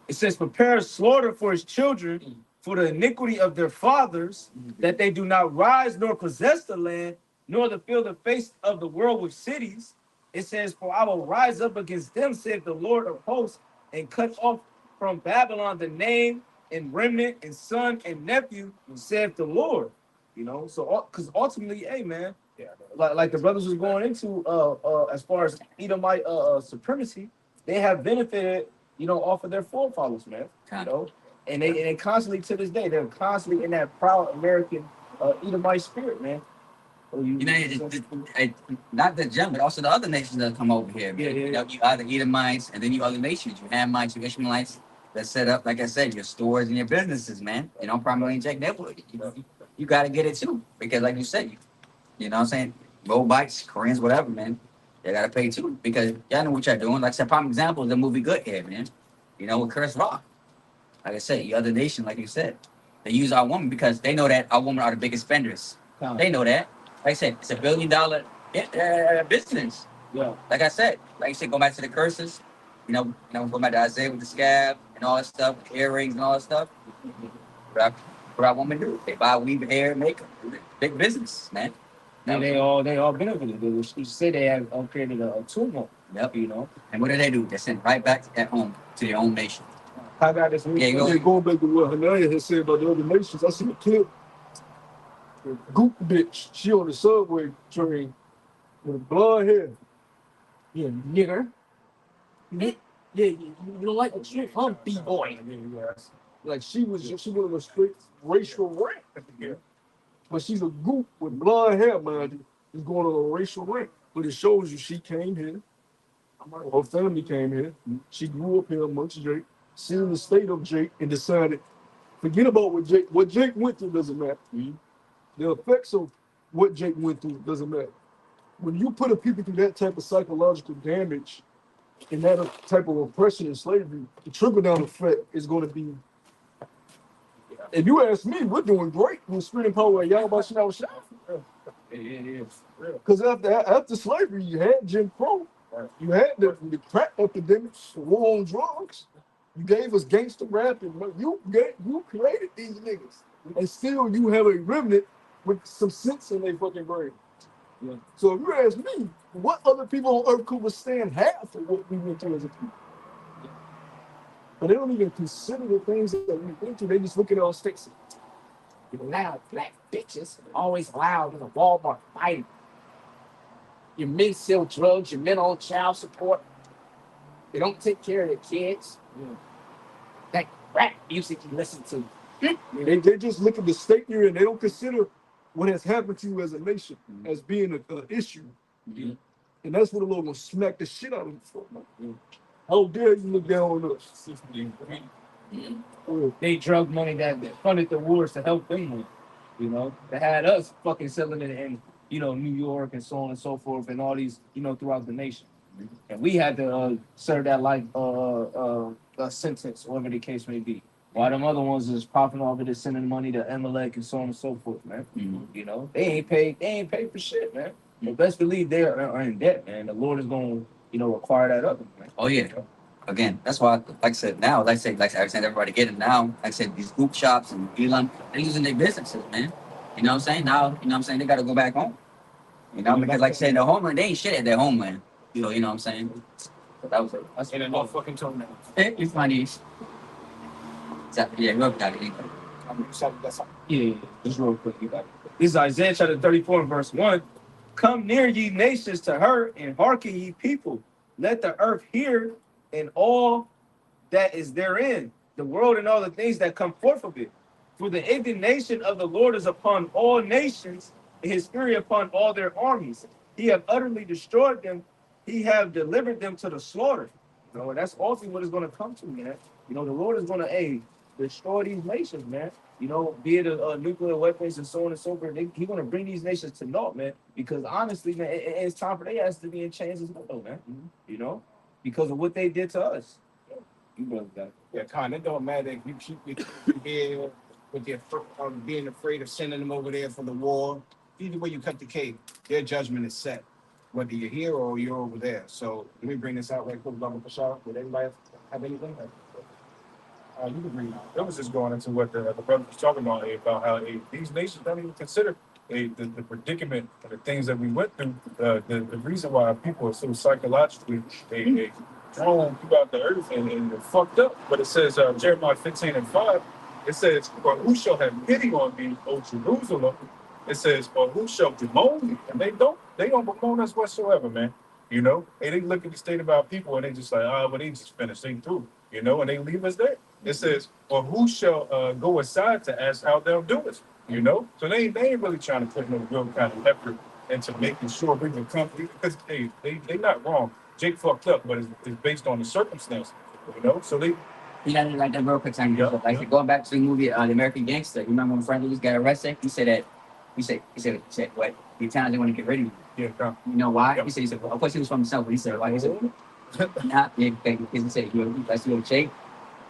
it says, prepare slaughter for his children for the iniquity of their fathers, that they do not rise nor possess the land, nor to fill the face of the world with cities. It says, for I will rise up against them, saith the Lord of hosts, and cut off from Babylon the name and remnant and son and nephew, saith the Lord. So because ultimately, hey man, like the brothers was going into as far as Edomite supremacy, they have benefited, off of their forefathers, man. And they constantly to this day, they're constantly in that proud American Edomite spirit, man. Not the gem, but also the other nations that come over here. Man. You other Edomites, and then you other nations, you Hamites, you Ishmaelites that set up, like I said, your stores and your businesses, man. Primarily in Jack Neighborhood. You got to get it too, because like you said, you know what I'm saying, Moabites, Koreans, whatever, man, they got to pay too, because y'all know what y'all doing. Like I said, prime example is the movie Good Head, man. With Chris Rock. Like I said, the other nation, like you said, they use our women because they know that our women are the biggest spenders. They know that. Like I said, it's $1 billion business. Yeah. Like I said, go back to the curses. Go back to Isaiah with the scab and all that stuff, earrings and all that stuff. What our women do? They buy weave, hair, makeup. Big business, man. And they all benefited. You say they have created a tumult. Yep. And what do? They send right back at home to their own nation. I got this. Going back to what Hanaya had said about the other nations, I seen a clip. The goop bitch, she on the subway train with blonde hair. Yeah, nigger. Yeah, you don't like the shit, huh, B-boy? Like she went on a straight racial rant. But she's a goop with blonde hair, man. She's going on a racial rant. But it shows you she came here. Her family came here. She grew up here amongst Jake, seen the state of Jake, and decided, forget about what Jake went through doesn't matter. The effects of what Jake went through doesn't matter. When you put a people through that type of psychological damage and that type of oppression and slavery, the trickle-down effect is going to be. If you ask me, we're doing great with spreading power at y'all about because after slavery, you had Jim Crow, you had the crack epidemic, the war on drugs. You gave us gangster rap, and you created these niggas, and still you have a remnant with some sense in their fucking brain. Yeah. So if you ask me, what other people on earth could withstand half of what we went through as a people? But they don't even consider the things that we went through. They just look at our states. Loud black bitches, always loud in the Walmart fighting. Your men sell drugs, your men on child support. They don't take care of their kids. That rap music you listen to. They just look at the state you're in. They don't consider what has happened to you as a nation as being an issue. And that's what the Lord will smack the shit out of you for. How dare you look down on us? They drug money that funded the wars to help them with. They had us fucking selling it in, New York and so on and so forth, and all these, throughout the nation. And we had to serve that life sentence, whatever the case may be. While them other ones is popping off of this, sending money to Amalek and so on and so forth, man. You know, they ain't paid. They ain't paid for shit, man. But best believe they are in debt, man. The Lord is going, require that of them, man. Oh yeah. Again, that's why, like I said, now, like I said, everybody get it now. Like I said, these group shops and Elon, they're using their businesses, man. You know what I'm saying? Now, you know what I'm saying? They got to go back home. You know, because like I said, their homeland, they ain't shit at their homeland. So, you know what I'm saying? So that was it. That's in a Norfolk toenail. You funny. Yeah, look at it. I mean, that's Yeah, just real quick, you got it. This is Isaiah chapter 34, verse 1. Come near, ye nations, to her, and hearken, ye people. Let the earth hear, and all that is therein, the world and all the things that come forth of it. For the indignation of the Lord is upon all nations, and his fury upon all their armies. He have utterly destroyed them. He have delivered them to the slaughter. And that's ultimately what is going to come to, man. The Lord is going to, destroy these nations, man. Be it a nuclear weapons and so on and so forth. He's going to bring these nations to naught, man. Because honestly, man, it's time for their ass to be in chains as well, man. Because of what they did to us. You brother got it. Yeah, Con, it don't matter if you keep your here with their being afraid of sending them over there for the war. Either way you cut the cake, their judgment is set, whether you're here or you're over there. So let me bring this out right quick, Brother Bashar. Would anybody have anything? You can bring it out. That was just going into what the brother was talking about how these nations don't even consider the predicament and the things that we went through. The reason why people are so psychologically thrown throughout the earth and they're fucked up. But it says Jeremiah 15:5. It says, "For who shall have pity on thee, O Jerusalem?" It says, "For who shall bemoan thee?" And they don't bemoan us whatsoever, man. They look at the state of our people and they just like, well, they just finished, they through, and they leave us there. It says, "Or who shall go aside to ask how thou doest?" So they ain't really trying to put no real kind of effort into making sure we can come, because they not wrong. Jake fucked up, but it's based on the circumstance, So they You got to like that real quick time. Like going back to the movie The American Gangster. You remember when Frank Lucas got arrested? He said that. He said what? The Italians didn't want to get rid of you. yeah, come. You know why? Yep. He said, well, of course he was from himself, but he said why? He said, nah, yeah, because he said that's your Jake.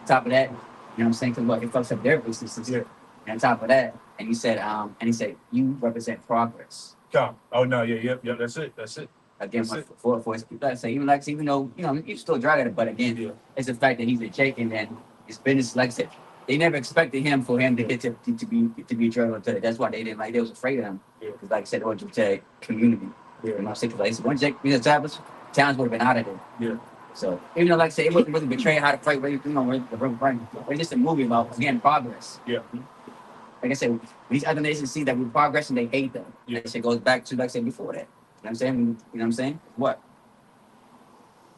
On top of that, you know what I'm saying? Because what, it fucks up their businesses. Yeah. And on top of that, and he said you represent progress. Come. Oh no, yeah, that's it. Again, That's it. for his people, say even though you still drag it, but again, Yeah. it's the fact that he's a Jake and then his business, like I said, they never expected him for him to get to be driven to it. That's why they didn't like. They was afraid of him. Yeah. Because like I said, or to community. Yeah. You know what I'm saying? Because like, once Jake was established, towns would have been out of there. Yeah. So even though, like I said, it wasn't betraying how to fight, it's just a movie about again progress. Yeah. Like I said, these other nations see that we're progressing, they hate them. Yeah. That shit goes back to like I said before that. You know what I'm saying? You know what I'm saying? What?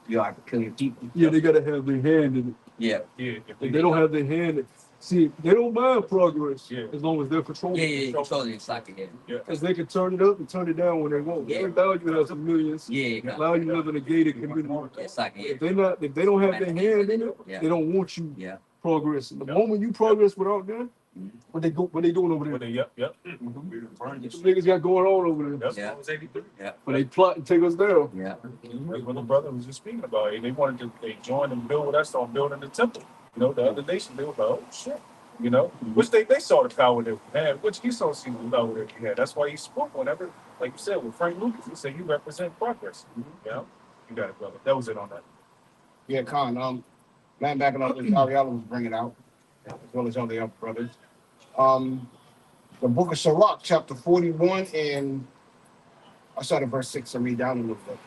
You are peculiar people. Yeah, they gotta have their hand in it. Yeah. Yeah. If they don't have their hand, see, they don't mind progress Yeah. as long as they're controlling. Yeah, controlling it's like again. Because they can turn it up and turn it down when they want. Yeah. They allow you to have some millions. Yeah. Allow you to live in a gated community. It's like If they don't have their hand in it, Yeah. they don't want you Yeah. progressing. The moment you progress without them, what they doing over there? Yep. Some niggas got going on over there. Yep. That was 83. Yeah. But they plot and take us down. Yeah. Like what the brother was just speaking about. They wanted to join and build with us on building the temple. The other nation, they were like, oh shit. Which they saw the power that we had, which he saw the power that we had. That's why he spoke whenever, like you said, with Frank Lucas, he said, you represent progress. You got it, brother. That was it on that. Yeah, Con. Man, backing up what Ariella was bringing out, as well as all the other brothers. The book of Sirach, chapter 41, and I started verse 6 and read down a little bit.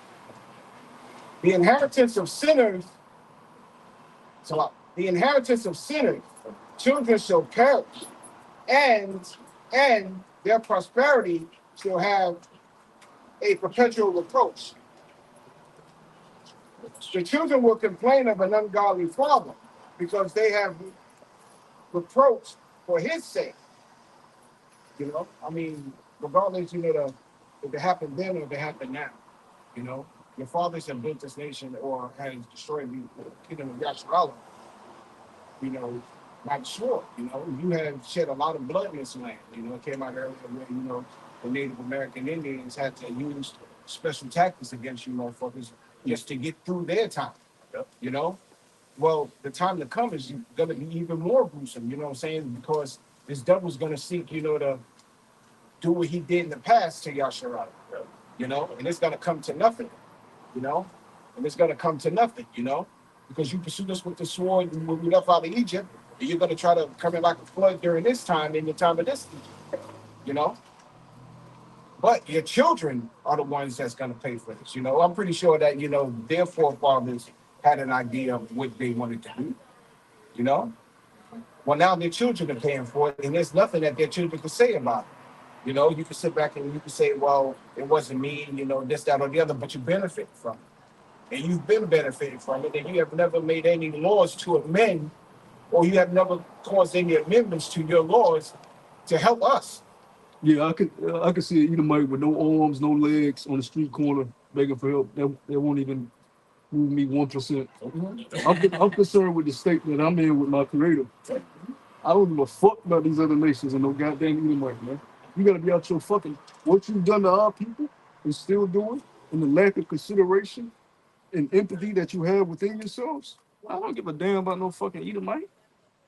The inheritance of sinners, the inheritance of sinners, children shall perish, and their prosperity shall have a perpetual reproach. The children will complain of an ungodly father because they have reproach for his sake. Regardless, if it happened then or if it happened now. Your fathers have built this nation or has destroyed the kingdom of Yasharallah, by the sword. You have shed a lot of blood in this land. It came out earlier where, the Native American Indians had to use special tactics against you motherfuckers just to get through their time. Yep. Well, the time to come is going to be even more gruesome. You know what I'm saying? Because this devil's going to seek, to do what he did in the past to Yasharai. And it's going to come to nothing. You know, and it's going to come to nothing. Because you pursued us with the sword when we left out of Egypt, and you're going to try to come in like a flood during this time in the time of this Egypt. You know. But your children are the ones that's going to pay for this. I'm pretty sure that, their forefathers had an idea of what they wanted to do. You know? Well, now their children are paying for it, and there's nothing that their children can say about it. You can sit back and you can say, well, it wasn't me, this, that, or the other, but you benefit from it. And you've been benefiting from it, and you have never made any laws to amend, or you have never caused any amendments to your laws to help us. Yeah, I could see an Edomite with no arms, no legs on the street corner begging for help. That won't even move me 1%. I'm concerned with the state that I'm in with my creator. I don't give a fuck about these other nations and no goddamn Edomite, man. You gotta be out your fucking what you've done to our people and still doing, and the lack of consideration and empathy that you have within yourselves. I don't give a damn about no fucking Edomite.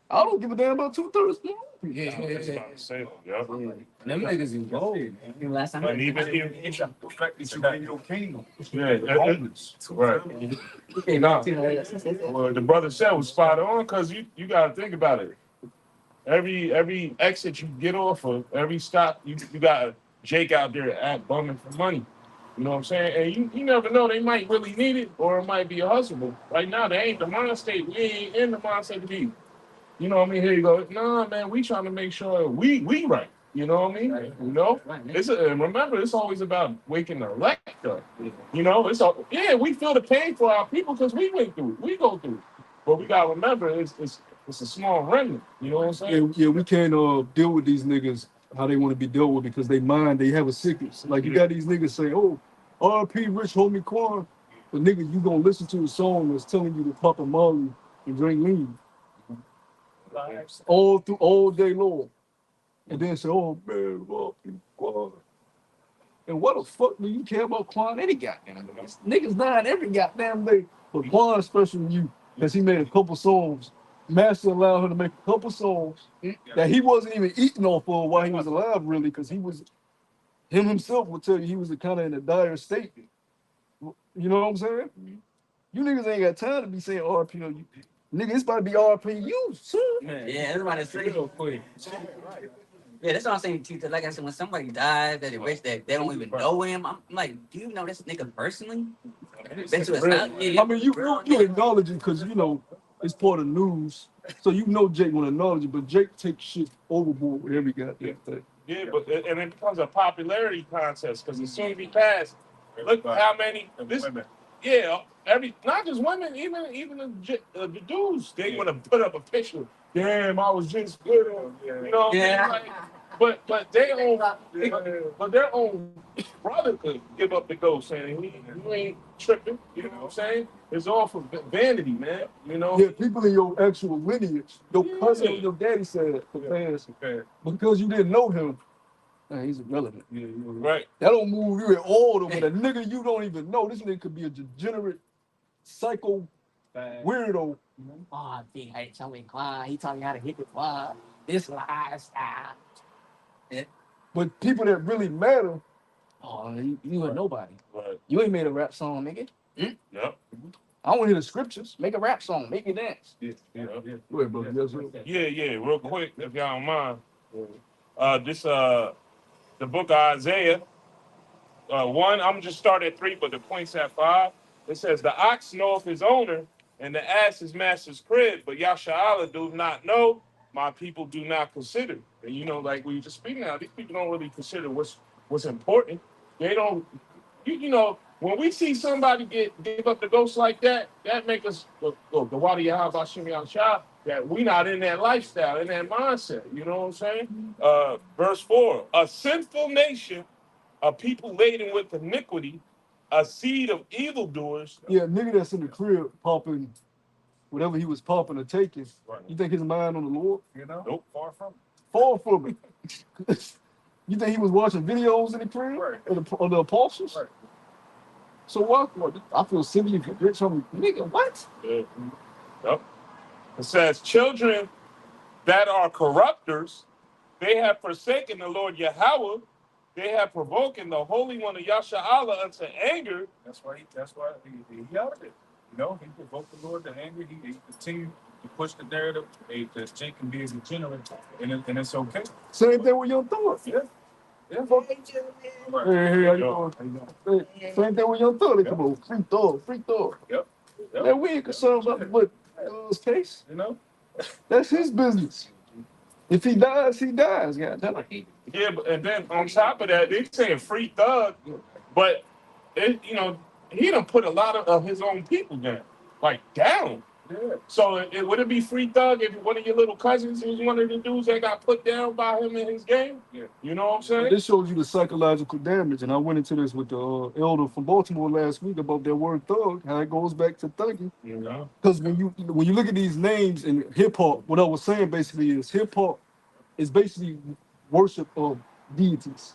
I don't give a damn about 2/3 more. Yeah, I was about to say, yeah. them niggas is bold, man. Last time. And even It's the fact that you in your kingdom. yeah, Homeless. right. Nah. Well, the brother said was spot on because you got to think about it. Every exit you get off of, every stop, you got Jake out there at bumming for money. You know what I'm saying? And you never know, they might really need it or it might be a hustle. But right now, they ain't the mind state. We ain't in the mind state to be. You know what I mean? Here you go. Nah, man, we trying to make sure we right. You know what I mean? Right. And remember, it's always about waking the elect up. We feel the pain for our people because we went through it. We go through it. But we gotta remember, it's a small remnant. You know what I'm saying? Yeah, we can't deal with these niggas how they want to be dealt with because they have a sickness. Like you got these niggas say, "Oh, R.P. Rich Homie Quan," but nigga, you gonna listen to a song that's telling you to pop a Molly and drink lean all day long, and then say, "Oh man, R.P. Quan." And what the fuck do you care about Quan any goddamn day? Niggas dying every goddamn day, but Quan special to you because he made a couple songs. Master allowed him to make a couple songs that he wasn't even eating off of while he was alive, really, because him himself would tell you he was kind of in a dire state. You know what I'm saying? You niggas ain't got time to be saying RP on you. Nigga, it's about to be RP you, soon. Yeah, that's what I say. Yeah, that's what I'm saying too. Like I said, when somebody dies that they wish that they don't even know him, I'm like, do you know this nigga personally? Been to his house? Yeah, I mean, you acknowledge it because it's part of news, so Jake want to acknowledge it, but Jake takes shit overboard with every goddamn thing. Yeah, but and it becomes a popularity contest because as soon as he passed, look how many this. Yeah, not just women, even the dudes, they want to put up a picture. Damn, I was just good. You know, Yeah. like, but their own brother could give up the ghost saying you ain't tripping. You know what I'm saying? It's all for vanity, man. You know. Yeah, people in your actual lineage, your cousin or your daddy said the past, because you didn't know him. Man, he's irrelevant. Yeah, right. That don't move you at all. Though, but a nigga you don't even know, this nigga could be a degenerate, psycho, weirdo. Oh, D, hey, tell me, Klein. He taught me how to hit the club. This lifestyle. Yeah. But people that really matter, Oh, you ain't nobody. Right. You ain't made a rap song, nigga. Yep. I want to hear the scriptures. Make a rap song. Make it dance. Yeah. Go ahead, brother. Yes, sir. Yeah. Real quick, if y'all don't mind. The book of Isaiah. 1, I'm just start at 3, but the point's at 5. It says, the ox knoweth his owner, and the ass his master's crib, but Yasha'Allah do not know, my people do not consider. And like we just speaking now, these people don't really consider what's important. They don't, when we see somebody give up the ghost like that make us look the Wadi Yahaba Shimi al-Shah, that we not in that lifestyle, in that mindset. You know what I'm saying? Verse 4, a sinful nation, a people laden with iniquity, a seed of evildoers. Yeah, nigga that's in the crib popping whatever he was popping or taking. Right. You think his mind on the Lord? Nope, far from it. Far from it. You think he was watching videos in the crib of the apostles? Right. So what? I feel silly for rich homie. Nigga, what? Yeah. Yep. It says, children that are corrupters, they have forsaken the Lord Yahweh. They have provoking the Holy One of Yasha'Allah unto anger. That's why he out there. You know, he provoked the Lord to anger. He continued to push the narrative that Jake can be a degenerate, and it's okay. Same thing with Young Thor. Yeah. Yeah. Fuck. Right. Hey, how you doing? Hey, same thing with Young Thor. They come on, free Thor, free Thor. Yep. Yep. Man, we ain't concerned about what Thor's case. You know? That's his business. If he dies, he dies. God. Yeah, but and then on top of that, they saying free thug, but he done put a lot of his own people down, like down. Yeah. So would it be free thug if one of your little cousins was one of the dudes that got put down by him in his game? Yeah. You know what I'm saying? This shows you the psychological damage, and I went into this with the elder from Baltimore last week about that word thug, how it goes back to thugging. You know? Because when you look at these names in hip hop, what I was saying basically is hip hop is basically worship of deities.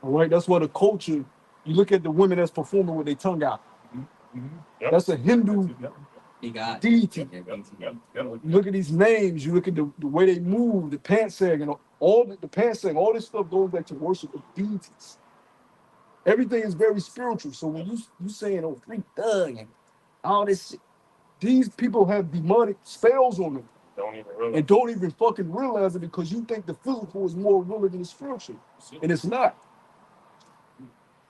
All right, that's why the culture. You look at the women that's performing with their tongue out. Mm-hmm. Yep. That's a Hindu deity. Yep. You look at these names. You look at the way they move, the pants sag, and all the pants sag. All this stuff goes back to worship of deities. Everything is very spiritual. So when you saying oh free thug and all this shit, these people have demonic spells on them. And don't even fucking realize it because you think the physical is more real than the spiritual. And it's not.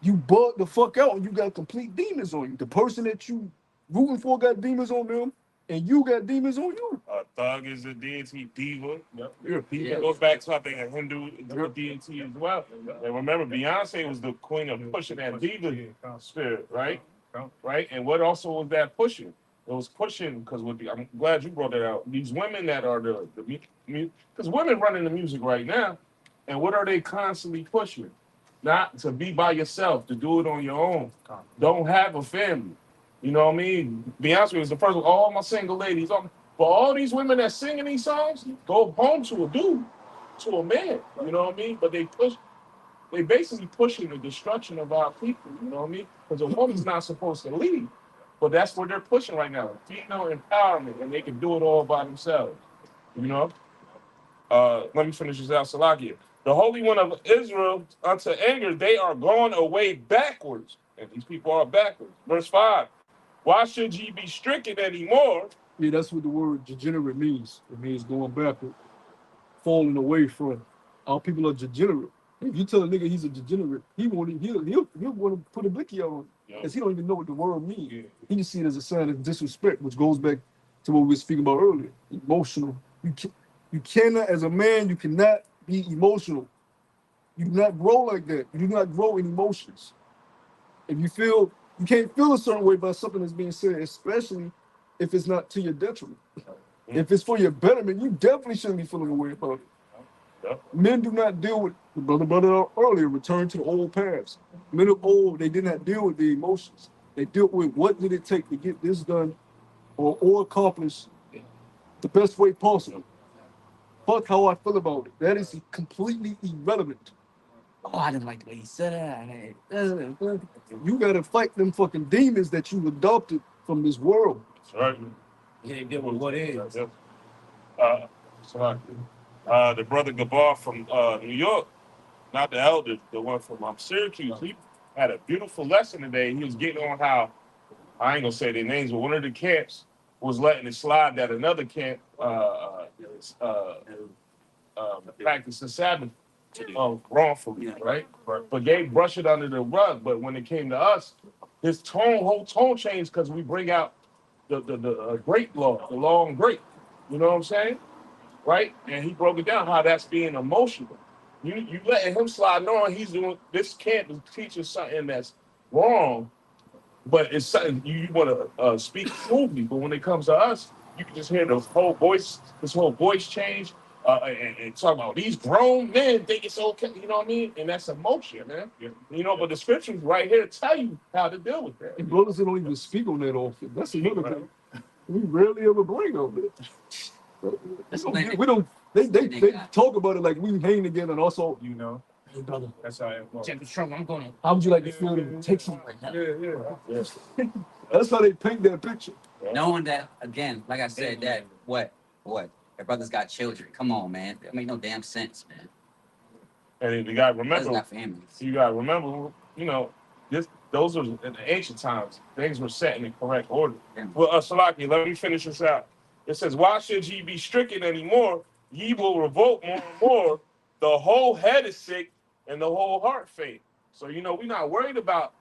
You bug the fuck out and you got complete demons on you. The person that you rooting for got demons on them, and you got demons on you. Thug is a deity, diva. Yep. It goes back to I think a Hindu deity as well. And remember, Beyonce was the queen of pushing that diva spirit, right? Right. And what also was that pushing? It was pushing because I'm glad you brought that out. These women that are the because women running the music right now, and what are they constantly pushing? Not to be by yourself, to do it on your own. Don't have a family. You know what I mean? Beyonce was the first one. All my single ladies, but all these women that singing these songs go home to a dude, to a man. You know what I mean? But they basically pushing the destruction of our people. You know what I mean? Because a woman's not supposed to lead. But that's what they're pushing right now. Female empowerment, and they can do it all by themselves. You know? Let me finish this out, Salakia. The Holy One of Israel unto anger, they are going away backwards. And these people are backwards. Verse 5. Why should ye be stricken anymore? Yeah, that's what the word degenerate means. It means going backward, falling away from. Our people are degenerate. If you tell a nigga he's a degenerate, he'll want to put a blicky on because he don't even know what the word means. Yeah. He just see it as a sign of disrespect, which goes back to what we were speaking about earlier. Emotional. You cannot, as a man, you cannot be emotional. You do not grow like that. You do not grow in emotions. If you can't feel a certain way about something that's being said, especially if it's not to your detriment. If it's for your betterment, you definitely shouldn't be feeling a way about it. Men do not deal with the brother earlier, return to the old paths. Men are old, they did not deal with the emotions. They dealt with what did it take to get this done or accomplish the best way possible. Fuck how I feel about it. That is completely irrelevant. Oh, I didn't like the way he said it. You gotta fight them fucking demons that you adopted from this world. That's right. Yeah, they deal with what is. The brother Gabar from New York, not the elder, the one from Syracuse, he had a beautiful lesson today. He was getting on how, I ain't gonna say their names, but one of the camps was letting it slide that another camp practicing Sabbath wrongfully, right? But they brush it under the rug. But when it came to us, his whole tone changed because we bring out the great law, the law and great. You know what I'm saying? Right? And he broke it down how that's being emotional. You letting him slide on, he's doing this camp is teaching something that's wrong, but it's something you want to speak smoothly. But when it comes to us, you can just hear this whole voice change, and talk about these grown men think it's okay. You know what I mean? And that's emotion, man. Yeah. You know, but the scriptures right here tell you how to deal with that. And brothers don't even speak on that often. That's another thing. We rarely ever bring on that. We don't. They talk about it like we hang together, and also, You know, Hey, brother, that's how it was. check the trunk. I'm going to. how would you like to feel to take something like that? Yeah. That's how they paint that picture. Knowing that, again, like I said, that what their brothers got children. Come on, man. That make no damn sense, man. And you got to Brothers remember, got families. you got to remember, you know, those were in the ancient times. Things were set in the correct order. Yeah. Well, Salaki, let me finish this out. It says, "Why should ye be stricken anymore? Ye will revolt more and more. The whole head is sick, and the whole heart faint." So we're not worried about.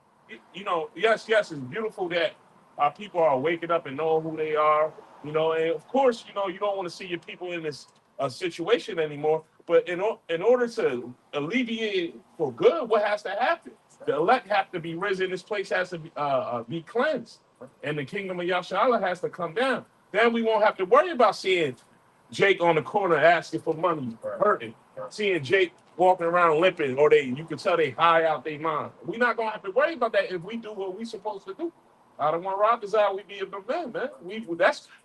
Yes, it's beautiful that our people are waking up and knowing who they are. And of course, you don't want to see your people in this situation anymore. But in order to alleviate for good, what has to happen? The elect have to be risen. This place has to be cleansed, and the kingdom of Yahshua has to come down. Then we won't have to worry about seeing Jake on the corner asking for money, hurting, seeing Jake walking around limping, or you can tell they high out their mind. We're not gonna have to worry about that if we do what we supposed to do. I don't want to rock this out. We be a man.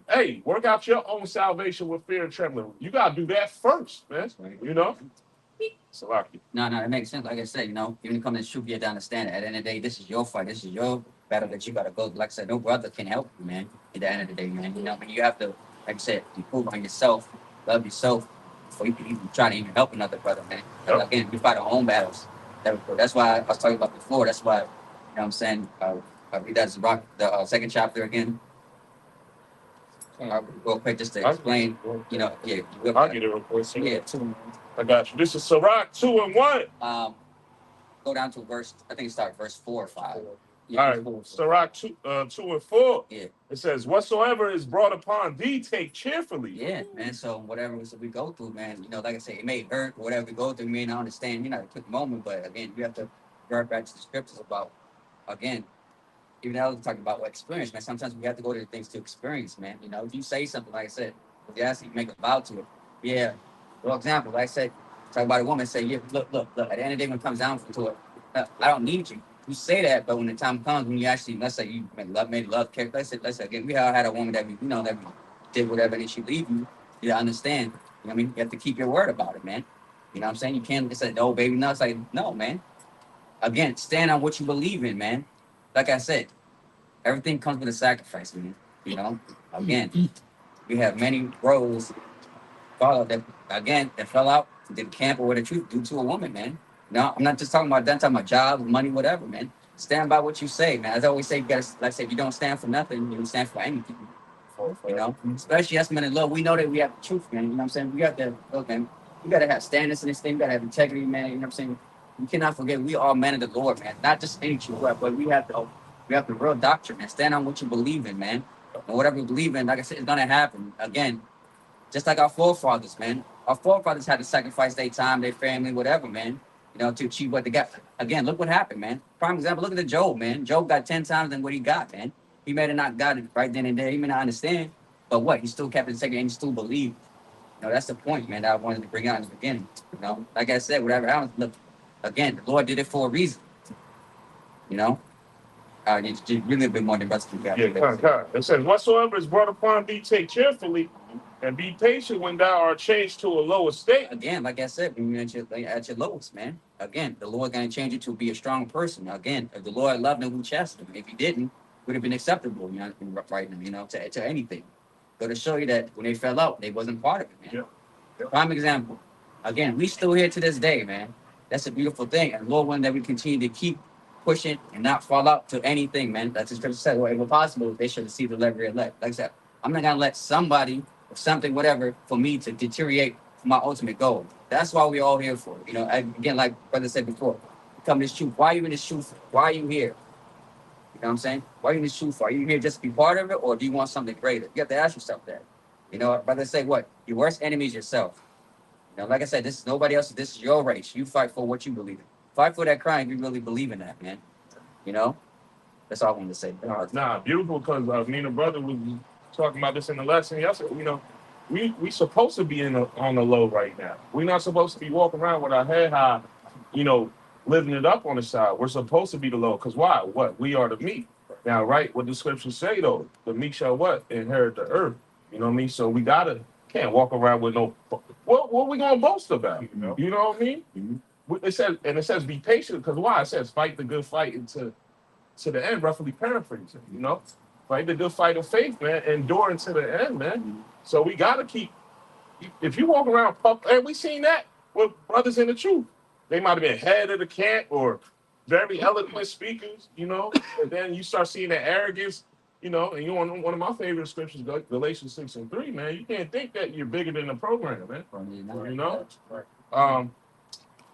Hey, work out your own salvation with fear and trembling. You gotta do that first, man. Salaki. No, that makes sense. Like I said, even when it comes to truth, you have to understand it. At the end of the day, this is your fight. This is your battle that you got to go. Like I said, no brother can help you, man. At the end of the day, man. You have to, like I said, improve on yourself, love yourself, before you can even try to even help another brother, man. Yep. Again, we fight our own battles. That's why I was talking about before. That's why, what I'm saying, read that the second chapter again. Real quick, just to explain, yeah. I'll get it real quick. Yeah, too. I got you. This is Sirach 2 and 1. Go down to verse, I think it starts verse 4 or 5. Yeah, all right, Sirach 2 and 4. Yeah. It says, "Whatsoever is brought upon thee, take cheerfully." Yeah, man. So whatever we go through, man, like I say, it may hurt. Whatever we go through, you may not understand, a quick moment, but again, you have to revert back to the scriptures about, again, even though we're talking about experience, man. Sometimes we have to go to the things to experience, man. If you say something, like I said, if you ask, you make a vow to it. Yeah. For example, like I said, talk about a woman, say, yeah, look. At the end of the day, when it comes down to it, I don't need you. You say that, but when the time comes, when you actually, let's say you made love care. Let's say again, we all had a woman that we did whatever, and she leave you. You understand? You have to keep your word about it, man. You know what I'm saying? You can't just say, no, baby, no. It's like, no, man. Again, stand on what you believe in, man. Like I said, everything comes with a sacrifice, man. Again, we have many roles that fell out, didn't camp or what the truth due to a woman, man. No, I'm not just talking about that. I'm talking about jobs, money, whatever, man. Stand by what you say, man. As I always say, you gotta, like I say, if you don't stand for nothing, you don't stand for anything. Especially us men in love, we know that we have the truth, man. You know what I'm saying? We got to look, man. You gotta have standards in this thing. You gotta have integrity, man. You know what I'm saying? We cannot forget we are men of the Lord, man. Not just any truth, but we have the real doctrine, man. Stand on what you believe in, man. And whatever you believe in, like I said, it's gonna happen. Again, just like our forefathers, man. Our forefathers had to sacrifice their time, their family, whatever, man. To achieve what they got. Again, look what happened, man. Prime example, look at Job, man. Job got 10 times than what he got, man. He may have not got it right then and there. He may not understand, but what? He still kept it second and he still believed. That's the point, man, that I wanted to bring out in the beginning. Like I said, whatever happens, look, again, the Lord did it for a reason. It's really a bit more than rest of you guys. It says, "Whatsoever is brought upon thee, take cheerfully, and be patient when thou art changed to a lower state." Again, like I said, when you're at your lowest, man. Again, the Lord gonna change you to be a strong person. Again, if the Lord loved him, who chastened him. If he didn't, would have been acceptable, right now, to anything. But to show you that when they fell out, they wasn't part of it, man. Yeah. Prime example. Again, we still here to this day, man. That's a beautiful thing. And Lord wanted that we continue to keep pushing and not fall out to anything, man. That's the scripture said. Well, if possible, they should receive the lever elect. Like I said, I'm not gonna let somebody or something, whatever, for me to deteriorate my ultimate goal. That's why we're all here for. Again, like brother said before, come this truth. Why are you in this truth? Why are you here? You know what I'm saying? Why are you in this truth for? Are you here just to be part of it, or do you want something greater? You have to ask yourself that. Brother say what? Your worst enemy is yourself. Like I said, this is nobody else. This is your race. You fight for what you believe in. Fight for that crime if you really believe in that, man. That's all I wanted to say. Beautiful, because me and the brother was talking about this in the lesson yesterday. We supposed to be on the low right now. We're not supposed to be walking around with our head high, living it up on the side. We're supposed to be the low, because why? What? We are the meek. Now, right, what the scriptures say, though, the meek shall what? Inherit the earth. You know what I mean? So we can't walk around with no, what are we going to boast about? You know what I mean? Mm-hmm. It says be patient, because why? It says fight the good fight to the end, roughly paraphrasing, fight the good fight of faith, man, endure until the end, man. So we gotta keep. If you walk around puff, and we seen that with brothers in the truth, they might have been head of the camp or very eloquent speakers, you know. And then you start seeing the arrogance, you know. And you want one of my favorite scriptures, Galatians 6:3, man. You can't think that you're bigger than the program, man. You know.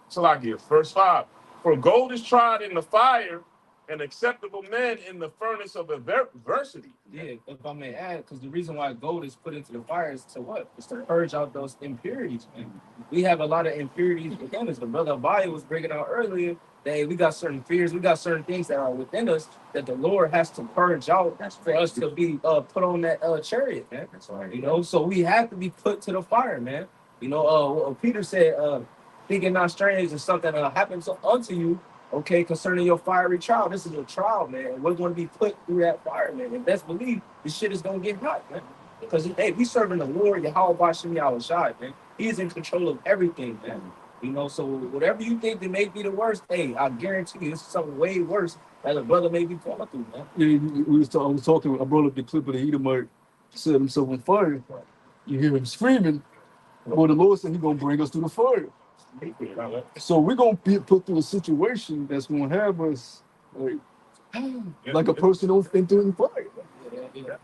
So like here, verse 5. For gold is tried in the fire, and acceptable men in the furnace of adversity. Yeah, if I may add, because the reason why gold is put into the fire is to what? It's to purge out those impurities, man. We have a lot of impurities within us. The brother Abaya was bringing out earlier that we got certain fears, we got certain things that are within us that the Lord has to purge out for us to be put on that chariot, man. That's right. You know, so we have to be put to the fire, man. You know, Peter said, thinking not strange is something happens unto you, okay, concerning your fiery trial. This is a trial, man. And we're going to be put through that fire, man. And best believe this shit is going to get hot, man. Because, hey, we serving the Lord, Yahweh Bashem Yahushai, man. He's in control of everything, man. You know, so whatever you think that may be the worst, hey, I guarantee you, this is something way worse that a brother may be going through, man. Yeah, I was talking, I brought up the clip of the Edomite set himself on fire. You hear him screaming. Well, the Lord said he's going to bring us through the fire. So we're going to be put through a situation that's going to have us like a person on into the fire.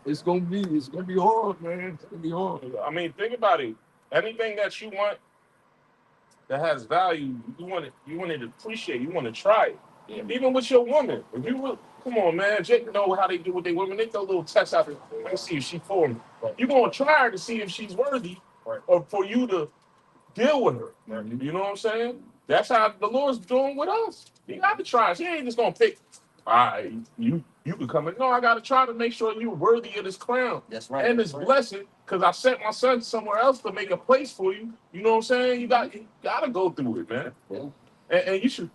It's going to be hard, man. It's going to be hard. I mean, think about it. Anything that you want that has value, you want to appreciate. You want to try it. Yeah. Even with your woman, if you will, come on, man. Jake know how they do with their women. They throw little tests out there. Let's see if she's for me. You're gonna try her to see if she's worthy, or for you to deal with her. You know what I'm saying? That's how the Lord's doing with us. You got to try. She ain't just gonna pick. All right, you can come in. No, I got to try to make sure you're worthy of this crown. That's right. And this blessing, because I sent my son somewhere else to make a place for you. You know what I'm saying? You got to go through it, man. Yeah. And you should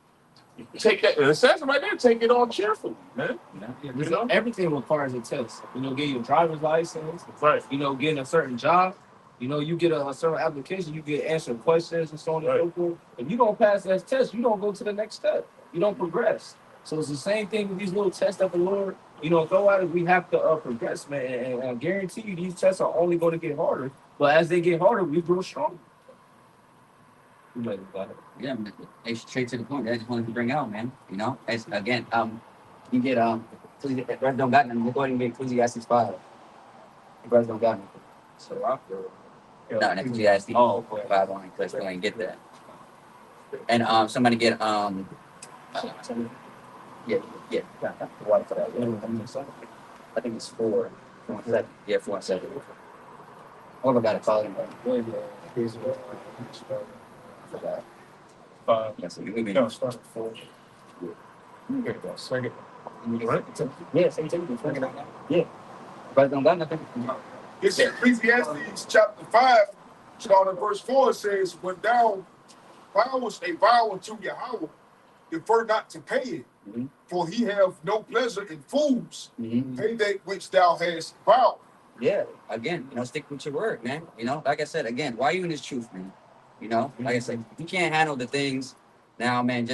take that. It says right there, take it all cheerfully, man. Yeah. You know? Everything requires a test. You know, getting your driver's license. Right. You know, getting a certain job. You know, you get a certain application, you get answered questions and so on and so forth. If you don't pass that test, you don't go to the next step. You don't progress. So it's the same thing with these little tests that the Lord, you know, throw at us. We have to progress, man. And I guarantee you, these tests are only going to get harder. But as they get harder, we grow stronger. Yeah, it's straight to the point. I just wanted to bring out, man. You know, as again, you get if brothers don't got nothing, we're going to get Ecclesiastes 5. If brothers don't got nothing. So I feel. No, Ecclesiastes 5 only, because we ain't get that. And somebody get yeah. I think it's 4. 4 yeah, 4 and 7. Or I got to call him. Forgot. 5. Yeah, so we No, start at 4. Here you go. Second. right? Yeah, same thing. Yeah. But don't got nothing. It's Ecclesiastes chapter 5, starting at verse 4, says, when thou vowest a vow unto Yahweh, defer not to pay it, for he have no pleasure in fools. Pay that which thou hast vowed. Yeah, again, you know, stick with your word, man. You know, like I said, again, why are you in this truth, man? You know, like I said, if you can't handle the things now, man,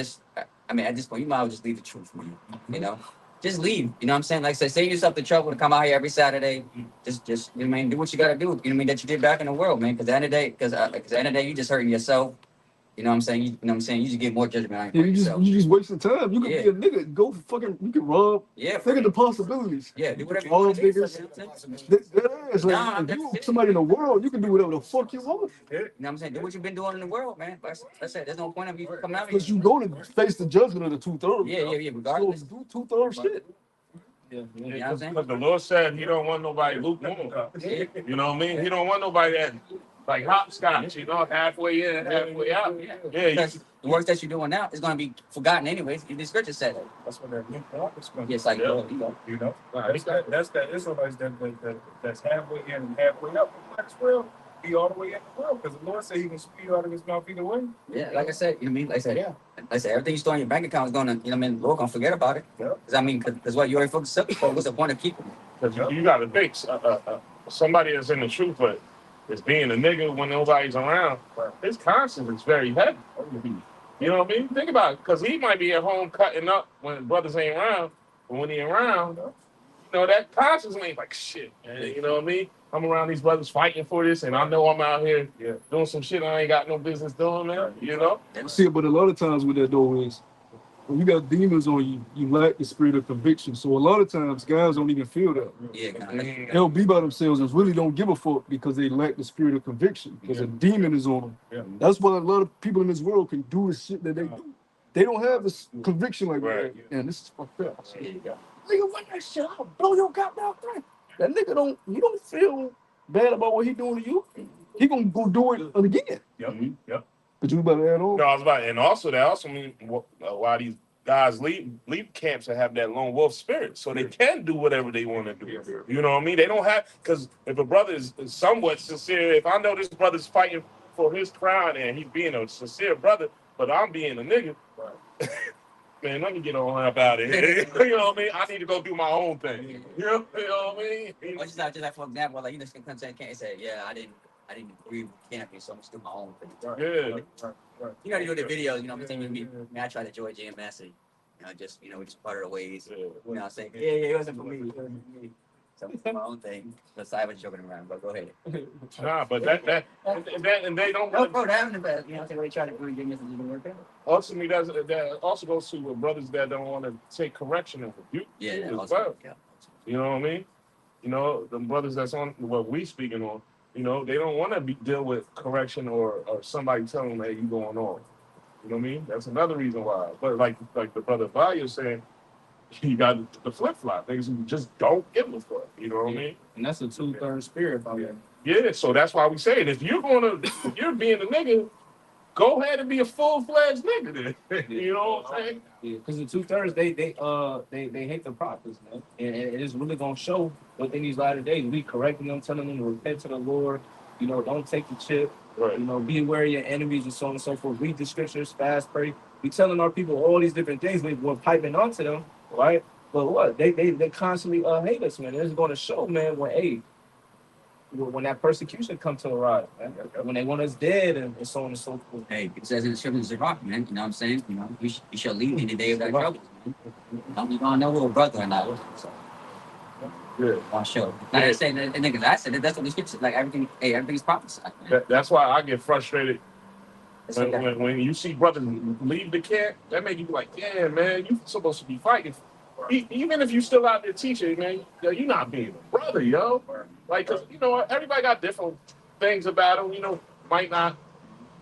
I mean, at this point, you might as well just leave the truth, man. You know, just leave. You know what I'm saying? Like I said, save yourself the trouble to come out here every Saturday. Just, you know what I mean, do what you got to do. You know what I mean, that you did back in the world, man. Because at the end of the day, you just hurting yourself. You know what I'm saying? You know what I'm saying? You just get more judgment on yourself. You just wasting time. You could be a nigga. Go fucking. You can rob. Yeah. Think of the possibilities. Yeah. Do whatever you want. That is like if you somebody in the world, you can do whatever the fuck you want. You know what I'm saying? Do what you've been doing in the world, man. Like I said, there's no point of you coming out here. Because you going to face the judgment of the 2/3. Yeah. Regardless. So do 2/3 shit. You know what I'm saying? Because the Lord said He don't want nobody lukewarm. You know what I mean? He don't want nobody that like hopscotch, you know, halfway in, halfway out. Yeah. The work that you're doing now is going to be forgotten anyways. The scripture said it. That's what that new prophet's going to Yes, like, Yeah. You know, that's that Israelites that's halfway in and halfway out. Might as well be all the way in the world, because the Lord said He can spew out of His mouth either way. Yeah, like I said, you know what I mean? Like I said, everything you store in your bank account is going to, you know what I mean? The Lord going to forget about it. Yeah. Because I mean, because what you already focused up for, what's the point of keeping it? Because you got to think, somebody that's in the truth, but is being a nigga when nobody's around, his conscience is very heavy. You know what I mean? Think about it, because he might be at home cutting up when brothers ain't around, but when he around, you know, that conscience ain't like shit, man. You know what I mean? I'm around these brothers fighting for this, and I know I'm out here doing some shit I ain't got no business doing, man. You know? See, but a lot of times with that though is when you got demons on you, you lack the spirit of conviction. So a lot of times guys don't even feel that. Yeah, They'll be by themselves and really don't give a fuck because they lack the spirit of conviction because a demon is on them. That's why a lot of people in this world can do the shit that they do. They don't have this conviction like, man, this is fucked up. Nigga, run that shit out. Blow your goddamn thing. That nigga you don't feel bad about what he doing to you. He gonna go do it again. Yep. But you better add on. No, I was about, and also that also means why these guys leave camps and have that lone wolf spirit, so they can do whatever they want to do. You know what I mean? They don't have, because if a brother is somewhat sincere, if I know this brother's fighting for his crown and he's being a sincere brother, but I'm being a nigga, man, let me get on up out of here. You know what I mean? I need to go do my own thing. You know what I mean? Just like for example, like you just can come to camp and say, yeah, I didn't agree with camping, so I'm just doing my own thing. Yeah. You know, you do the videos, you know what I'm saying? Me, I try to join GMS and we just part of the ways. You know what I'm saying? Yeah, it wasn't for me. It wasn't for me. So I'm doing my own thing. But I was joking around, but go ahead. Nah, but that and they don't. No, bro, that happened, but you know what I'm saying? They try to join GMS and didn't work out. Ultimately, that also goes to brothers that don't want to take correction and rebuke. Yeah, as well. You know what I mean? You know, the brothers that's on what we speaking on, you know, they don't want to deal with correction or somebody telling them, hey, you going on. You know what I mean? That's another reason why. But like the brother Valle saying, you got the flip flop. Niggas who just don't give a fuck. You know what I mean? And that's a 2/3 spirit. Yeah, so that's why we say it. If you're being a nigga, go ahead and be a full-fledged nigga then. You know what I'm saying? Yeah, because the 2/3 they hate the prophets, man, and it's really gonna show within these latter days. We correcting them, telling them to repent to the Lord. You know, don't take the chip. Right. You know, be aware of your enemies and so on and so forth. Read the scriptures, fast, pray. We telling our people all these different things. We're piping onto them, right? But what they constantly hate us, man. It's going to show, man. When that persecution comes to arise, man, when they want us dead and so on and so forth. Hey, it says in the scriptures of rock, man. You know what I'm saying? You know, you shall lead in the day of thy troubles, man. You don't know who a brother or not. So. Yeah. On show. Like I said, niggas, I said that's what the scripture like everything's prophesied. That's why I get frustrated when you see brothers leave the camp. That make you be like, yeah, man, you supposed to be fighting. Even if you still out there teaching, man, you're not being a brother, yo. Like, cause you know everybody got different things about them. You know, might not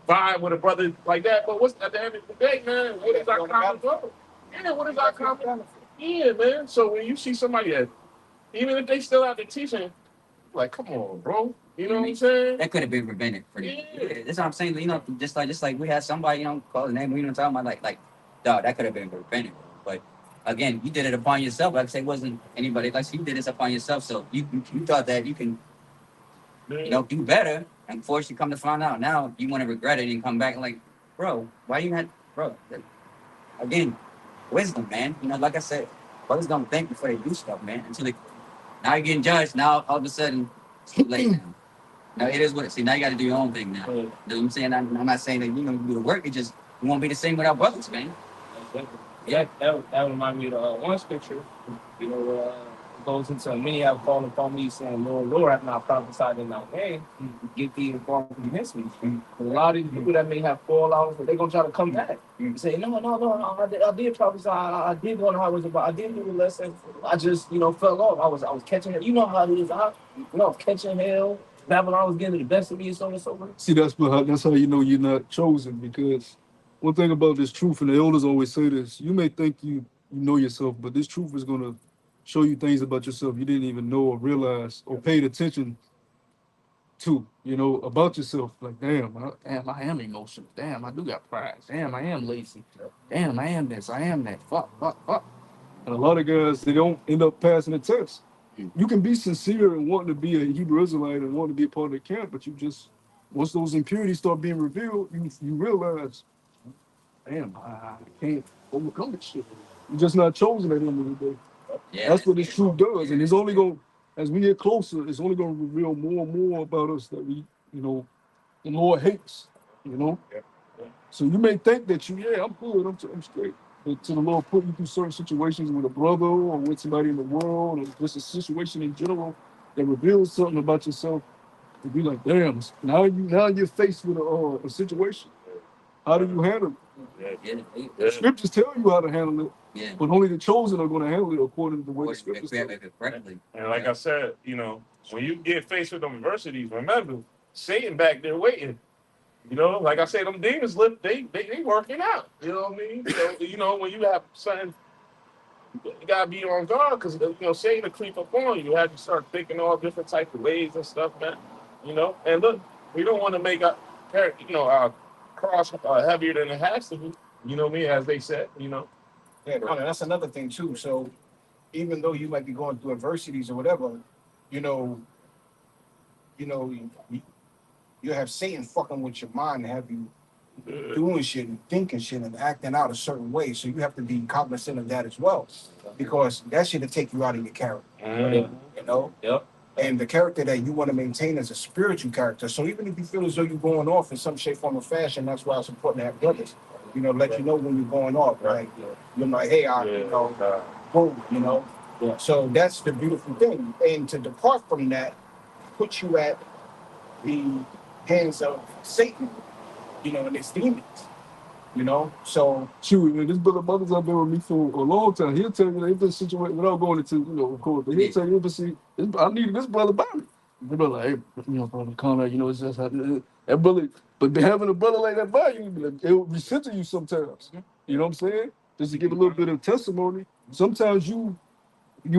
vibe with a brother like that, but what's at the end of the day, man? What is our common goal? Yeah, what is our common? Yeah, man. So when you see somebody that, even if they still out there teaching, like, come on, bro. You know what I'm saying? That could have been prevented. That's what I'm saying. You know, just like we had somebody, you know, call the name. You know, talking about like, dog, that could have been prevented. But again, you did it upon yourself. Like I say, it wasn't anybody. Like you did this upon yourself. So you thought that you can, you know, do better. And force you come to find out now you want to regret it and come back like, bro, why you had, bro? Again, wisdom, man. You know, like I said, brothers don't think before they do stuff, man. Now you're getting judged. Now all of a sudden, it's too late now. Now it is what it. See, now you got to do your own thing now. You know what I'm saying? I'm not saying that you know do the work. It just won't be the same without brothers, man. Yeah, that reminds me of one scripture. You know, it goes into many have called upon me, saying, "Lord, Lord, have not prophesied in thy name. Get thee informed against me." A lot of these people that may have fallouts, but they're gonna try to come back and say, "No, I did prophesy. I did know how it was about. I did do the lesson. I just, fell off. I was catching it. You know how it is. I was catching hell. Babylon was getting the best of me, and so on and so forth." See, that's how you know you're not chosen, because one thing about this truth, and the elders always say this, you may think you know yourself, but this truth is gonna show you things about yourself you didn't even know or realize or paid attention to, about yourself. Like, damn, I am emotional. Damn, I do got pride. Damn, I am lazy. Damn, I am this. I am that. Fuck. And a lot of guys, they don't end up passing the test. You can be sincere and want to be a Hebrew Israelite and want to be a part of the camp, but you just, once those impurities start being revealed, you realize, damn, I can't overcome this shit. You're just not chosen at the end of the day. Yeah, that's what this truth does. And it's only going, as we get closer, it's only going to reveal more and more about us that we, the Lord hates, Yeah. So you may think that I'm good, I'm straight. to the Lord put you through certain situations with a brother or with somebody in the world or just a situation in general that reveals something about yourself, to be like, damn, now you're faced with a situation. How do you handle it? Yeah. The scriptures tell you how to handle it, Yeah. but only the chosen are going to handle it according to the way the scriptures tell you. Correctly. And like I said, when you get faced with them adversities, remember, Satan back there waiting. Like I said, them demons live, they working out. You know what I mean? So, when you have something, you gotta be on guard because Satan will creep up on you. You have to start thinking all different types of ways and stuff, man. And look, we don't want to make our cross heavier than it has to be. You know what I mean? As they said, Yeah, no, that's another thing too. So even though you might be going through adversities or whatever, you know, you have Satan fucking with your mind, have you doing shit and thinking shit and acting out a certain way. So you have to be cognizant of that as well, because that shit will take you out of your character. You know. Yep. And the character that you want to maintain is a spiritual character. So even if you feel as though you're going off in some shape, form, or fashion, that's why it's important to have brothers. Let you know when you're going off. Right. You're like, hey, boom. Yeah. So that's the beautiful thing. And to depart from that, put you at the hands of Satan, and his demons. So Shoot, man, this brother brothers out there with me for a long time. He'll tell you they've been situated without going into, of course, but he'll tell you, I needed this brother by me. The brother, like, hey, brother Conrad, it's just how that brother, but having a brother like that by you, it will recenter you sometimes. You know what I'm saying? Just to give a little bit of testimony. Sometimes you'll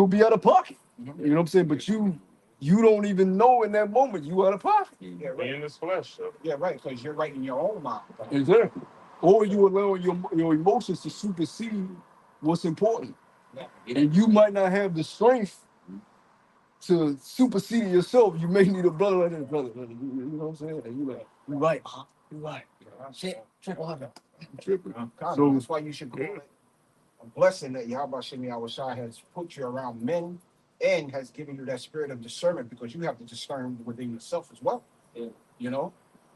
be out of pocket. You know what I'm saying? But you don't even know in that moment you out of pocket. yeah, be right. in this flesh. So. Yeah, right. Because you're right in your own mind. Exactly. Or you allow your emotions to supersede what's important. Yeah. And you might not have the strength to supersede yourself. You may need a brother like that, brother. You know what I'm saying? And you're like, you're right, huh? You're right. Shit, triple hundred. Triple. So that's why you should call it a blessing that Yahweh Shemi Awashai has put you around men and has given you that spirit of discernment, because you have to discern within yourself as well. Yeah.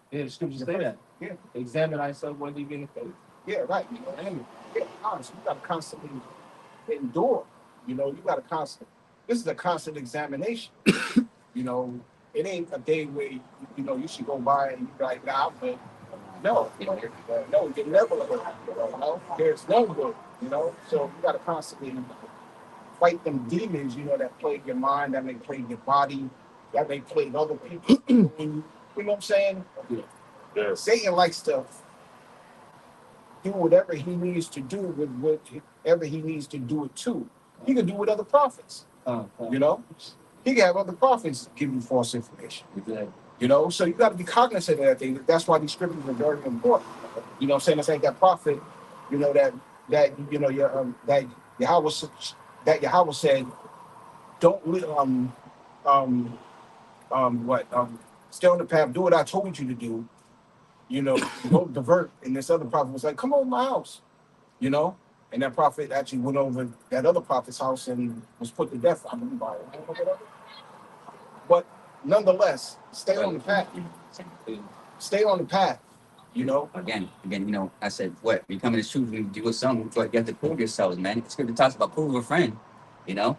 Yeah, the scriptures say that. Yeah. Examine thyself whether you be in the faith. Yeah, right. And honestly, you got to constantly endure. You got to constantly. This is a constant examination. It ain't a day where you should go by and you be like, nah, but no, no, you never good. There's no good. So you got to constantly fight them demons. That plague your mind, that may plague your body, that may plague other people. You know what I'm saying? Yeah. Satan likes to do whatever he needs to do with whatever he needs to do it to. He can do with other prophets. He can have other prophets give you false information. Exactly. So you got to be cognizant of that thing. That's why these scriptures are very important. You know what I'm saying? It's like that prophet, that Yahweh said, don't stay on the path, do what I told you to do. Don't divert. And this other prophet was like, come over my house. And that prophet actually went over that other prophet's house and was put to death. I believe by it. But nonetheless, stay on the path. Stay on the path. Again, I said, what? Becoming a truth, you do something, but you have to prove yourselves, man. It's good to talk about prove a friend, I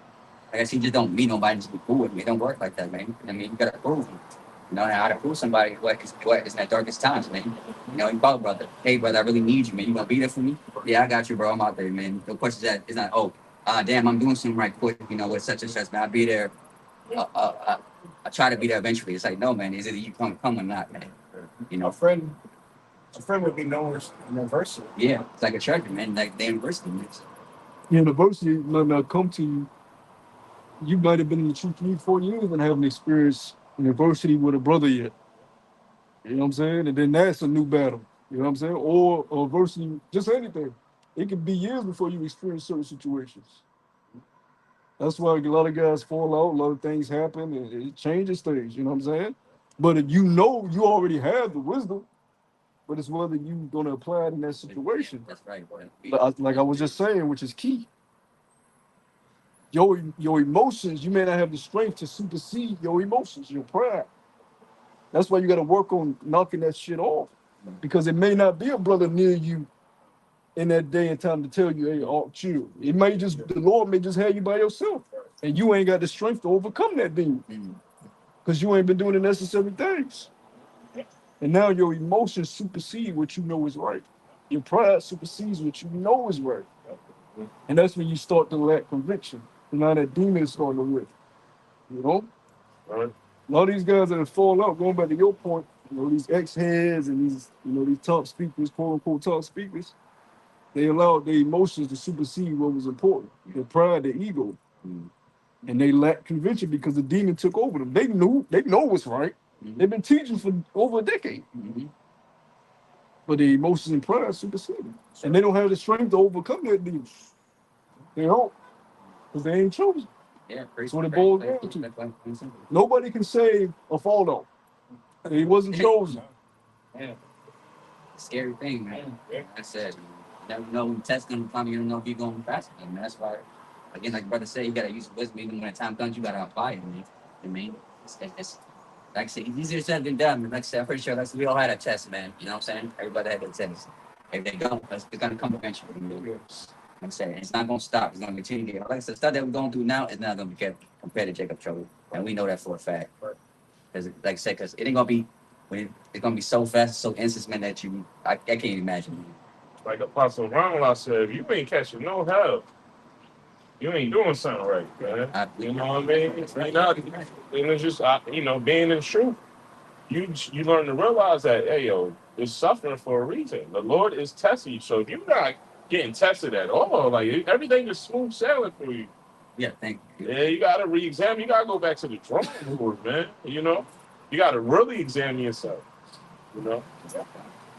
guess you just don't meet nobody just be cool with me. It don't work like that, man. I mean, you gotta prove them. And how to prove somebody what is in that darkest times, man. You call a brother, hey, brother, I really need you, man. You gonna be there for me? Yeah, I got you, bro. I'm out there, man. The question is not, damn, I'm doing something right quick, with such and such, man. I'll be there. I try to be there eventually. It's like, no, man, is it you come or not, man? A friend would be known as an adversary. Yeah, it's like a church, man. Like the university. University might not come to you. You might have been in the truth 3-4 years and haven't experienced university with a brother yet. You know what I'm saying? And then that's a new battle. You know what I'm saying? Or adversity, just anything. It could be years before you experience certain situations. That's why a lot of guys fall out, a lot of things happen, and it changes things, you know what I'm saying? But if you already have the wisdom, but it's whether you're going to apply it in that situation. That's right, boy. Like I was just saying, which is key. Your emotions, you may not have the strength to supersede your emotions, your pride. That's why you got to work on knocking that shit off, because it may not be a brother near you in that day and time to tell you, hey, all chill. It may just the Lord may just have you by yourself, and you ain't got the strength to overcome that demon because you ain't been doing the necessary things. And now your emotions supersede what you know is right. Your pride supersedes what you know is right. And that's when you start to lack conviction. And now that demon is starting to lift. You know? Right. A lot of these guys that have fallen out, going back to your point, these ex-heads and these top speakers, quote unquote top speakers, they allowed their emotions to supersede what was important. Their pride, their ego. And they lacked conviction because the demon took over them. They know what's right. They've been teaching for over a decade. But the emotions and pride supersede them. And they don't have the strength to overcome that demon. They don't. Because they ain't chosen. Yeah, That's what it boils down to. Nobody can save a fall off. He wasn't chosen. Yeah. Scary thing, man. Like I said, you never know when the test's gonna come, you don't know if you're going fast, man. That's why, again, like brother said, you gotta use wisdom. Even when the time comes, you gotta apply it, man. I mean, it's like I said, it's easier said than done. Like I said, I'm pretty sure we all had a test, man. You know what I'm saying? Everybody had a test. If they don't, it's gonna come eventually. Like I said, it's not gonna stop. It's gonna continue to get. Like I said, stuff that we're going through now is not gonna be compared to Jacob trouble, and we know that for a fact. Because, like I said, because it ain't gonna be it's gonna be so fast, so instant, man, that I can't imagine. Like Apostle Ronald said, if you ain't catching no help, you ain't doing something right, man. You know what I mean? You know, it's just being in truth. You learn to realize that, hey, yo, it's suffering for a reason. The Lord is testing you. So if you're not getting tested at all, like everything is smooth sailing for you. Yeah, thank you. Yeah, you gotta re-examine. You gotta go back to the drawing board, man. You gotta really examine yourself. You know.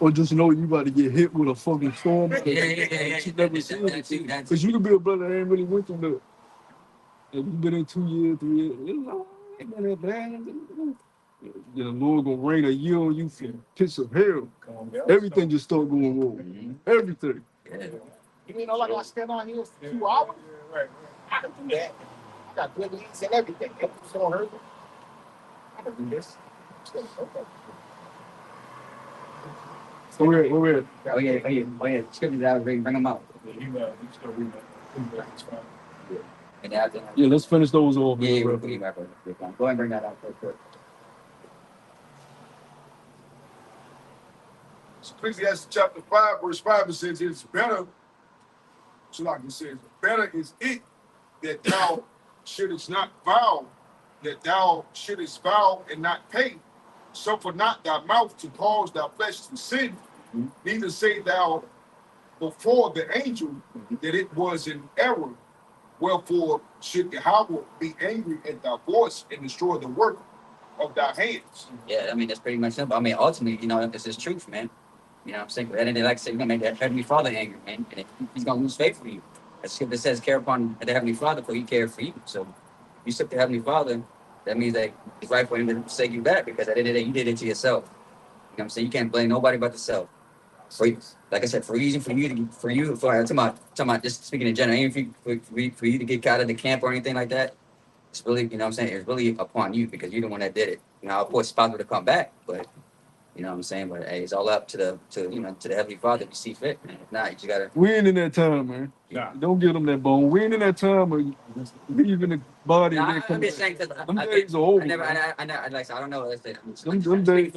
Or just know you about to get hit with a fucking storm. Yeah. You never seen it. Because you could be a brother that ain't really went through that. If you've been in 2 years, 3 years, ain't been that bad. The Lord gonna rain a year on you from pits of hell. Everything just start going wrong. Everything. Yeah. You mean all I gotta stand on here for 2 hours? I can do that. I got good leads and everything. It don't hurt me. I can do this. Where we're at. Oh yeah. Scriptures out, bring them out. And after, Yeah, let's finish those off. yeah, we'll be back. Go ahead and bring that out real quick. Ecclesiastes chapter 5, verse 5, it says, it's better, so like it says, better is it that thou shouldest not vow, that thou shouldest vow and not pay. Suffer not thy mouth to cause thy flesh to sin, neither say thou before the angel that it was an error. Wherefore should Yahweh be angry at thy voice and destroy the work of thy hands? Yeah, I mean that's pretty much simple. I mean, ultimately, this is truth, man. You know what I'm saying? And then, like I said, you're gonna make that Heavenly Father angry, man. And he's gonna lose faith for you. As scripture says, care upon the Heavenly Father, for he cares for you. So if you took the Heavenly Father, that means that it's right for him to take you back, because at the end of the day, you did it to yourself. You know what I'm saying? You can't blame nobody but yourself. For like I said, for reason for you I'm talking about just speaking in general, even for you to get out of the camp or anything like that, it's really, you know what I'm saying, it's really upon you, because you're the one that did it. Now, of course, it's possible to come back, but you know what I'm saying? But hey, it's all up to the Heavenly Father if you see fit, man. If not, you just gotta. We ain't in that time, man. Nah. Don't give them that bone. We ain't in that time of leaving the body. Nah, I'm just saying because them days are over. I man. don't know. Let's say, Them days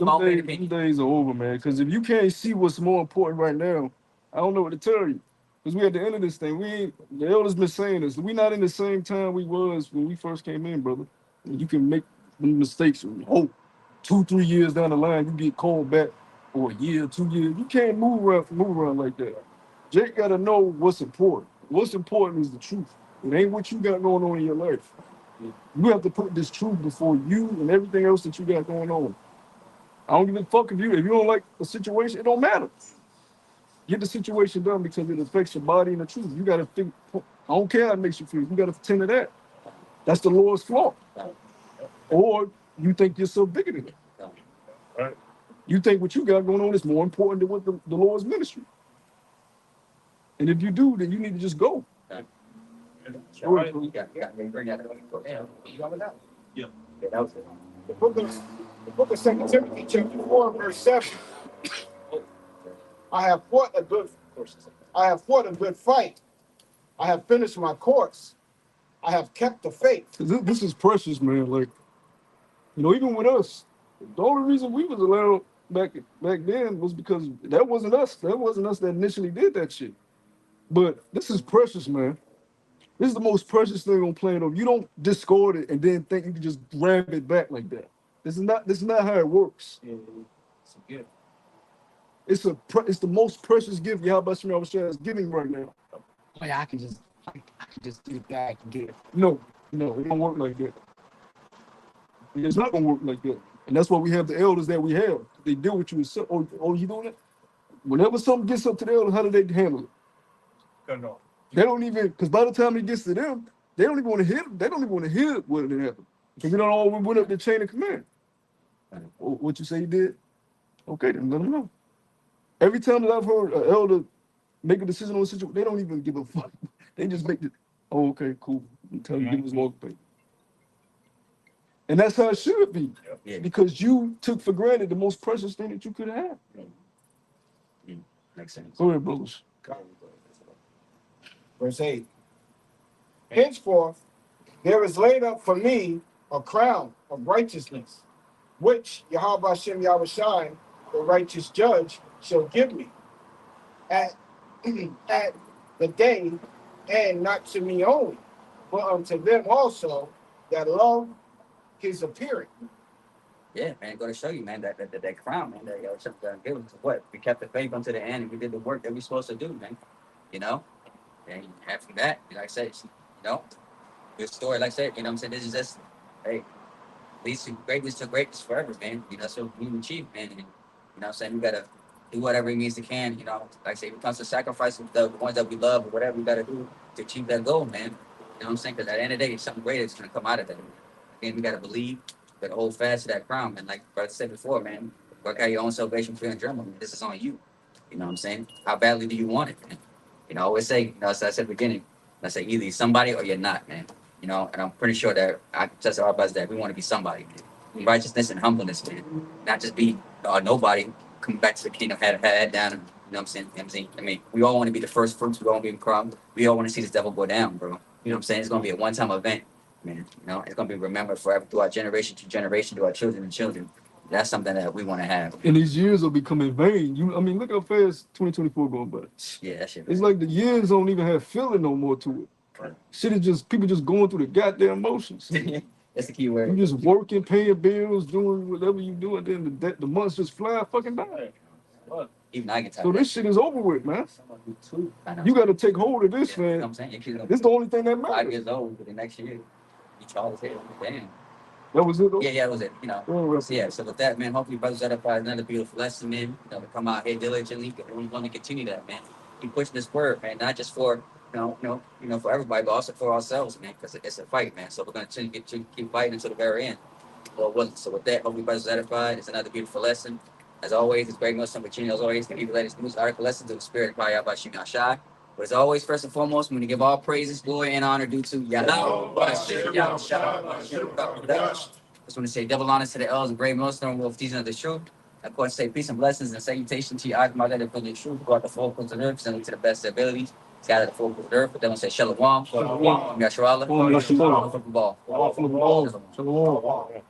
are over, man. Because if you can't see what's more important right now, I don't know what to tell you. Because we at the end of this thing, the elders been saying this. We not in the same time we was when we first came in, brother. And you can make mistakes. Oh, 2-3 years down the line, you get called back for a year, 2 years. You can't move around like that. Jake got to know what's important. What's important is the truth. It ain't what you got going on in your life. You have to put this truth before you and everything else that you got going on. I don't give a fuck if you don't like the situation, it don't matter. Get the situation done because it affects your body and the truth. You got to think, I don't care how it makes you feel. You got to tend to that. That's the Lord's flaw. Or you think you're so bigger than it. Right. You think what you got going on is more important than what the Lord's ministry. And if you do, then you need to just go. Right. Bring that up. Yeah. That was it. The book of 2 Timothy, chapter 4, verse 7. I have fought a good I have fought a good fight. I have finished my course. I have kept the faith. This is precious, man. Like, even with us, the only reason we was allowed back then was because that wasn't us. That wasn't us that initially did that shit. But this is precious, man. This is the most precious thing on planet Earth. You don't discard it and then think you can just grab it back like that. This is not how it works. It's a gift. It's the most precious gift Yahweh Shem Shah is giving right now. Oh, yeah, I can just get it back and get it. No, it don't work like that. It's not gonna work like that. And that's why we have the elders that we have. They deal with you with oh, you doing it? Whenever something gets up to the elders, how do they handle it? No. They don't even, because by the time it gets to them, they don't even want to hear. They don't even want to hear what happened. Because we don't all went up the chain of command. What you say you did? Okay, then let them know. Every time that I've heard an elder make a decision on a situation, they don't even give a fuck. They just make it. Oh, okay, cool. Tell you give us more pay. And that's how it should be. Yeah. Because you took for granted the most precious thing that you could have. Makes sense. Go ahead, brothers. Verse 8. Henceforth, there is laid up for me a crown of righteousness, which Yahweh Hashem Yahushai, the righteous judge, shall give me at the day, and not to me only, but unto them also that love his appearing. Yeah, man, go to show you, man, that crown, man, that y'all should give us what? We kept the faith unto the end and we did the work that we supposed to do, man. And after that, like I said, good story, like I said, you know what I'm saying? This is just, hey, leads to greatness forever, man. That's what we achieve, man. And, what I'm saying? We gotta do whatever it means to can, like I say, it comes to sacrifice the ones that we love or whatever we gotta do to achieve that goal, man. You know what I'm saying? Because at the end of the day, something great is gonna come out of that. Again, we gotta believe, we gotta hold fast to that crown, man. Like Brother said before, man, work out your own salvation for your journal, man. This is on you. You know what I'm saying? How badly do you want it, man? I always say, as I said at the beginning, I say either you're somebody or you're not, man. And I'm pretty sure that I can test our best that we want to be somebody, man. Righteousness and humbleness, man. Not just be nobody, come back to the kingdom, head down, and, you know what I'm saying? I mean, we all want to be the first fruits, we all want to be crumb. We all want to see this devil go down, bro. You know what I'm saying? It's going to be a one-time event, man. It's going to be remembered forever through our generation to generation, to our children and children. That's something that we want to have. And these years will become in vain. Look how fast 2024 going by. Yeah, that shit. It's like the years don't even have feeling no more to it. Right. Shit is just people just going through the goddamn motions. That's the key word. You just working, paying bills, doing whatever you do, and then the months just fly fucking by. Even I get tired. So this shit is over with, man. You got to take hold of this, You know what man. I'm saying? This is the only thing that 5 matters. years old for the next year. You try to say, damn. That was it, though? Yeah, that was it. So with that, man, hopefully brothers edify another beautiful lesson, man. To come out here diligently. We want to continue that, man. Keep pushing this word, man. Not just for for everybody, but also for ourselves, man. Because it's a fight, man. So we're gonna keep fighting until the very end. So with that, hopefully brothers edified. It's another beautiful lesson. As always, it's Greg Muslim Virginia. As always, the latest news article lessons of the spirit of Payah by Shimon Shai. But as always, first and foremost, we want to give all praises, glory, and honor due to Yahweh. Just want to say double honors to the elders and great Muslim with teaching of the truth. Of course, say peace and blessings and salutation to your eyes, my God, for the truth. Go out the four corners of the earth, presenting to the best of their abilities. Scatter the four corners of the earth, but then we'll say Shalom. Yasharallah. Shalom. Football. Shalom.